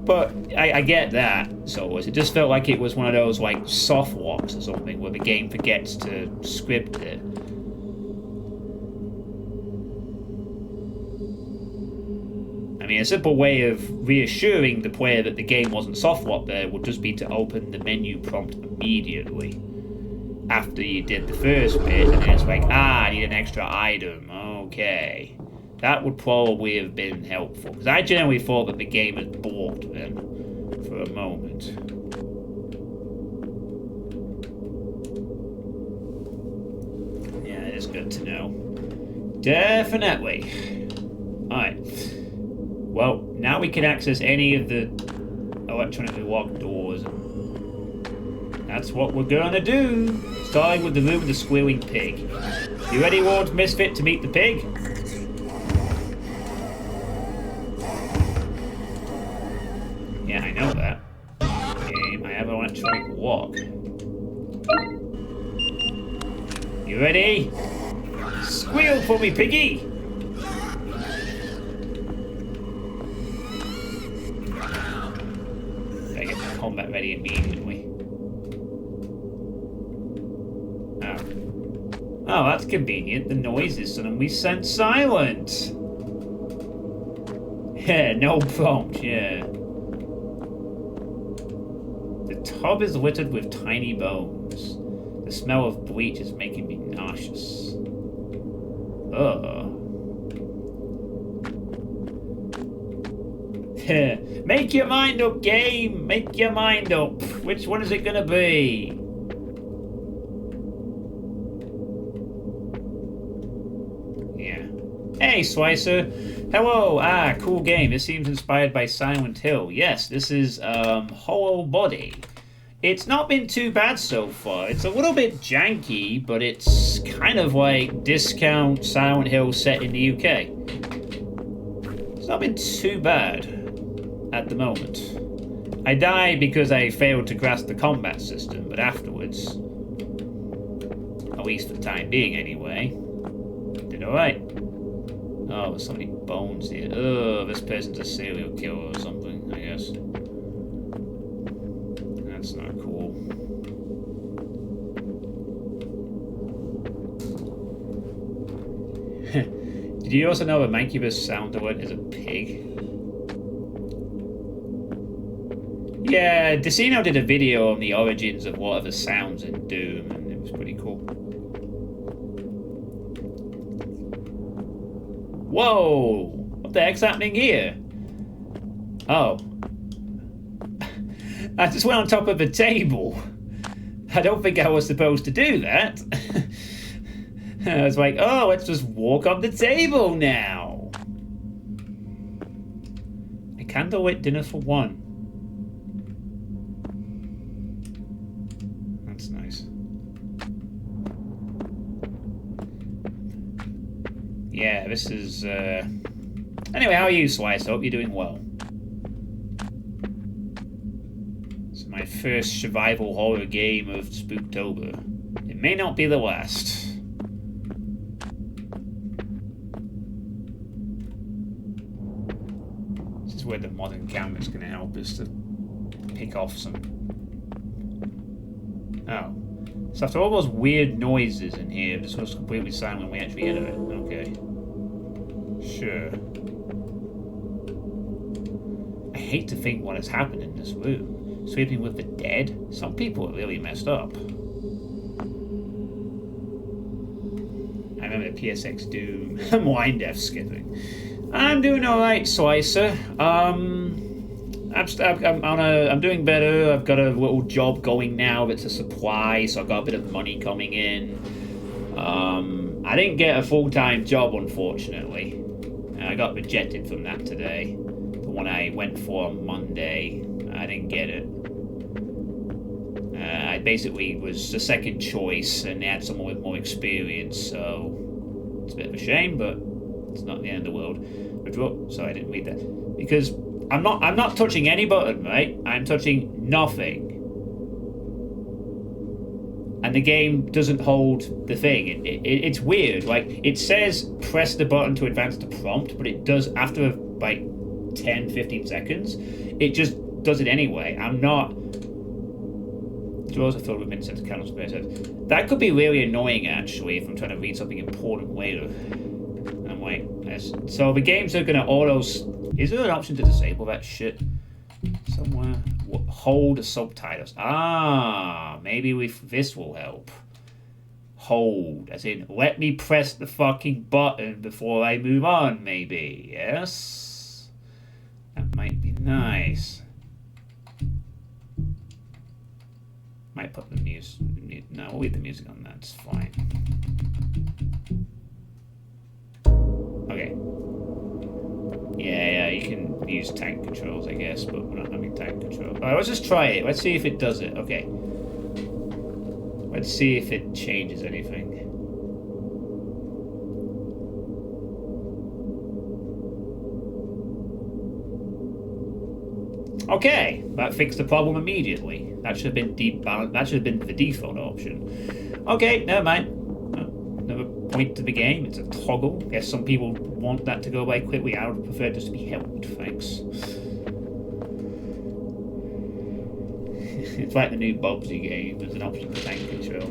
but I get that. So it just felt like it was one of those, like, soft locks or something where the game forgets to script it. I mean, a simple way of reassuring the player that the game wasn't soft locked there would just be to open the menu prompt immediately. After you did the first bit, and then it's like, I need an extra item. Okay. That would probably have been helpful. Because I generally thought that the game had blocked them for a moment. Yeah, it is good to know. Definitely. Alright. Well, now we can access any of the electronically locked doors. That's what we're gonna do. Starting with the room with the squealing pig. You ready, Ward Misfit, to meet the pig? Yeah, I know that. Game, I have an electronic lock. You ready? Squeal for me, piggy! Gotta get the combat ready immediately. Oh, that's convenient. The noise is suddenly sent silent. Yeah, no prompt, yeah. The tub is littered with tiny bones. The smell of bleach is making me nauseous. Ugh. Make your mind up, game! Make your mind up! Which one is it gonna be? Hey, Slicer. Hello. Ah, cool game. This seems inspired by Silent Hill. Yes, this is Hollow Body. It's not been too bad so far. It's a little bit janky, but it's kind of like discount Silent Hill set in the UK. It's not been too bad at the moment. I died because I failed to grasp the combat system, but afterwards, at least for the time being anyway, did alright. Oh, there's so many bones here. Oh, this person's a serial killer or something, I guess. That's not cool. Did you also know a Mancubus sound alert is a pig? Yeah, Decino did a video on the origins of what are the sounds in Doom, and it was pretty cool. Whoa! What the heck's happening here? Oh. I just went on top of a table. I don't think I was supposed to do that. I was like, oh, let's just walk up the table now. A candlelit dinner for one. That's nice. Yeah, this is... Anyway, how are you, Slice? I hope you're doing well. It's my first survival horror game of Spooktober. It may not be the last. This is where the modern camera's going to help us to pick off some... Oh. So after all those weird noises in here, this was completely silent when we actually enter it. Okay. Sure. I hate to think what has happened in this room. Sleeping with the dead? Some people are really messed up. I remember the PSX Doom. I'm wine death skipping. I'm doing alright, Slicer. I'm doing better. I've got a little job going now that's a supply, so I've got a bit of money coming in. I didn't get a full-time job, unfortunately. I got rejected from that today. The one I went for on Monday, I didn't get it. I basically was the second choice, and they had someone with more experience, so it's a bit of a shame, but it's not the end of the world. Sorry, I didn't read that. Because I'm not touching any button, right? I'm touching nothing. And the game doesn't hold the thing. It's weird. Like, it says press the button to advance the prompt, but it does after like 10-15 seconds. It just does it anyway. I'm not... Drawers are filled with mint-scented candle space. That could be really annoying, actually, if I'm trying to read something important later. I'm like, yes. So the games are going to auto... Is there an option to disable that shit? Somewhere. Hold subtitles. Ah, maybe this will help. Hold, as in, let me press the fucking button before I move on, maybe. Yes? That might be nice. Might put the music... No, we'll leave the music on that. It's fine. Okay. Yeah, you can use tank controls, I guess, but we're not having tank control. Alright, let's just try it. Let's see if it does it. Okay. Let's see if it changes anything. Okay, that fixed the problem immediately. That should have been that should have been the default option. Okay, never mind. Another point to the game. It's a toggle. Guess some people want that to go away quickly. I would prefer just to be held. Thanks. It's like the new Bobsy game. There's an option for tank control.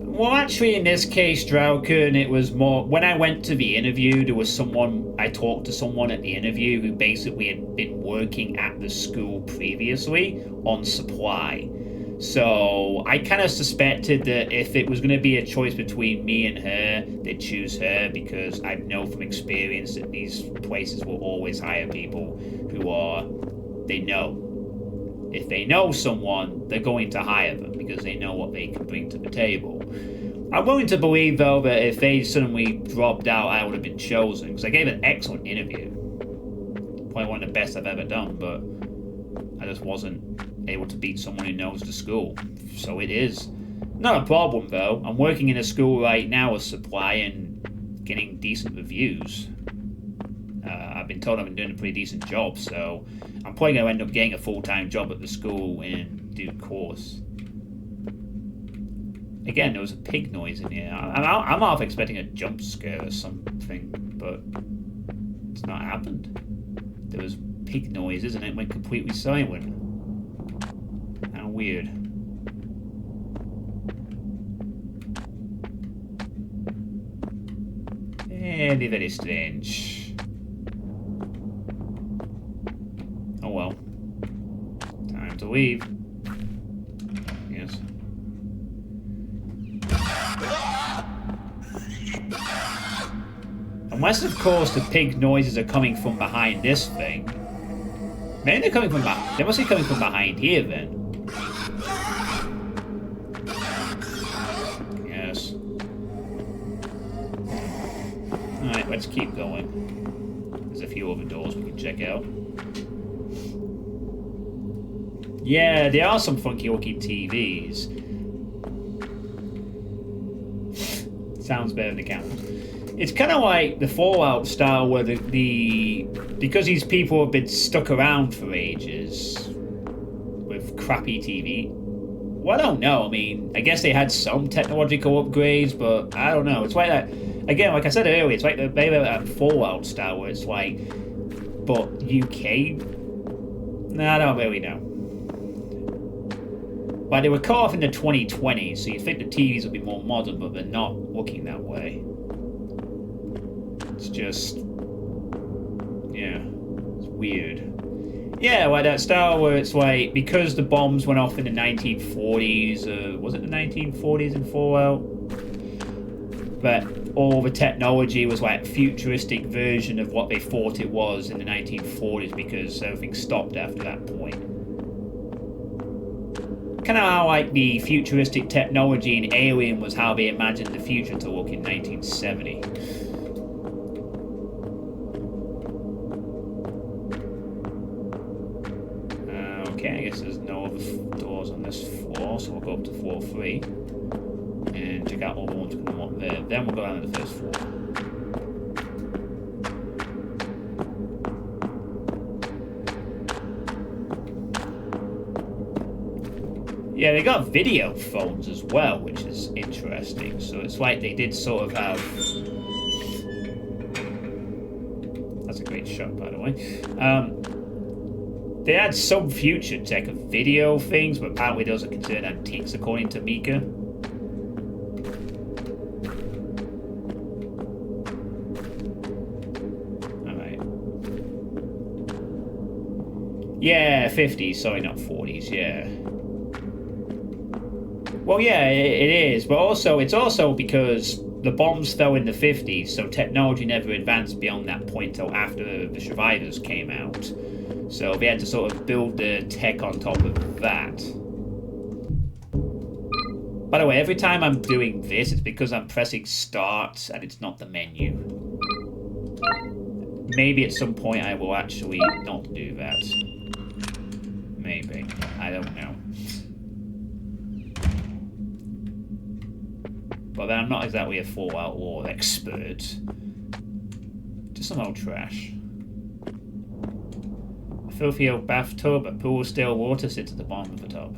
Well, actually, in this case, Drauken, it was more... When I went to the interview, there was someone... I talked to someone at the interview who basically had been working at the school previously on supply. So I kind of suspected that if it was going to be a choice between me and her, they'd choose her, because I know from experience that these places will always hire people who are... They know. If they know someone, they're going to hire them because they know what they can bring to the table. I'm willing to believe, though, that if they suddenly dropped out, I would have been chosen, because I gave an excellent interview. Probably one of the best I've ever done, but I just wasn't able to beat someone who knows the school. So it is not a problem, though. I'm working in a school right now as supply and getting decent reviews. I've been told I've been doing a pretty decent job, so I'm probably going to end up getting a full-time job at the school in due course. Again, there was a pig noise in here. I'm half expecting a jump scare or something, but it's not happened. There was pig noises and it went completely silent. How weird. Very, very strange. Oh well. Time to leave. Yes. Unless, of course, the pig noises are coming from behind this thing. Maybe they're coming from behind. They must be coming from behind here, then. Yes. Alright, let's keep going. There's a few other doors we can check out. Yeah, there are some funky-looking TVs. Sounds better than the camera. It's kind of like the Fallout style where because these people have been stuck around for ages with crappy TV. Well, I don't know. I mean, I guess they had some technological upgrades, but I don't know. It's like that, again, like I said earlier, it's like maybe that Fallout style where it's like, but UK? Nah, I don't really know. Like, they were cut off in the 2020s, so you'd think the TVs would be more modern, but they're not looking that way. It's just, yeah, it's weird. Yeah, like that style where it's like, because the bombs went off in the 1940s, was it the 1940s in Fallout? But all the technology was like a futuristic version of what they thought it was in the 1940s because everything stopped after that point. Kind of how like the futuristic technology in Alien was how they imagined the future to look in 1970. Okay, I guess there's no other doors on this floor, so we'll go up to floor 3 and check out all the ones we can walk there. Then we'll go down to the first floor. Yeah, they got video phones as well, which is interesting. So it's like they did sort of have... That's a great shot, by the way. They had some future tech of video things, but apparently those are considered antiques, according to Mika. Alright. Yeah, 50s, sorry, not 40s, yeah. Well, yeah, it is, but also it's also because the bombs fell in the 50s, so technology never advanced beyond that point till after the survivors came out. So they had to sort of build the tech on top of that. By the way, every time I'm doing this, it's because I'm pressing start and it's not the menu. Maybe at some point I will actually not do that. Maybe. I don't know. But then I'm not exactly a Fallout lore expert. Just some old trash. A filthy old bathtub, a pool of still water sits at the bottom of the tub.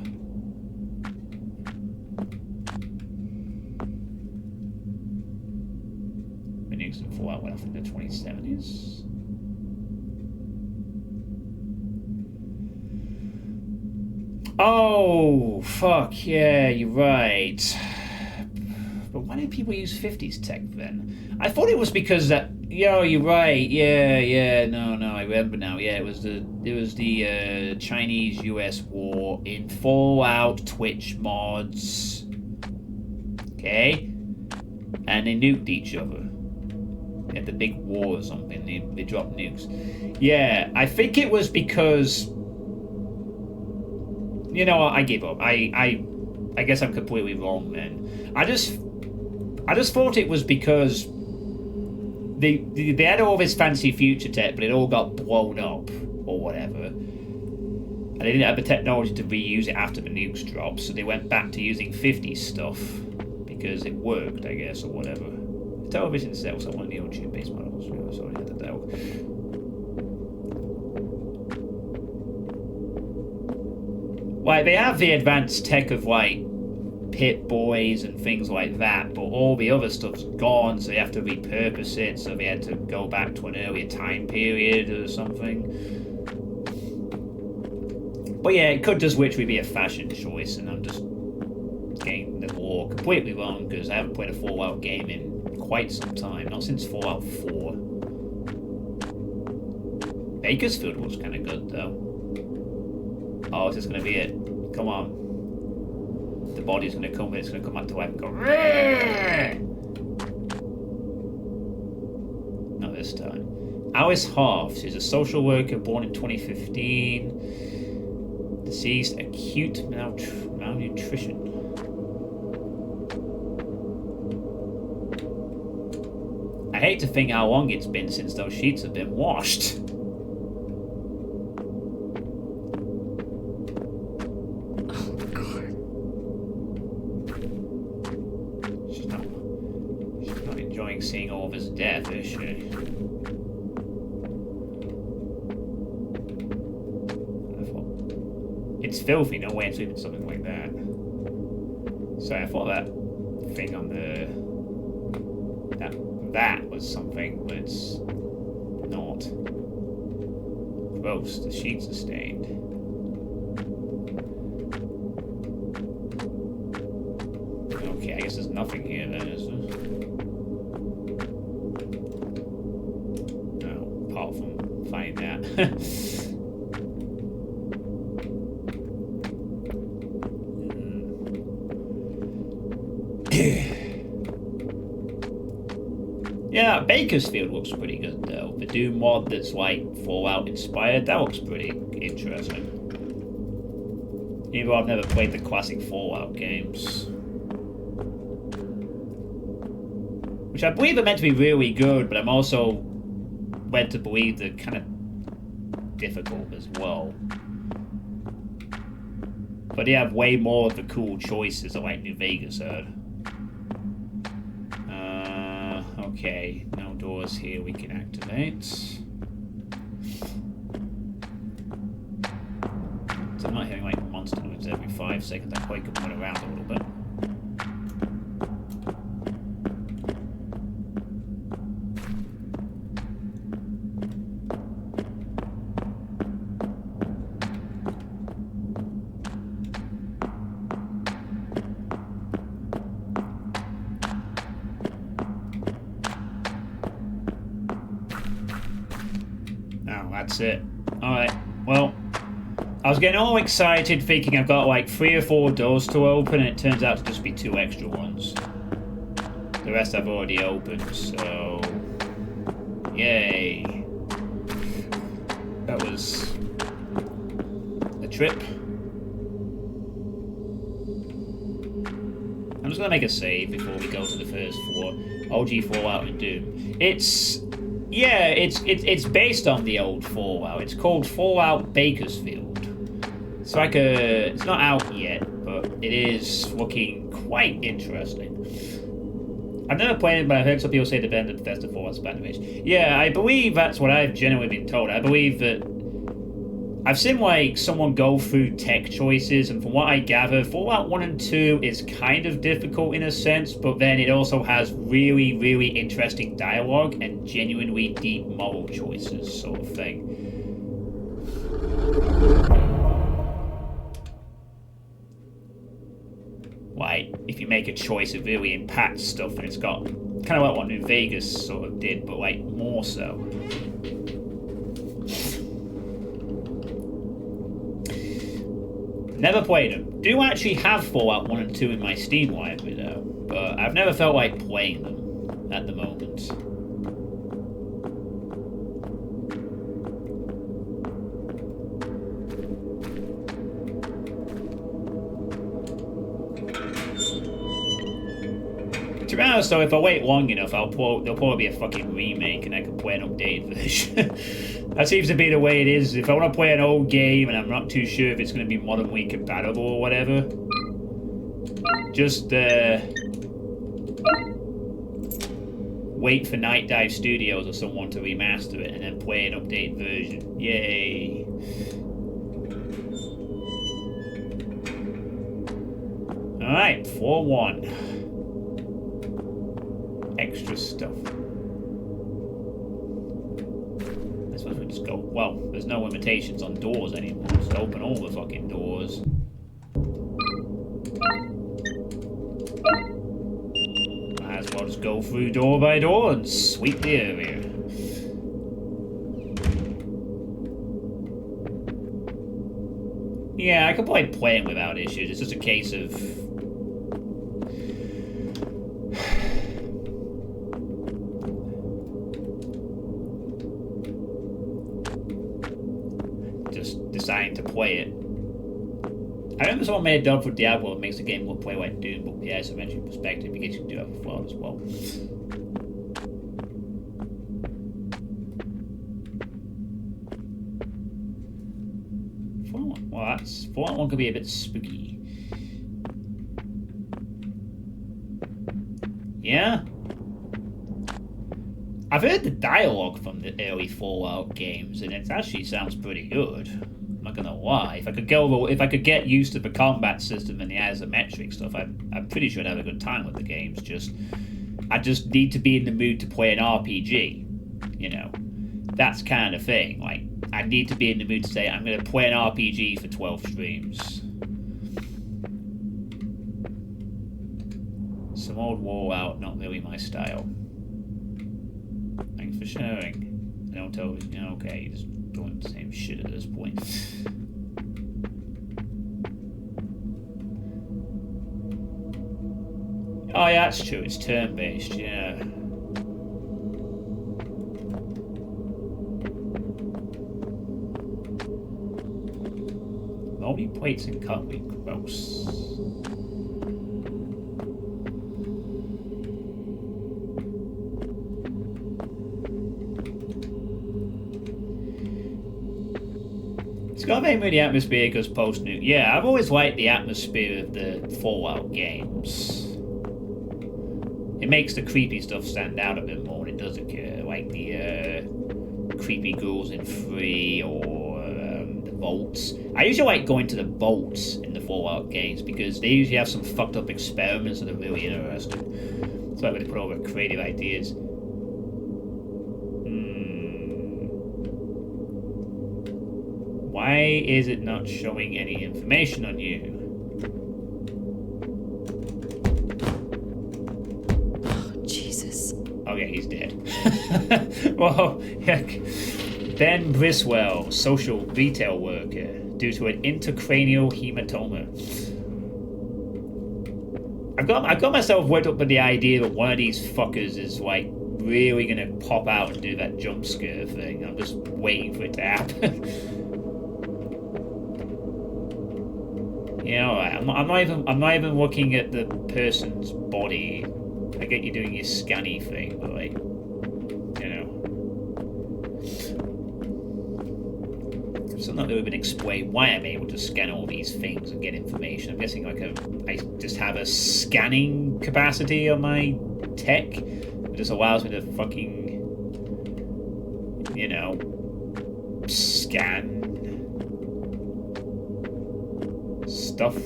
Menus and Fallout went off in the 2070s. Oh, fuck, yeah, you're right. But why did people use 50s tech then? I thought it was because that... Yo, you're right. Yeah. No, I remember now. Yeah, it was the Chinese-US war in Fallout Twitch mods. Okay? And they nuked each other. They had the big war or something. They dropped nukes. Yeah, I think it was because... You know what? I give up. I guess I'm completely wrong then. I just thought it was because they had all this fancy future tech, but it all got blown up or whatever. And they didn't have the technology to reuse it after the nukes dropped, so they went back to using 50s stuff because it worked, I guess, or whatever. The television set was one of the old chip-based models. Sorry, I had that. Like, they have the advanced tech of, like, Pit Boys and things like that, but all the other stuff's gone, so they have to repurpose it, so they had to go back to an earlier time period or something. But yeah, it could just literally be a fashion choice, and I'm just getting the lore completely wrong, because I haven't played a Fallout game in quite some time, not since Fallout 4. Bakersfield was kind of good, though. Oh, is this going to be it? Come on. The body's going to come, it's going to come back to life and go... Rrrr! Not this time. Alice Harfs is a social worker born in 2015. Deceased, acute malnutrition. I hate to think how long it's been since those sheets have been washed. She's not enjoying seeing all of his death, is she? It's filthy, no way I'm sleeping something like that. Sorry, I thought that thing on the... That was something, but it's not. Gross, the sheets are stained. Okay, I guess there's nothing here then, is there? No, apart from finding that. Yeah, Bakersfield looks pretty good though. The Doom mod that's like Fallout inspired, that looks pretty interesting. Even though I've never played the classic Fallout games. Which I believe are meant to be really good, but I'm also led to believe they're kind of difficult as well. But they have way more of the cool choices that like New Vegas had. Okay, no doors here we can activate. So I'm not hearing like monster noises every 5 seconds. That quite could point around a little bit. That's it. Alright, well, I was getting all excited thinking I've got like 3 or 4 doors to open, and it turns out to just be 2 extra ones. The rest I've already opened, so... Yay. That was... a trip. I'm just gonna make a save before we go to the first floor. OG Fallout and Doom. Yeah, it's based on the old Fallout. It's called Fallout Bakersfield. It's like it's not out yet, but it is looking quite interesting. I've never played it, but I've heard some people say the better than Bethesda Fallout Spanish. Yeah, I believe that's what I've genuinely been told. I believe that I've seen like someone go through tech choices, and from what I gather, Fallout 1 and 2 is kind of difficult in a sense, but then it also has really, really interesting dialogue and genuinely deep moral choices, sort of thing. Like, if you make a choice, it really impacts stuff, and it's got kind of like what New Vegas sort of did, but like more so. Never played them. Do actually have Fallout 1 and 2 in my Steam library though, but I've never felt like playing them at the moment. To be Yeah, so if I wait long enough, there'll probably be a fucking remake and I can play an updated version. That seems to be the way it is. If I want to play an old game and I'm not too sure if it's going to be modernly compatible or whatever, just wait for Night Dive Studios or someone to remaster it and then play an updated version. Yay. Alright, 4-1. Extra stuff. I suppose we just go. Well, there's no limitations on doors anymore. Just open all the fucking doors. Might as well just go through door by door and sweep the area. Yeah, I could probably play him without issues. It's just a case of just deciding to play it. I remember someone made a dub for Diablo that makes the game look play like Doom, but yeah, it's a mentioned perspective because you can do that for Fallout as well. Well, Fallout 1 could be a bit spooky. Yeah? I've heard the dialogue from the early Fallout games, and it actually sounds pretty good. I'm not gonna lie. If I could get used to the combat system and the isometric stuff, I'm pretty sure I'd have a good time with the games. I just need to be in the mood to play an RPG. You know, that's kind of thing. Like, I need to be in the mood to say I'm gonna play an RPG for 12 streams. Some old Fallout, not really my style. Thanks for sharing. Don't tell me. Okay, you're just doing the same shit at this point. Oh yeah, that's true. It's turn-based. Yeah. Moldy plates and cutlery. Gross. It's got a very atmosphere because post-nuke. Yeah, I've always liked the atmosphere of the Fallout games. It makes the creepy stuff stand out a bit more when it does occur, like the creepy ghouls in 3 or the vaults. I usually like going to the vaults in the Fallout games because they usually have some fucked up experiments that are really interesting. So I'm going to put over creative ideas. Why is it not showing any information on you? Oh, Jesus. Okay, he's dead. Whoa, heck. Ben Briswell, social retail worker, due to an intracranial hematoma. I've got myself worked up with the idea that one of these fuckers is like really gonna pop out and do that jump scare thing. I'm just waiting for it to happen. Yeah, alright. I'm not even looking at the person's body. I get you doing your scanny thing, but like, you know, it's still not really been explained why I'm able to scan all these things and get information. I'm guessing like I just have a scanning capacity on my tech that just allows me to fucking, you know, scan stuff.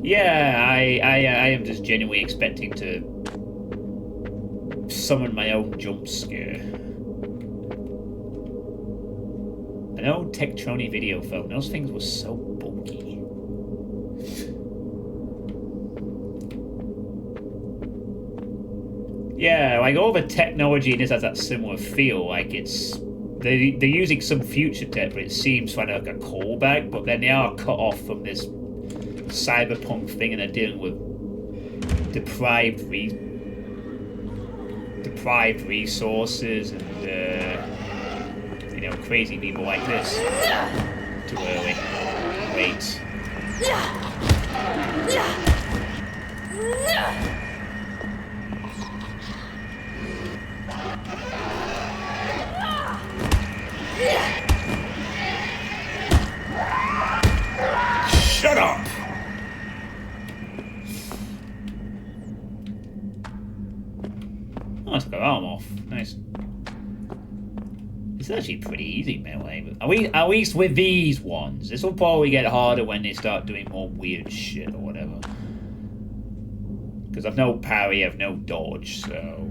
Yeah, I am just genuinely expecting to summon my own jump scare. An old Tektroni video phone. Those things were so bulky. Yeah, like all the technology in this has that similar feel. Like it's they're using some future tech, but it seems kind of like a callback. But then they are cut off from this cyberpunk thing, and they're dealing with deprived resources and you know, crazy people like this. Too early. Wait. Shut up! Oh, I took her arm off. Nice. It's actually pretty easy melee, but at least with these ones. This will probably get harder when they start doing more weird shit or whatever. Because I've no parry, I've no dodge, so...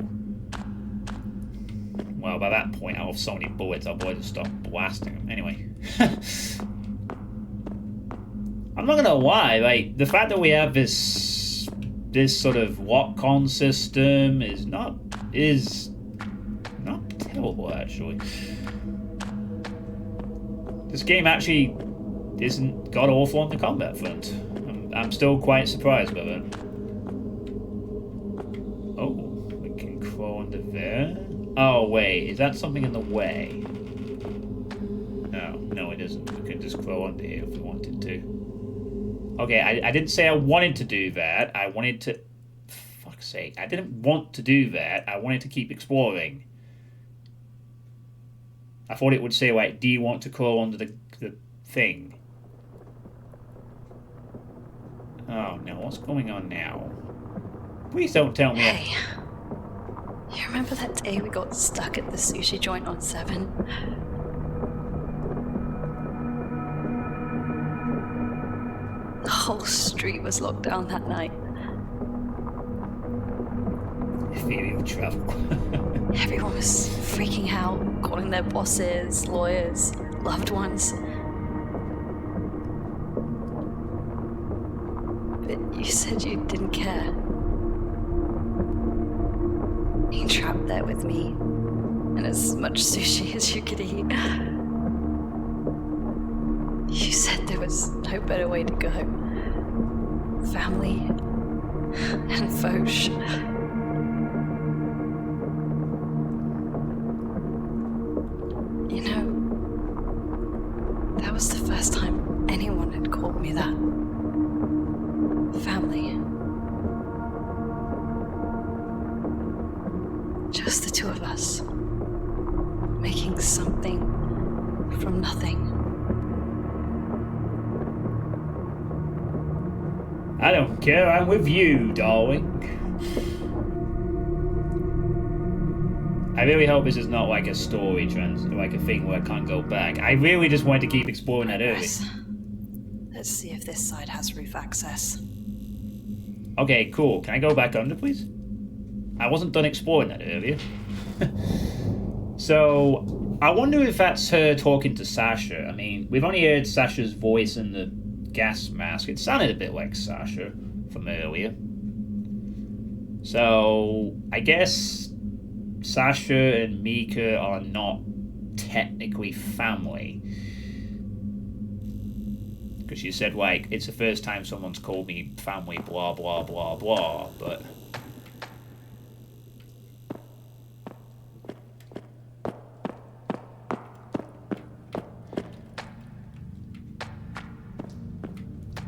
Well, by that point, I'll have so many bullets, I'll probably just stop blasting them. Anyway. I'm not gonna lie, like, the fact that we have this sort of lock-on system is not terrible, actually. This game actually isn't god-awful on the combat front. I'm still quite surprised by that. Oh, we can crawl under there. Oh, wait, is that something in the way? No, it isn't. We can just crawl under here if we wanted to. Okay, I didn't say I wanted to do that. I wanted to... Fuck's sake. I didn't want to do that. I wanted to keep exploring. I thought it would say, like, do you want to crawl under the thing? Oh, no. What's going on now? Please don't tell me... Hey. You remember that day we got stuck at the sushi joint on 7? The whole street was locked down that night. Ethereal travel. Everyone was freaking out, calling their bosses, lawyers, loved ones. But you said you didn't care. Being trapped there with me, and as much sushi as you could eat. You said there was no better way to go. Family and Foch. You know, that was the first time anyone had called me that. Family. Just the two of us. Making something from nothing. I don't care, I'm with you, darling. I really hope this is not like a story like a thing where I can't go back. I really just wanted to keep exploring that early. Let's see if this side has roof access. Okay, cool. Can I go back under, please? I wasn't done exploring that earlier. So, I wonder if that's her talking to Sasha. I mean, we've only heard Sasha's voice in the gas mask. It sounded a bit like Sasha from earlier. So, I guess Sasha and Mika are not technically family. Because she said, like, it's the first time someone's called me family, blah, blah, blah, blah, but...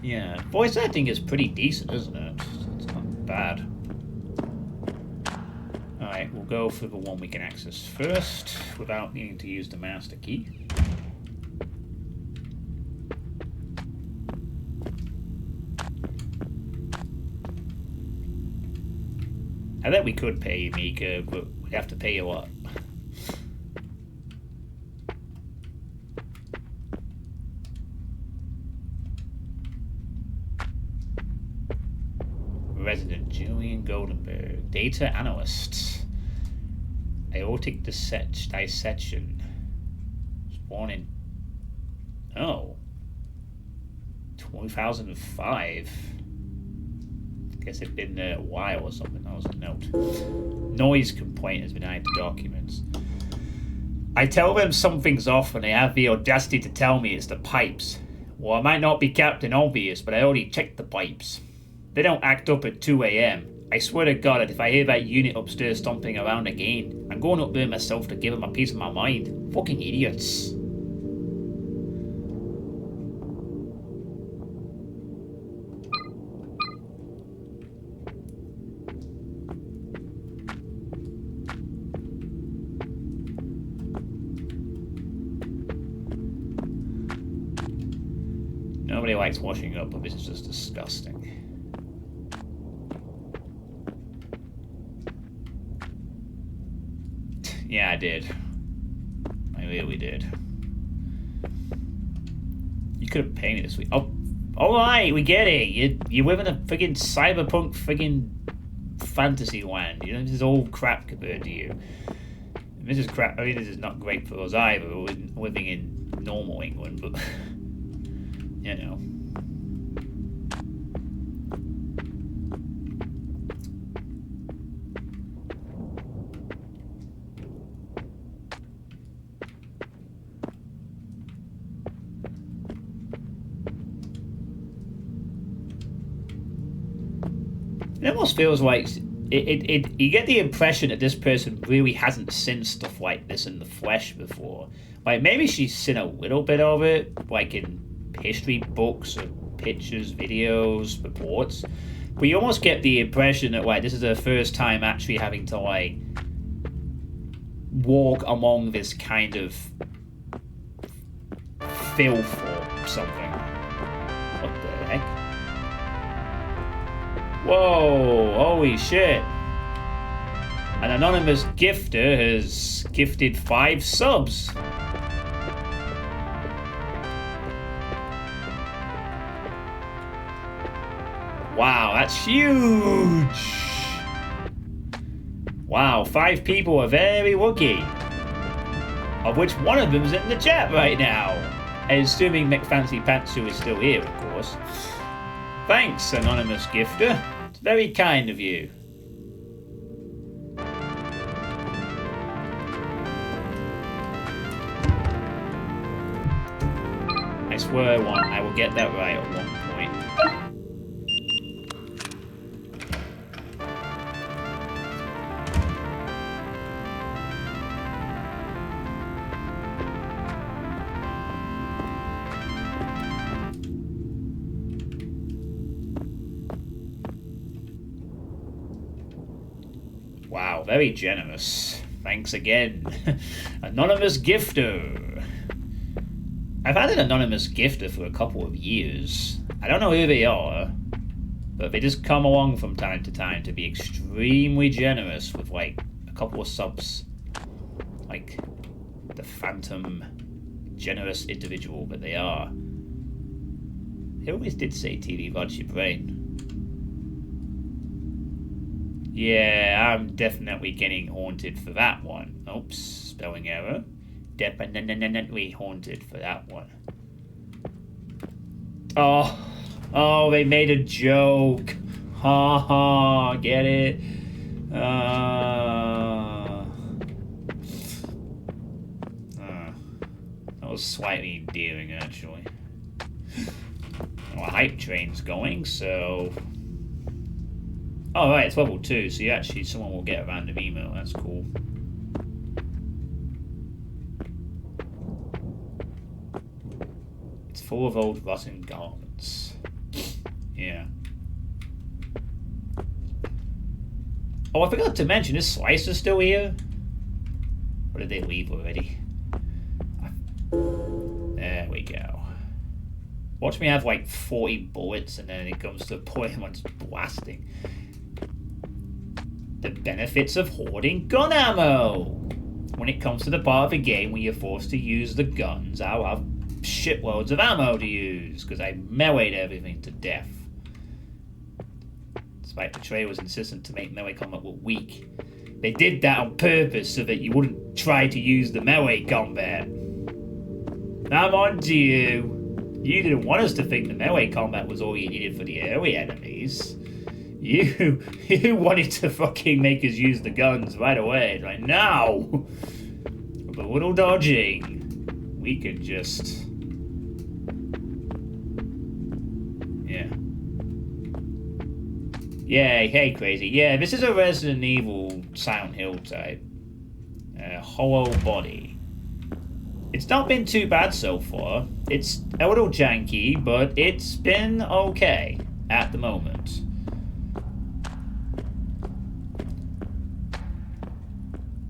Yeah, voice acting is pretty decent, isn't it? It's not bad. Alright, we'll go for the one we can access first, without needing to use the master key. I bet we could pay you, Mika, but we'd have to pay you what? Resident Julian Goldenberg, data analyst, aortic dissection. Was born in 2005. Guess it'd been there a while or something. That was a note. Noise complaint has been added to documents. I tell them something's off and they have the audacity to tell me it's the pipes. Well, I might not be Captain Obvious, but I already checked the pipes. They don't act up at 2 AM. I swear to God that if I hear that unit upstairs stomping around again, I'm going up there myself to give them a piece of my mind. Fucking idiots. Nobody likes washing up, but this is just disgusting. Yeah, I did. I really did. You could have painted this week. Oh, alright, we get it. You live in a friggin' cyberpunk friggin' fantasy land. You know, this is all crap compared to you. And this is crap. I mean, this is not great for us either. We're living in normal England, but you know. It almost feels like you get the impression that this person really hasn't seen stuff like this in the flesh before. Like, maybe she's seen a little bit of it, like in history books or pictures, videos, reports. But you almost get the impression that, like, this is her first time actually having to, like, walk among this kind of filth or something. What the heck? Whoa, holy shit. An anonymous gifter has gifted 5 subs. Wow, that's huge. Wow, 5 people are very lucky. Of which one of them's in the chat right now. Assuming McFancy Pantsu is still here, of course. Thanks, anonymous gifter. It's very kind of you. I swear I will get that right at one point. Wow, very generous. Thanks again. Anonymous gifter. I've had an anonymous gifter for a couple of years. I don't know who they are, but they just come along from time to time to be extremely generous with, like, a couple of subs. Like, the phantom generous individual that they are. They always did say TV rots your brain. Yeah, I'm definitely getting haunted for that one. Oops, spelling error. Definitely haunted for that one. Oh, they made a joke. Ha ha, get it? That was slightly endearing, actually. Well, a hype train's going, so... Oh, right, it's level 2, so someone will get a random email. That's cool. It's full of old rotten garments. Yeah. Oh, I forgot to mention, is Slicer still here? Or did they leave already? There we go. Watch me have like 40 bullets and then it comes to a point when it's blasting. The benefits of hoarding gun ammo. When it comes to the part of the game where you're forced to use the guns, I'll have shitloads of ammo to use because I meleeed everything to death. Despite the trailers insistent to make melee combat look weak. They did that on purpose so that you wouldn't try to use the melee combat. I'm on to you. You didn't want us to think the melee combat was all you needed for the early enemies. You wanted to fucking make us use the guns right away. Like, no! With a little dodging, we could just... Yeah. Yeah, hey, crazy. Yeah, this is a Resident Evil Silent Hill type. Hollow body. It's not been too bad so far. It's a little janky, but it's been okay at the moment.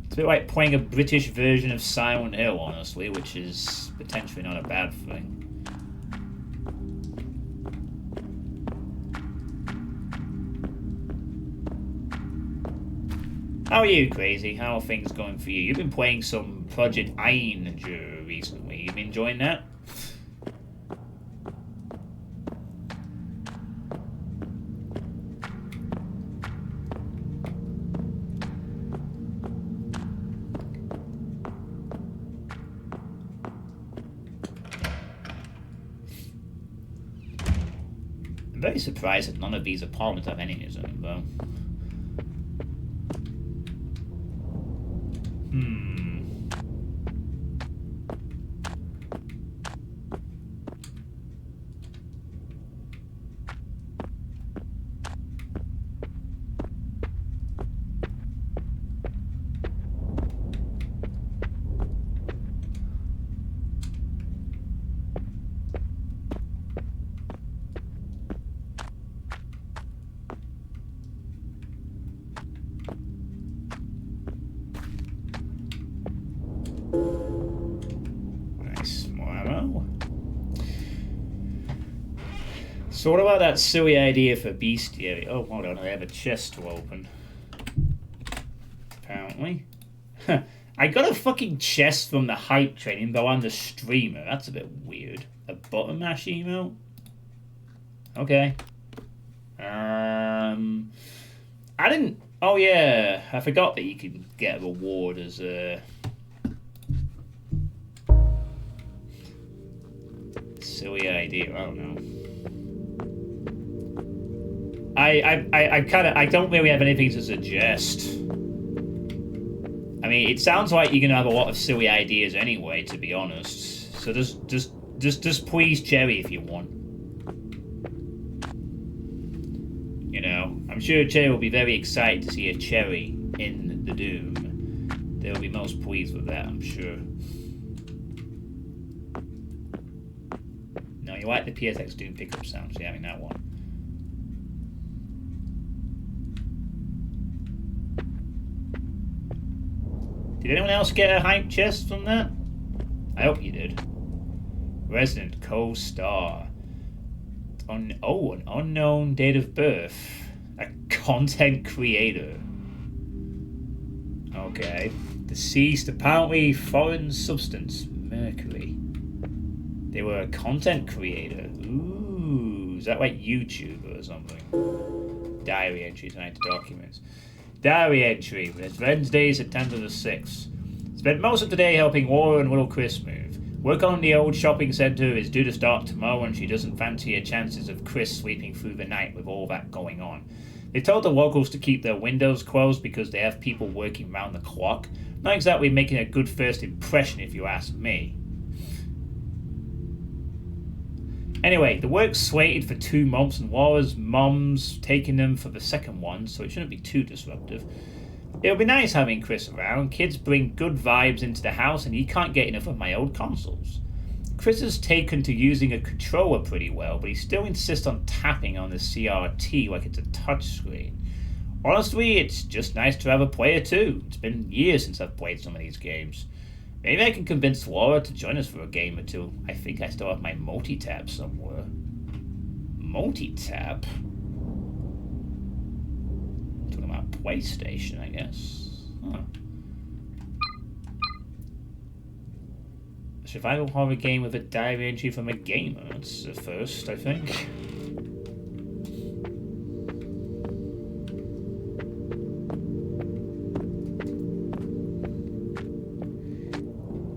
It's a bit like playing a British version of Silent Hill, honestly, which is potentially not a bad thing. How are you, Crazy? How are things going for you? You've been playing some Project Iron recently. You been enjoying that? I'm very surprised that none of these apartments have enemies in them, though. Nice, more ammo. So what about that silly idea for bestiary? Oh, hold on, I have a chest to open. Apparently. I got a fucking chest from the hype train, though I'm the streamer. That's a bit weird. A button mash emote? Okay. I didn't... Oh yeah, I forgot that you can get a reward as a... Silly idea, I don't know. I don't really have anything to suggest. I mean, it sounds like you're gonna have a lot of silly ideas anyway, to be honest. So just please Cherry if you want. You know, I'm sure Cherry will be very excited to see a Cherry in the Doom. They'll be most pleased with that, I'm sure. No, you like the PSX Doom pickup sounds, yeah, I mean that one. Did anyone else get a hype chest from that? I hope you did. Resident co-star. An unknown date of birth. A content creator. Okay. Deceased, apparently foreign substance. Mercury. They were a content creator. Ooh. Is that like YouTube or something? Diary entries tonight to documents. Diary entry. It's Wednesday, September the 6th. Spent most of the day helping Laura and little Chris move. Work on the old shopping centre is due to start tomorrow and she doesn't fancy her chances of Chris sleeping through the night with all that going on. They told the locals to keep their windows closed because they have people working round the clock. Not exactly making a good first impression if you ask me. Anyway, the work's slated for 2 months and Laura's mom's taking them for the second one, so it shouldn't be too disruptive. It'll be nice having Chris around. Kids bring good vibes into the house and he can't get enough of my old consoles. Chris has taken to using a controller pretty well, but he still insists on tapping on the CRT like it's a touchscreen. Honestly, it's just nice to have a player too. It's been years since I've played some of these games. Maybe I can convince Laura to join us for a game or two. I think I still have my multi-tab somewhere. Multi-tab? Talking about PlayStation, I guess. Huh. A survival horror game with a diary entry from a gamer. That's the first, I think.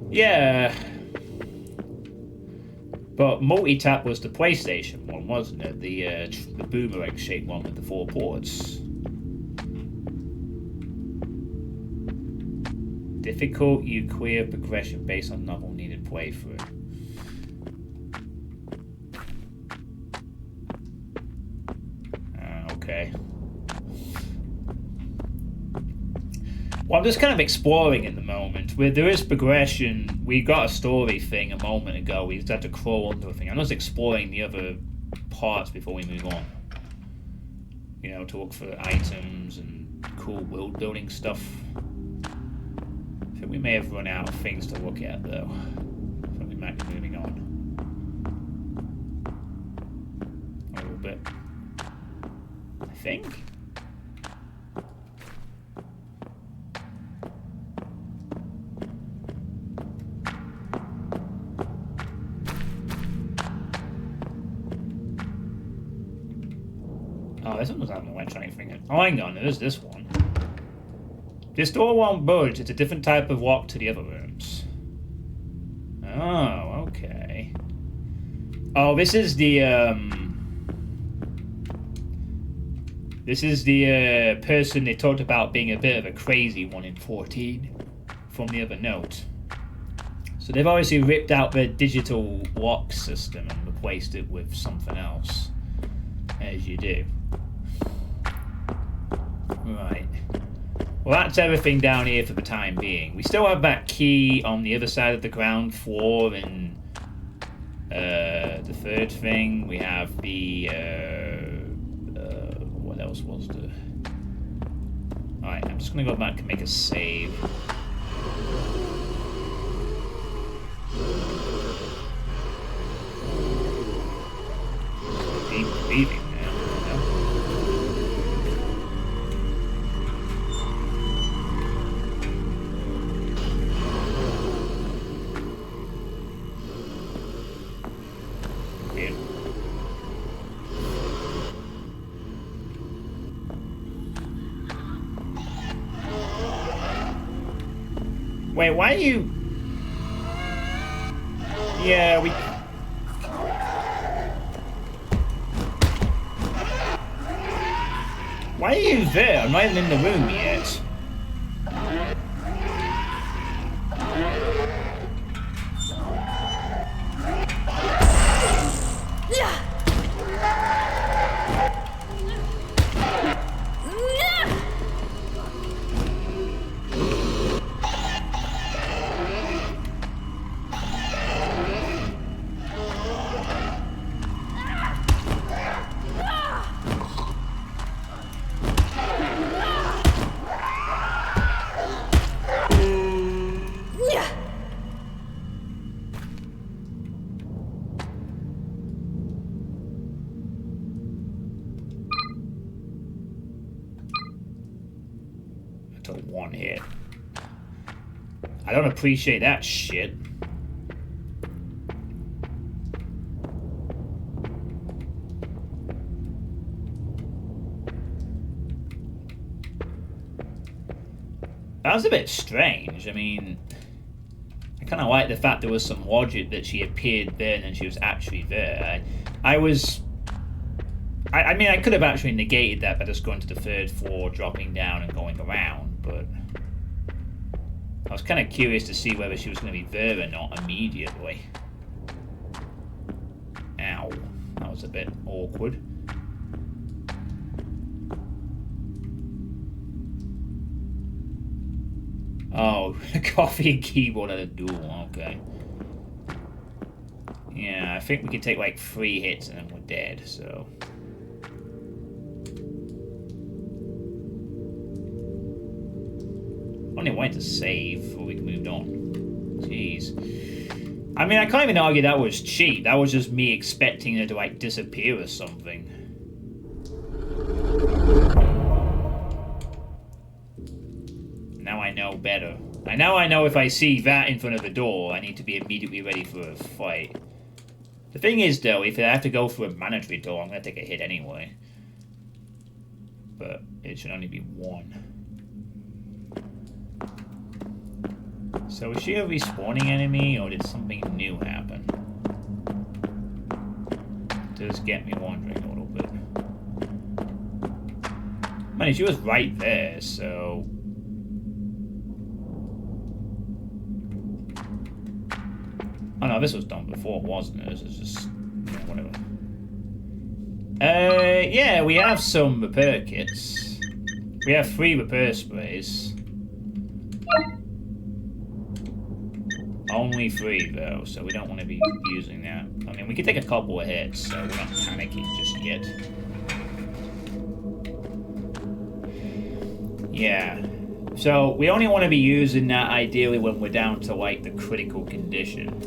Yeah. But multi-tap was the PlayStation one, wasn't it? The boomerang-shaped one with the 4 ports. Difficult, you clear progression based on novel needed playthrough. Okay. Well, I'm just kind of exploring at the moment. Where there is progression, we got a story thing a moment ago. We just had to crawl under a thing. I'm just exploring the other parts before we move on. You know, to look for items and cool world building stuff. I think we may have run out of things to look at, though. So we might be moving on. A little bit. I think. Oh, this one was having electronic finger. Oh, hang on, there's this one. This door won't budge. It's a different type of walk to the other rooms. Oh, okay. Oh, this is the, person they talked about being a bit of a crazy one in 14 from the other note. So they've obviously ripped out their digital lock system and replaced it with something else, as you do. Right. Well, that's everything down here for the time being. We still have that key on the other side of the ground floor and the third thing. We have the what else was there? Alright, I'm just gonna go back and make a save. Deep breathing now, you know? Weird. Wait, why are you... Yeah, we... Why are you there? I'm not even in the room yet. One hit. I don't appreciate that shit. That was a bit strange. I mean, I kind of like the fact there was some logic that she appeared there and then she was actually there. I mean, I could have actually negated that by just going to the third floor, dropping down and going around, but I was kind of curious to see whether she was going to be there or not immediately. Ow. That was a bit awkward. Oh, coffee and keyboard at a duel, okay. Yeah, I think we could take like 3 hits and then we're dead, so... Only wanted to save before we moved on. Jeez. I mean, I can't even argue that was cheap. That was just me expecting her to, like, disappear or something. Now I know better. Now I know if I see that in front of the door, I need to be immediately ready for a fight. The thing is, though, if I have to go through a mandatory door, I'm going to take a hit anyway. But it should only be 1. So is she a respawning enemy, or did something new happen? It does get me wondering a little bit. I mean, she was right there, so... Oh no, this was done before, wasn't it? This is just... yeah, whatever. Yeah, we have some repair kits. We have 3 repair sprays. Only 3 though, so we don't want to be using that. I mean, we could take a couple of hits, so we're not panicking just yet. Yeah. So we only want to be using that ideally when we're down to like the critical condition.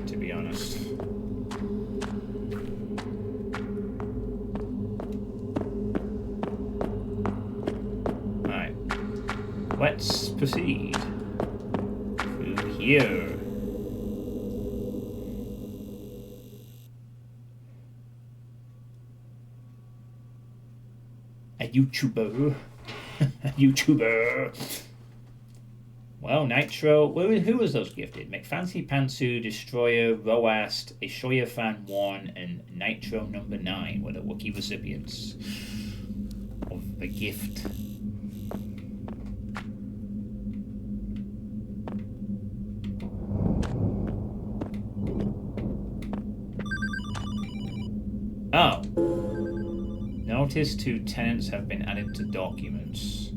To be honest. Alright. Let's proceed through here. A YouTuber. A YouTuber. Well, Nitro. Who was those gifted? McFancy Pantsu, Destroyer, Roast, Ishoya Fan 1, and Nitro number 9 were the Wookiee recipients of the gift. Oh. Notice 2 tenants have been added to documents.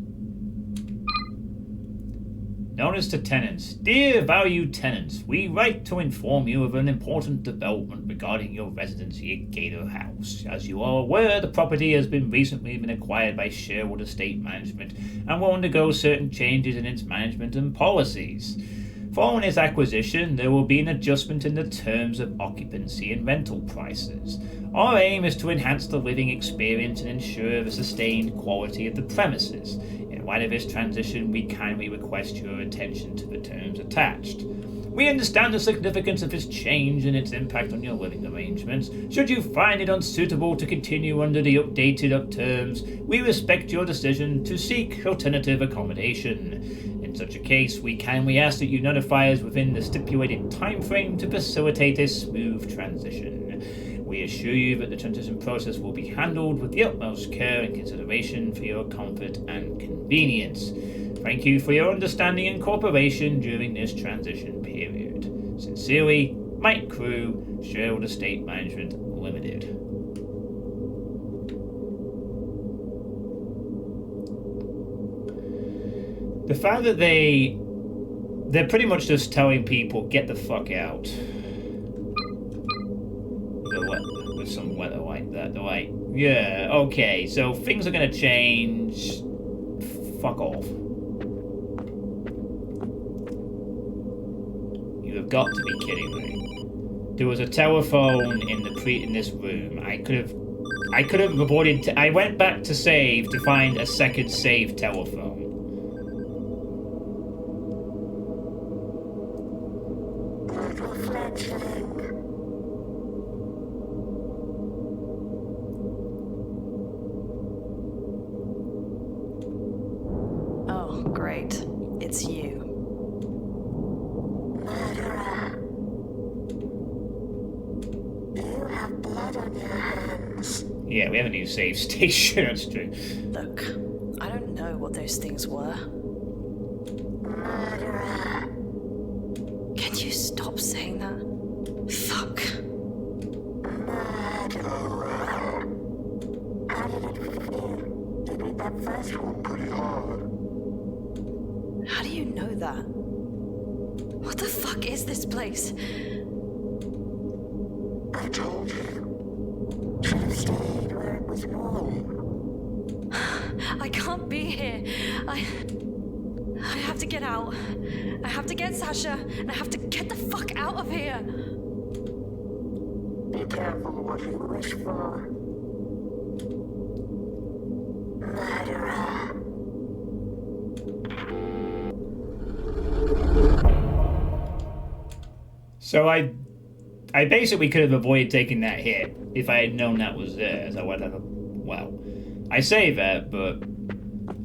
Notice to tenants. Dear valued tenants, we write to inform you of an important development regarding your residency at Gator House. As you are aware, the property has recently been acquired by Sherwood Estate Management and will undergo certain changes in its management and policies. Following its acquisition, there will be an adjustment in the terms of occupancy and rental prices. Our aim is to enhance the living experience and ensure the sustained quality of the premises. In light of this transition, we kindly request your attention to the terms attached. We understand the significance of this change and its impact on your living arrangements. Should you find it unsuitable to continue under the updated terms, we respect your decision to seek alternative accommodation. In such a case, we kindly ask that you notify us within the stipulated timeframe to facilitate a smooth transition. We assure you that the transition process will be handled with the utmost care and consideration for your comfort and convenience. Thank you for your understanding and cooperation during this transition period. Sincerely, Mike Crew, Sherwood Estate Management Limited. The fact that they're pretty much just telling people, get the fuck out. With some weather like that. They're like, yeah, okay, so things are gonna change. Fuck off. You have got to be kidding me. There was a telephone in this room. I could have avoided. I went back to save to find a second save telephone. Oh, great. It's you. You have blood on your hands. Yeah, we have a new save station. That's true. Look, I don't know what those things were. Murderer. Can you stop saying that? Fuck. Murderer. How did it feel to beat that first one pretty hard? How do you know that? What the fuck is this place? I told you. Should have stayed where it was warm. I can't be here. I have to get out. I have to get Sasha, and I have to get the fuck out of here. Be careful what you wish for. Murderer. So I basically could have avoided taking that hit if I had known that was there. So whatever. Well, I say that, but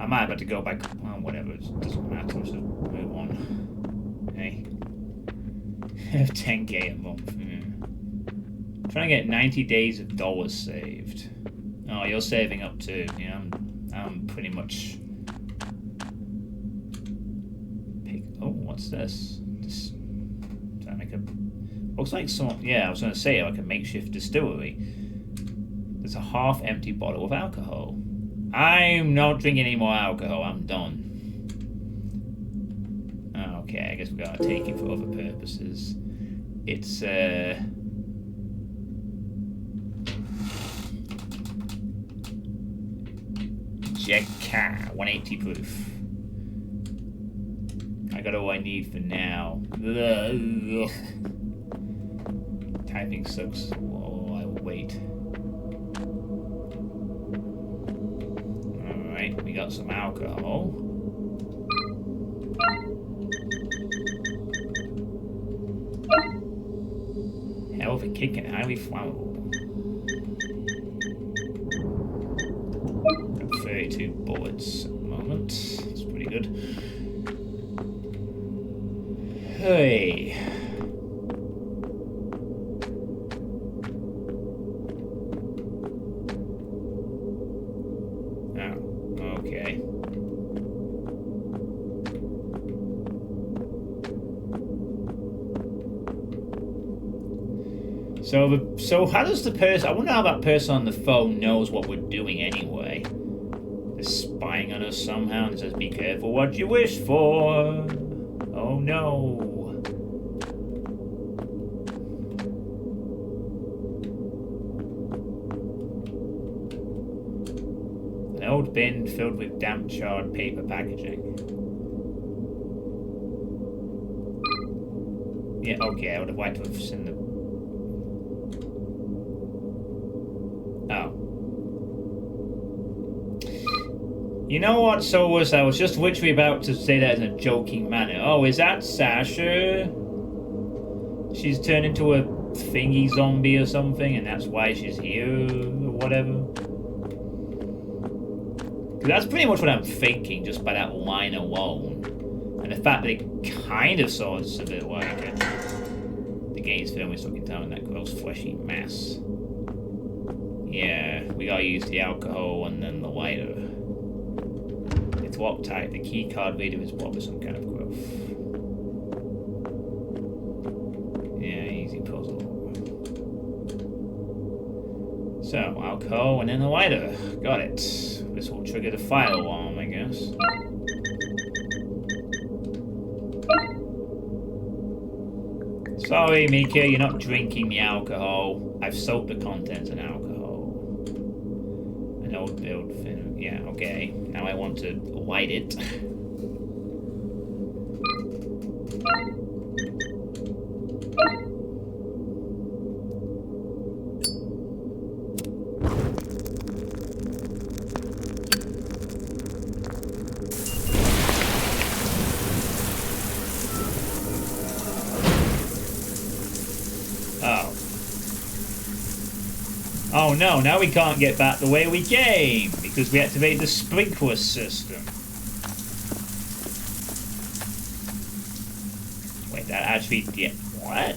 I might have to go back. Well, whatever. It doesn't matter. Let's just move on. Hey, 10k a month. I'm trying to get 90 days of dollars saved. Oh, you're saving up too. Yeah, I'm pretty much. Oh, what's this? Looks like some. Yeah, I was going to say like a makeshift distillery. There's a half-empty bottle of alcohol. I'm not drinking any more alcohol. I'm done. Okay, I guess we gotta take it for other purposes. It's Jekka, 180 proof. I got all I need for now. Typing sucks. Oh, I will wait. Alright, we got some alcohol. Hell of a kick and highly flammable. 32 bullets at the moment. It's pretty good. Hey. Oh, okay. So how does the person... I wonder how that person on the phone knows what we're doing anyway. They're spying on us somehow and it says, be careful what you wish for. Oh no. An old bin filled with damp charred paper packaging. Yeah, okay, I would have liked to have seen the... Oh. You know what, Solus? I was just literally about to say that in a joking manner. Oh, is that Sasha? She's turned into a thingy zombie or something, and that's why she's here, or whatever. 'Cause that's pretty much what I'm thinking, just by that line alone. And the fact that it kind of sounds a bit like it. The game's film is looking down that gross fleshy mass. Yeah, we gotta use the alcohol and then the lighter. It's locked tight. The key card reader is blocked with some kind of growth. Yeah, easy puzzle. So, alcohol and then the lighter. Got it. This will trigger the fire alarm, I guess. Sorry, Mika, you're not drinking the alcohol. I've soaked the contents in alcohol. An old build fin. Yeah, okay. Now I want to light it. Oh no, now we can't get back the way we came, because we activated the sprinkler system. Wait, that actually... Yeah, what?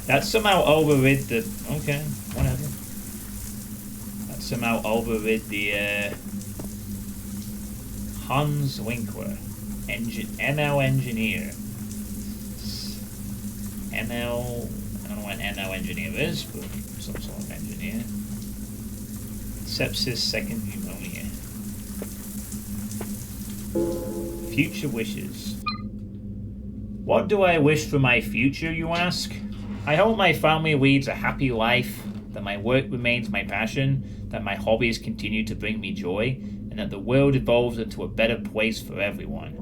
That somehow overrid the... Okay, whatever. That somehow overrid the, Hans Winkler. ML Engineer. ML... I don't know what an ML Engineer is, but... some sort of engineer. Sepsis, second pneumonia. Future wishes. What do I wish for my future, you ask? I hope my family leads a happy life, that my work remains my passion, that my hobbies continue to bring me joy, and that the world evolves into a better place for everyone.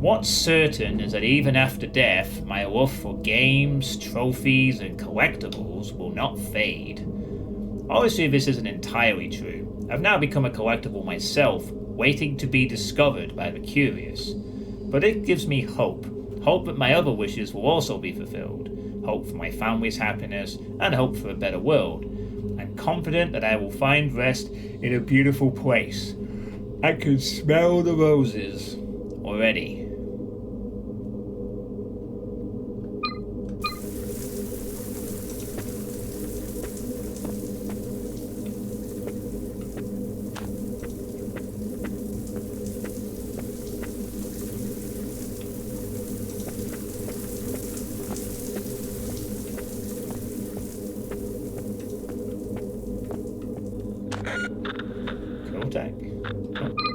What's certain is that even after death, my love for games, trophies, and collectibles will not fade. Obviously, this isn't entirely true. I've now become a collectible myself, waiting to be discovered by the curious. But it gives me hope. Hope that my other wishes will also be fulfilled. Hope for my family's happiness, and hope for a better world. I'm confident that I will find rest in a beautiful place. I can smell the roses already.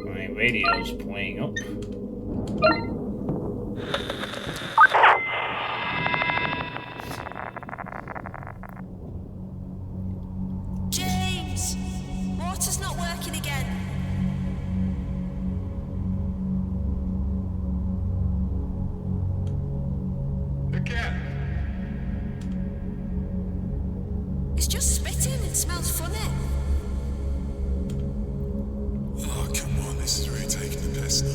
My radio's playing up. James! Water's not working again. Again? It's just spitting. It smells funny. Oh, come on, this is really taking the piss now.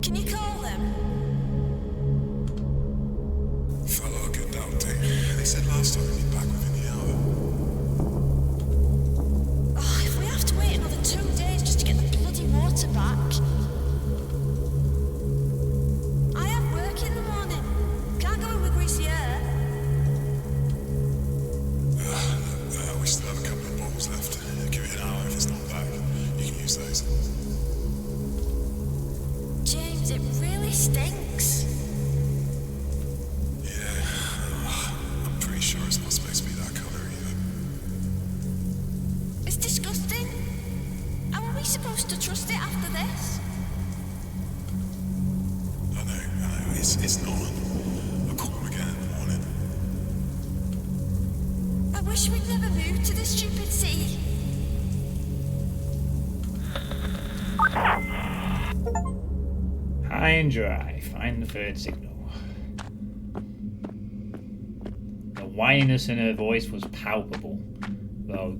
Can you call them? Fella, I'll get down to. They said last time we'd be back within the hour. we supposed to trust it after this? I know, it's not. I'll call him again in the morning. I wish we'd never moved to this stupid city. High and dry. Find the third signal. The whininess in her voice was palpable, though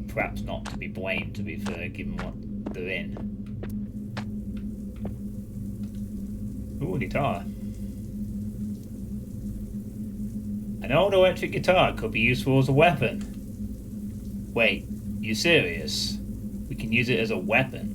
perhaps not to be blamed, to be fair, given what they're in. Ooh, a guitar. An old electric guitar could be useful as a weapon. Wait, you serious? We can use it as a weapon?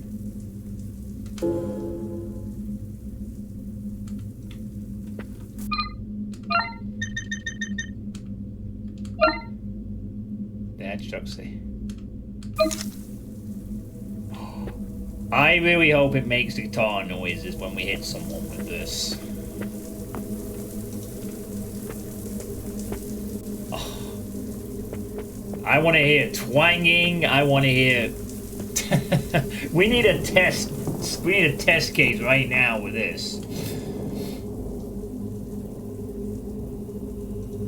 I really hope it makes guitar noises when we hit someone with this. Oh. I want to hear twanging. I want to hear. We need a test. We need a test case right now with this.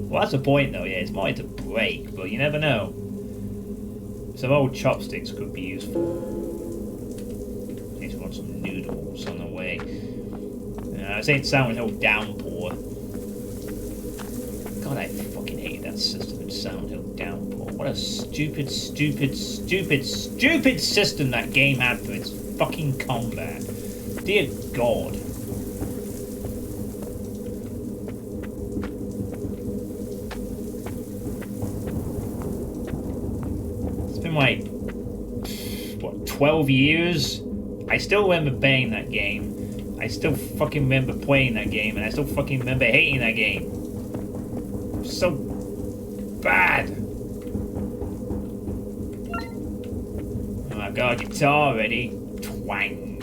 Well, that's the point, though. Yeah, it's more to break, but you never know. Some old chopsticks could be useful. Need to want some noodles on the way. I was saying Silent Hill Downpour. God, I fucking hate that system in Silent Hill Downpour. What a stupid system that game had for its fucking combat. Dear God. Like, what, 12 years? I still remember playing that game. I still fucking remember playing that game, and I still fucking remember hating that game. So bad. Oh, I've got a guitar ready. Twang.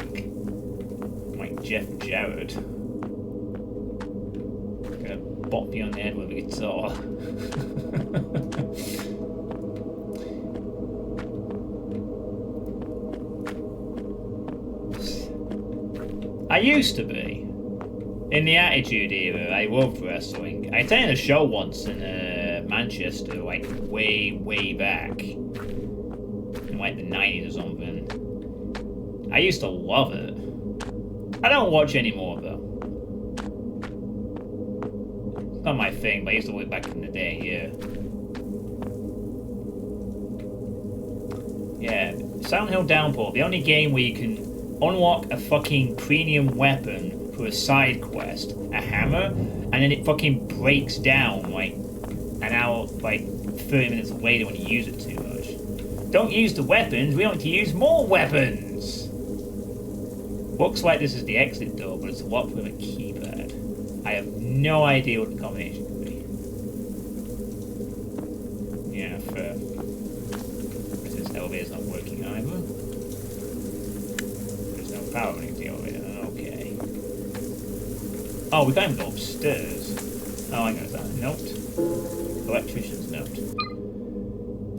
Like Jeff Jarrett. Gonna bop you on the head with a guitar. I used to be. In the Attitude Era, I loved wrestling. I attended a show once in Manchester, like way back. In like the 90s or something. I used to love it. I don't watch anymore though. It's not my thing, but I used to watch back in the day, yeah. Yeah, Silent Hill Downpour, the only game where you can unlock a fucking premium weapon for a side quest, a hammer, and then it fucking breaks down like an hour, like 30 minutes later when you use it too much. Don't use the weapons, we want to use more weapons! Looks like this is the exit door, but it's locked with a keypad. I have no idea what the combination could be. Yeah, fair. This elevator's not working either. Power running the elevator. Okay. Oh, we can't even go upstairs. Oh, I know that. Note. Electrician's note.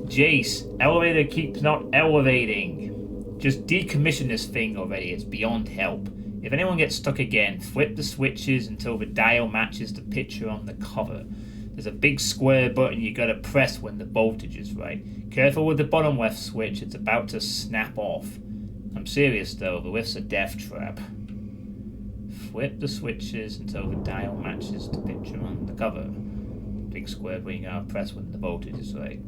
Jace, elevator keeps not elevating. Just decommission this thing already. It's beyond help. If anyone gets stuck again, flip the switches until the dial matches the picture on the cover. There's a big square button you gotta press when the voltage is right. Careful with the bottom left switch. It's about to snap off. I'm serious though, the lift's a death trap. Flip the switches until the dial matches the picture on the cover. Big square button you press when the voltage is right.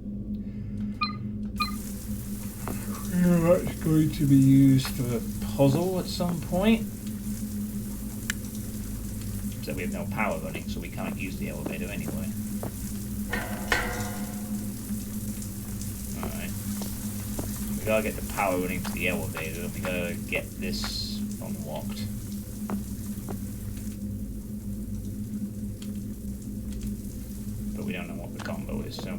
That's going to be used for a puzzle at some point. So we have no power running, so we can't use the elevator anyway. We gotta get the power running to the elevator, and we gotta get this unlocked. But we don't know what the combo is, so.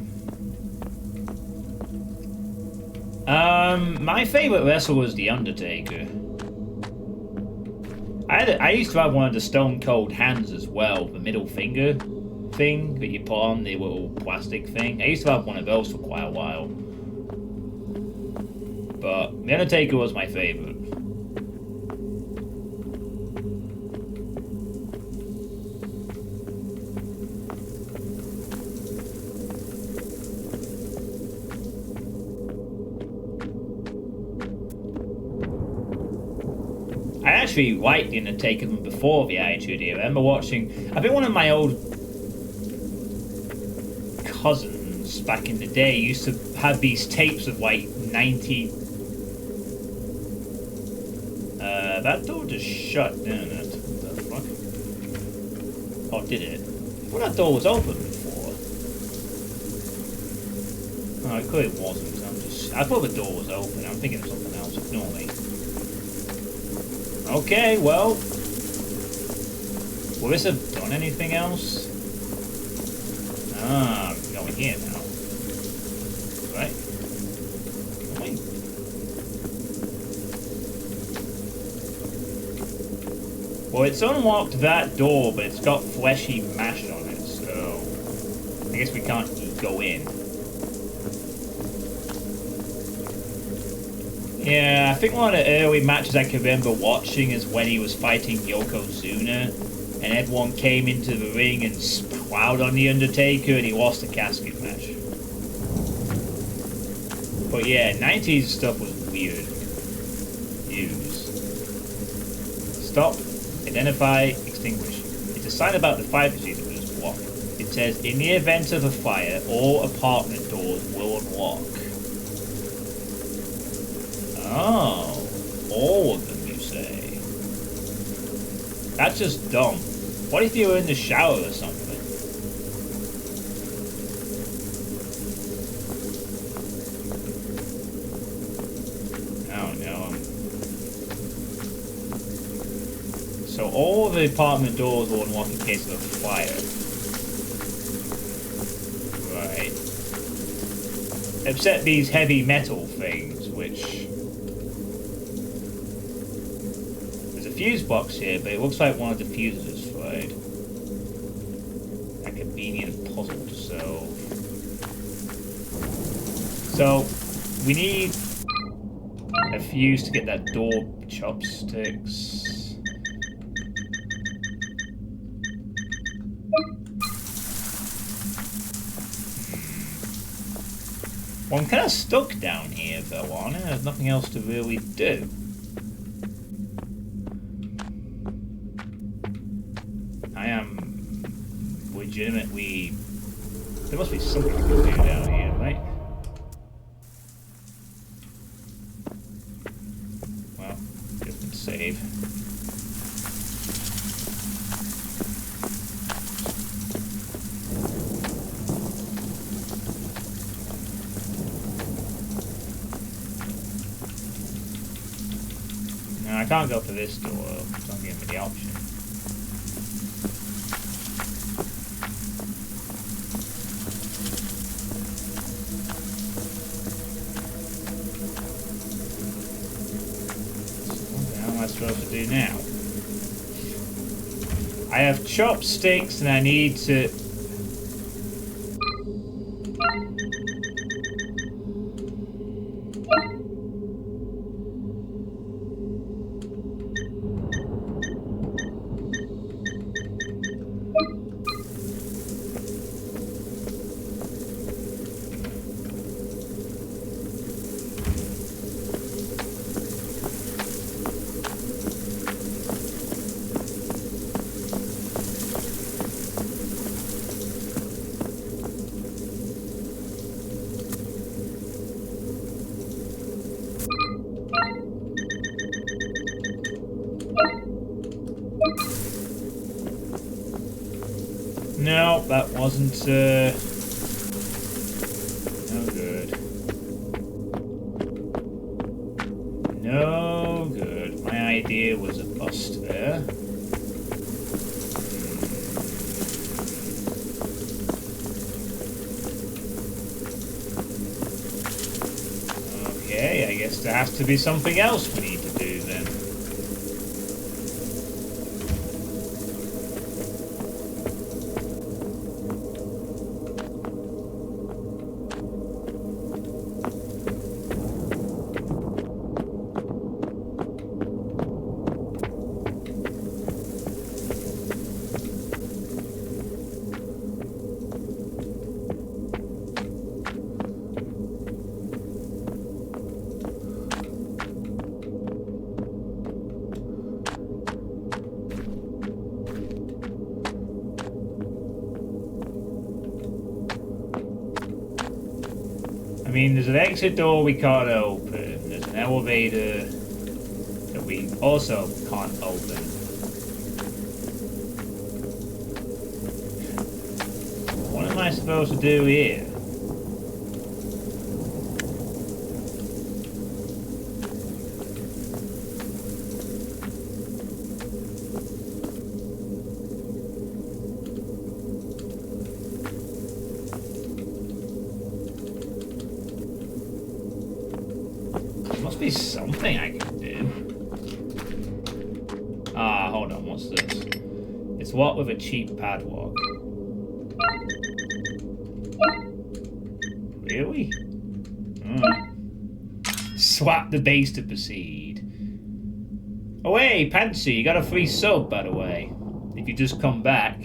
My favorite wrestler was The Undertaker. I used to have one of the Stone Cold hands as well, the middle finger thing that you put on, the little plastic thing. I used to have one of those for quite a while. But The Undertaker was my favourite. I actually liked The Undertaker before the Attitude Era. I remember watching... I think one of my old cousins back in the day used to have these tapes of like 90... that door just shut, didn't it? What the fuck? Oh, did it? Well, that door was open before. Oh, it clearly wasn't. I thought the door was open. I'm thinking of something else. Ignore me. Okay, well... Will this have done anything else? Ah, we can go in here now. Right. Wait. Well, it's unlocked that door, but it's got fleshy mash on it, so... I guess we can't go in. Yeah, I think one of the early matches I can remember watching is when he was fighting Yokozuna, and everyone came into the ring and plowed on the Undertaker, and he lost the casket match. But yeah, 90s stuff was weird. Use. Stop. Identify. Extinguish. It's a sign about the fire procedure that was blocked. It says, in the event of a fire, all apartment doors will unlock. Oh, all of them, you say? That's just dumb. What if you were in the shower or something? I don't know. So all the apartment doors will unlock in case of a fire. Right. Except these heavy metal things, which... fuse box here, but it looks like one of the fuses is fried. A convenient puzzle to solve. So, we need a fuse to get that door chopsticks. Well, I'm kind of stuck down here, though, aren't I? There's nothing else to really do. I am legitimately... There must be something to do down here, right? Well, different save. No, I can't go for this door. It's not giving me the option. Supposed to do now. I have chopsticks and I need to... No, that wasn't, no good. No good. My idea was a bust there. Okay, I guess there has to be something else we need to do then. mean, there's an exit door we can't open. There's an elevator that we also can't open. What am I supposed to do here? Must be something I can do. Ah, hold on, what's this? It's what with a cheap padlock? Really? Swap the base to proceed. Oh hey, Pansy, you got a free sub, by the way. If you just come back,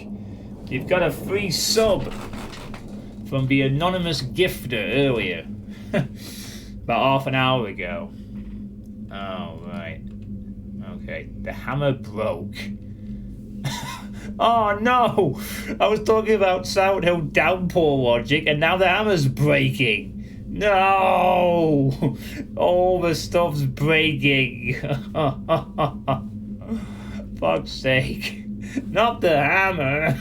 you've got a free sub from the anonymous gifter earlier. About half an hour ago. Oh, right. Okay, the hammer broke. Oh no! I was talking about Silent Hill downpour logic and now the hammer's breaking. No! All the stuff's breaking. Fuck's sake. Not the hammer.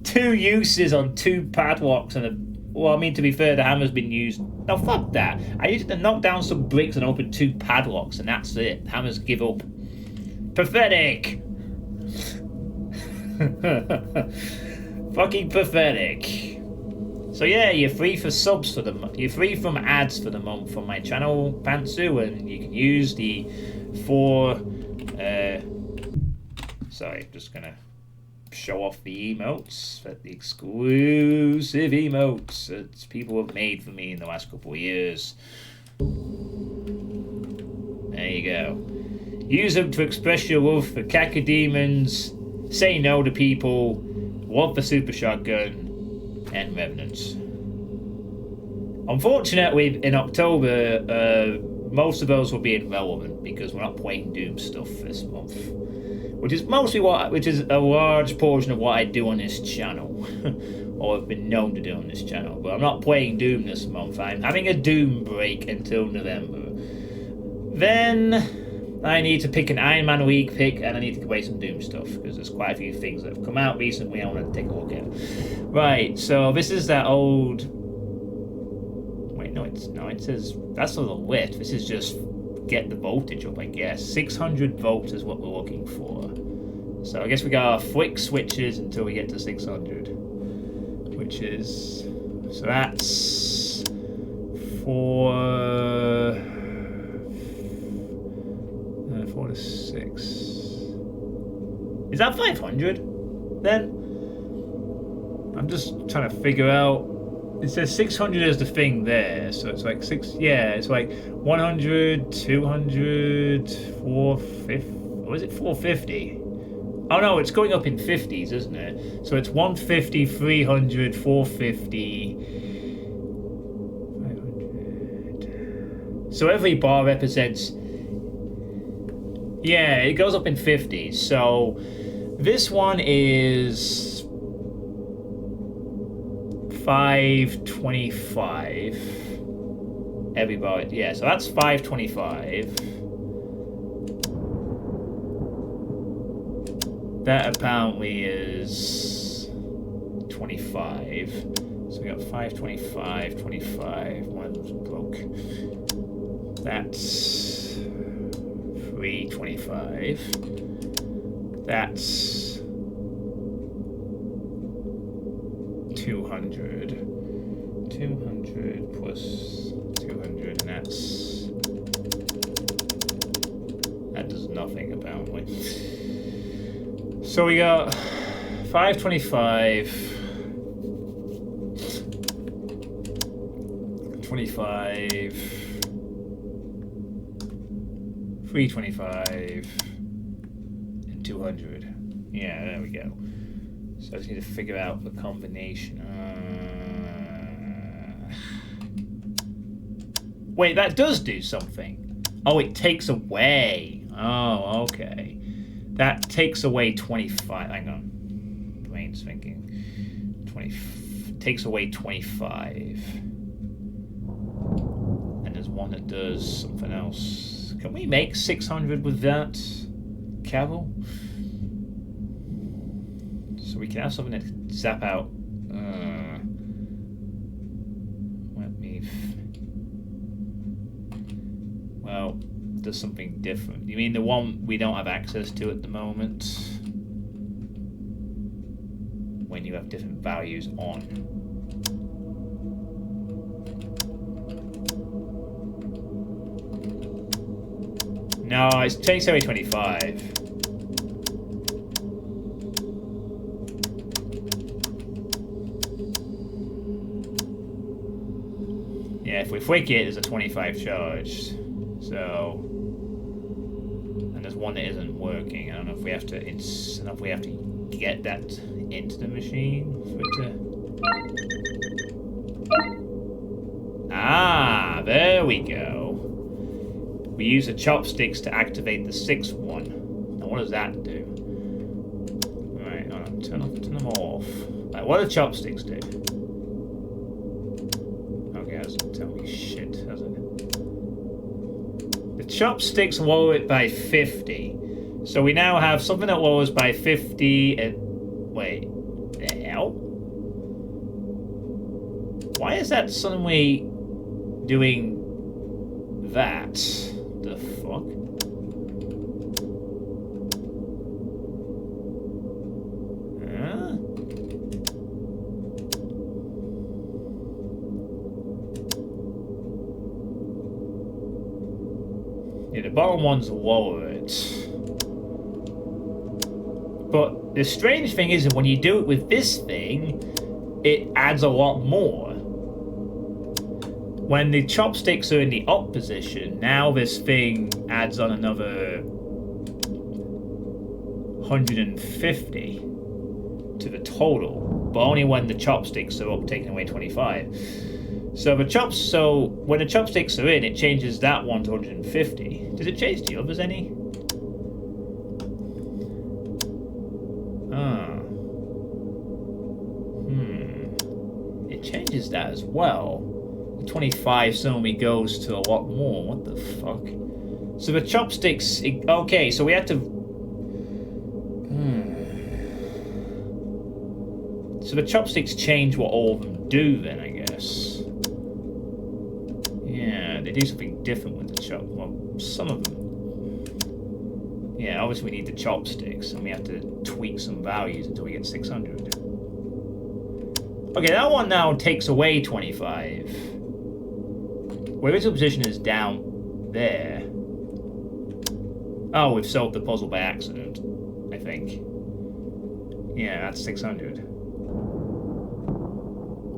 2 uses on 2 padlocks and a... Well, I mean, to be fair, the hammer's been used... No, fuck that. I used to knock down some bricks and open 2 padlocks and that's it. Hammers give up. Pathetic! Fucking pathetic. So yeah, you're free for subs for the month. You're free from ads for the month on my channel, Pantsu, and you can use the 4... Sorry, just gonna show off the emotes, the exclusive emotes that people have made for me in the last couple of years. There you go. Use them to express your love for cacodemons, say no to people, love the super shotgun, and revenants. Unfortunately, in October, most of those will be irrelevant because we're not playing Doom stuff this month. Which is a large portion of what I do on this channel, or have been known to do on this channel. But I'm not playing Doom this month. I'm having a Doom break until November. Then I need to pick an Iron Man League pick, and I need to play some Doom stuff because there's quite a few things that have come out recently I want to take a look at. Right, so this is that old. Wait, no, it says that's not the lit. This is just get the voltage up, I guess. 600 volts is what we're looking for. So I guess we got our flick switches until we get to 600, which is, so that's 4 to 6. Is that 500 then? I'm just trying to figure out. It says 600 is the thing there, so it's like 6. Yeah, it's like 100, 200, 450. Or is it 450? Oh no, it's going up in 50s, isn't it? So it's 150, 300, 450, 500. So every bar represents. Yeah, it goes up in 50s. So this one is 525. Everybody, yeah, so that's 525. That apparently is 25. So we got 525, 25. One broke. That's 325. That's 200. 200 plus 200, and that does nothing apparently. So we got 525, 25, 325, and 200. Yeah, there we go. So I just need to figure out the combination. Wait, that does do something. Oh, it takes away. Oh, okay. That takes away 25. Hang on. Brain's thinking. Takes away 25. one that does something else. Can we make 600 with that caval? So we can have something that can zap out. Let me. Well, does something different. You mean the one we don't have access to at the moment? When you have different values on. No, it's 2725. Yeah, if we flick it, there's a 25 charge. So, and there's one that isn't working. I don't know if we have to. I don't know if we have to get that into the machine for it to. Ah, there we go. We use the chopsticks to activate the 6th one. Now, what does that do? Right, hold on, turn them off. Right, what do the chopsticks do? Okay, that doesn't tell me shit, does it? The chopsticks lower it by 50. So we now have something that lowers by 50 and... Wait, the hell? Why is that suddenly doing that? The fuck? Huh? Yeah, the bottom one's lowered. But the strange thing is that when you do it with this thing, it adds a lot more. When the chopsticks are in the up position, now this thing adds on another 150 to the total, but only when the chopsticks are up, taking away 25. So when the chopsticks are in, it changes that one to 150. Does it change the others any? It changes that as well. 25 suddenly goes to a lot more. What the fuck? So the chopsticks... Okay, so we had to... So the chopsticks change what all of them do then, I guess. Yeah, they do something different with the chop... Well, some of them... Yeah, obviously we need the chopsticks, and we have to tweak some values until we get 600. Okay, that one now takes away 25. Where its position is down there. Oh, we've solved the puzzle by accident, I think. Yeah, that's 600.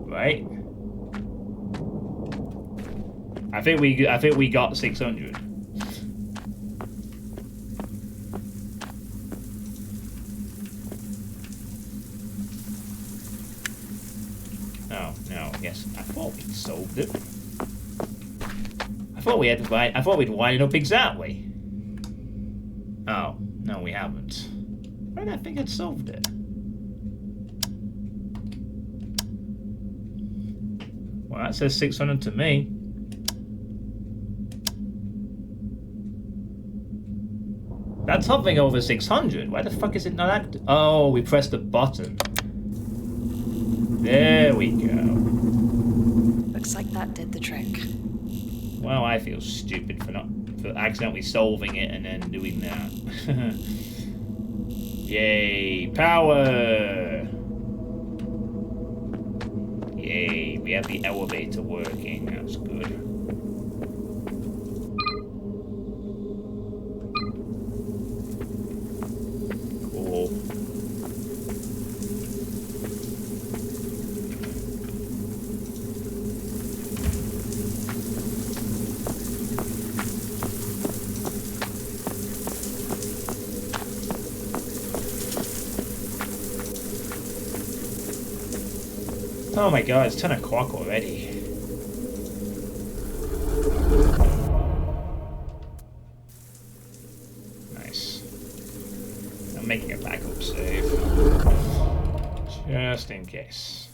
Right? I think we got 600. Oh, no, yes. I thought we solved it. I thought we'd wind it up exactly. Oh, no, we haven't. Why did I think I'd solved it? Well, that says 600 to me. That's hovering over 600. Why the fuck is it not active? Oh, we pressed the button. There we go. Looks like that did the trick. Well, I feel stupid for accidentally solving it and then doing that. Yay, power! Yay, we have the elevator working. That's good. Cool. Oh my god, it's 10 o'clock already. Nice. I'm making a backup save. Just in case.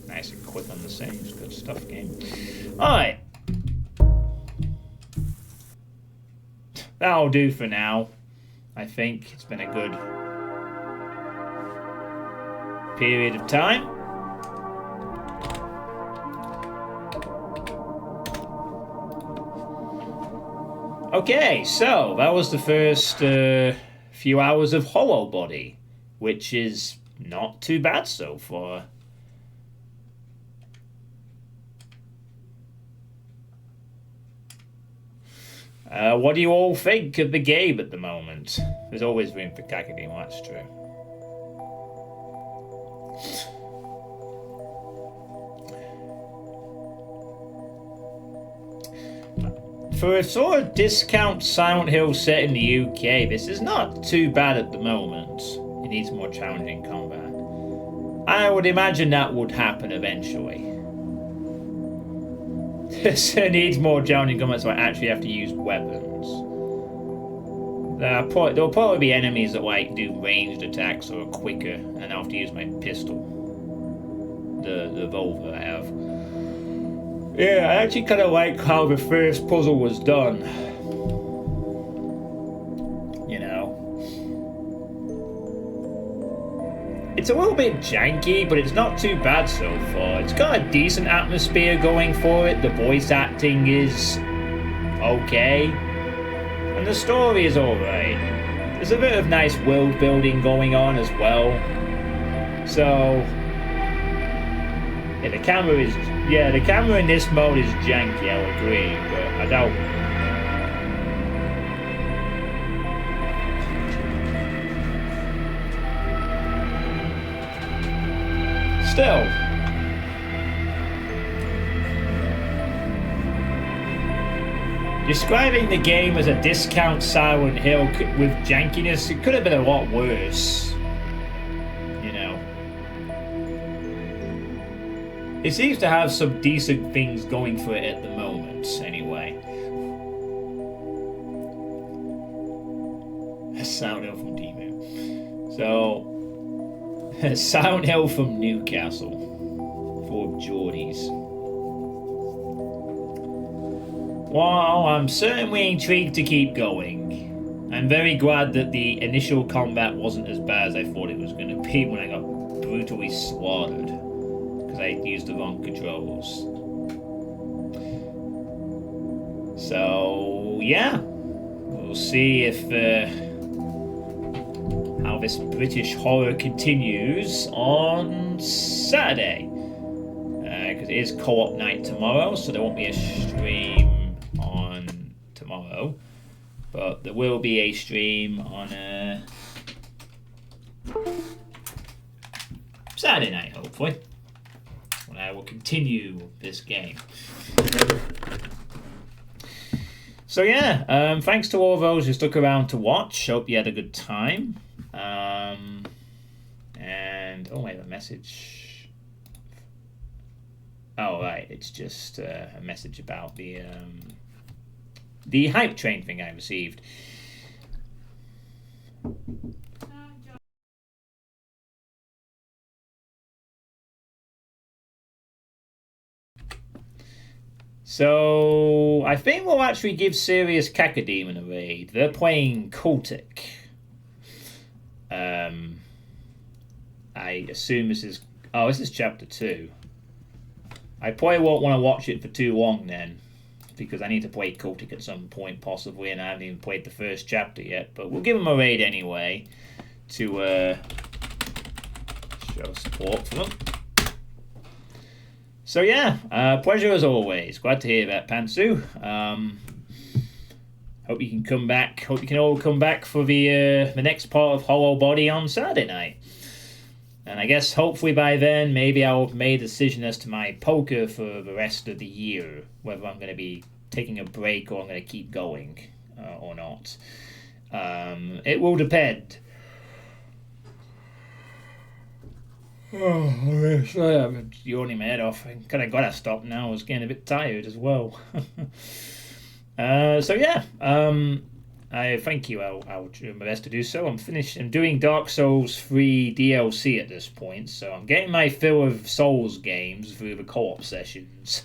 Nice and quick on the saves. Good stuff, game. Alright. that'll do for now. I think it's been a good period of time. Okay, so that was the first few hours of Hollow Body, which is not too bad so far. What do you all think of the game at the moment? There's always room for Kakadin, that's true. For a sort of discount Silent Hill set in the UK, this is not too bad at the moment. It needs more challenging combat. I would imagine that would happen eventually. It needs more challenging combat, so I actually have to use weapons. There'll probably be enemies that like do ranged attacks or are quicker, and I'll have to use my pistol. The revolver I have. Yeah, I actually kind of like how the first puzzle was done. You know. It's a little bit janky, but it's not too bad so far. It's got a decent atmosphere going for it. The voice acting is okay. And the story is alright. There's a bit of nice world building going on as well. So... yeah, the camera in this mode is janky, I'll agree, but I don't... Still. Describing the game as a discount Silent Hill with jankiness, it could have been a lot worse. You know. It seems to have some decent things going for it at the moment, anyway. Silent Hill from Demu. So, Silent Hill from Newcastle. For Geordies. Well, I'm certainly intrigued to keep going. I'm very glad that the initial combat wasn't as bad as I thought it was going to be when I got brutally slaughtered. Because I used the wrong controls. So, yeah. We'll see if how this British horror continues on Saturday. Because it is co-op night tomorrow, so there won't be a stream on tomorrow. But there will be a stream on Saturday night, hopefully. When I will continue this game. So yeah, thanks to all those who stuck around to watch. Hope you had a good time. And oh, I have a message. Oh right, it's just a message about the hype train thing I received. So I think we'll actually give Serious Cacodemon a raid. They're playing Cultic. I assume this is... oh, this is chapter 2. I probably won't want to watch it for too long then, because I need to play Cultic at some point possibly, and I haven't even played the first chapter yet. But we'll give them a raid anyway to show support for them. So yeah, pleasure as always. Glad to hear that, Pantsu. Hope you can come back. Hope you can all come back for the next part of Hollow Body on Saturday night. And I guess hopefully by then, maybe I'll have made a decision as to my poker for the rest of the year. Whether I'm going to be taking a break or I'm going to keep going or not. It will depend. Oh, sorry, I'm yawning my head off. I kind of got to stop now. I was getting a bit tired as well. So yeah, I thank you. I'll do my best to do so. I'm doing Dark Souls 3 DLC at this point, so I'm getting my fill of Souls games through the co-op sessions.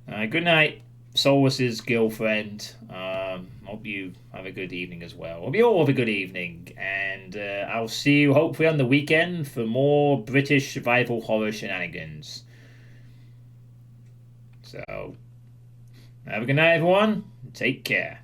Good night, Solus's girlfriend. hope you have a good evening as well. Hope you all have a good evening, and I'll see you hopefully on the weekend for more British survival horror shenanigans. So, have a good night, everyone. Take care.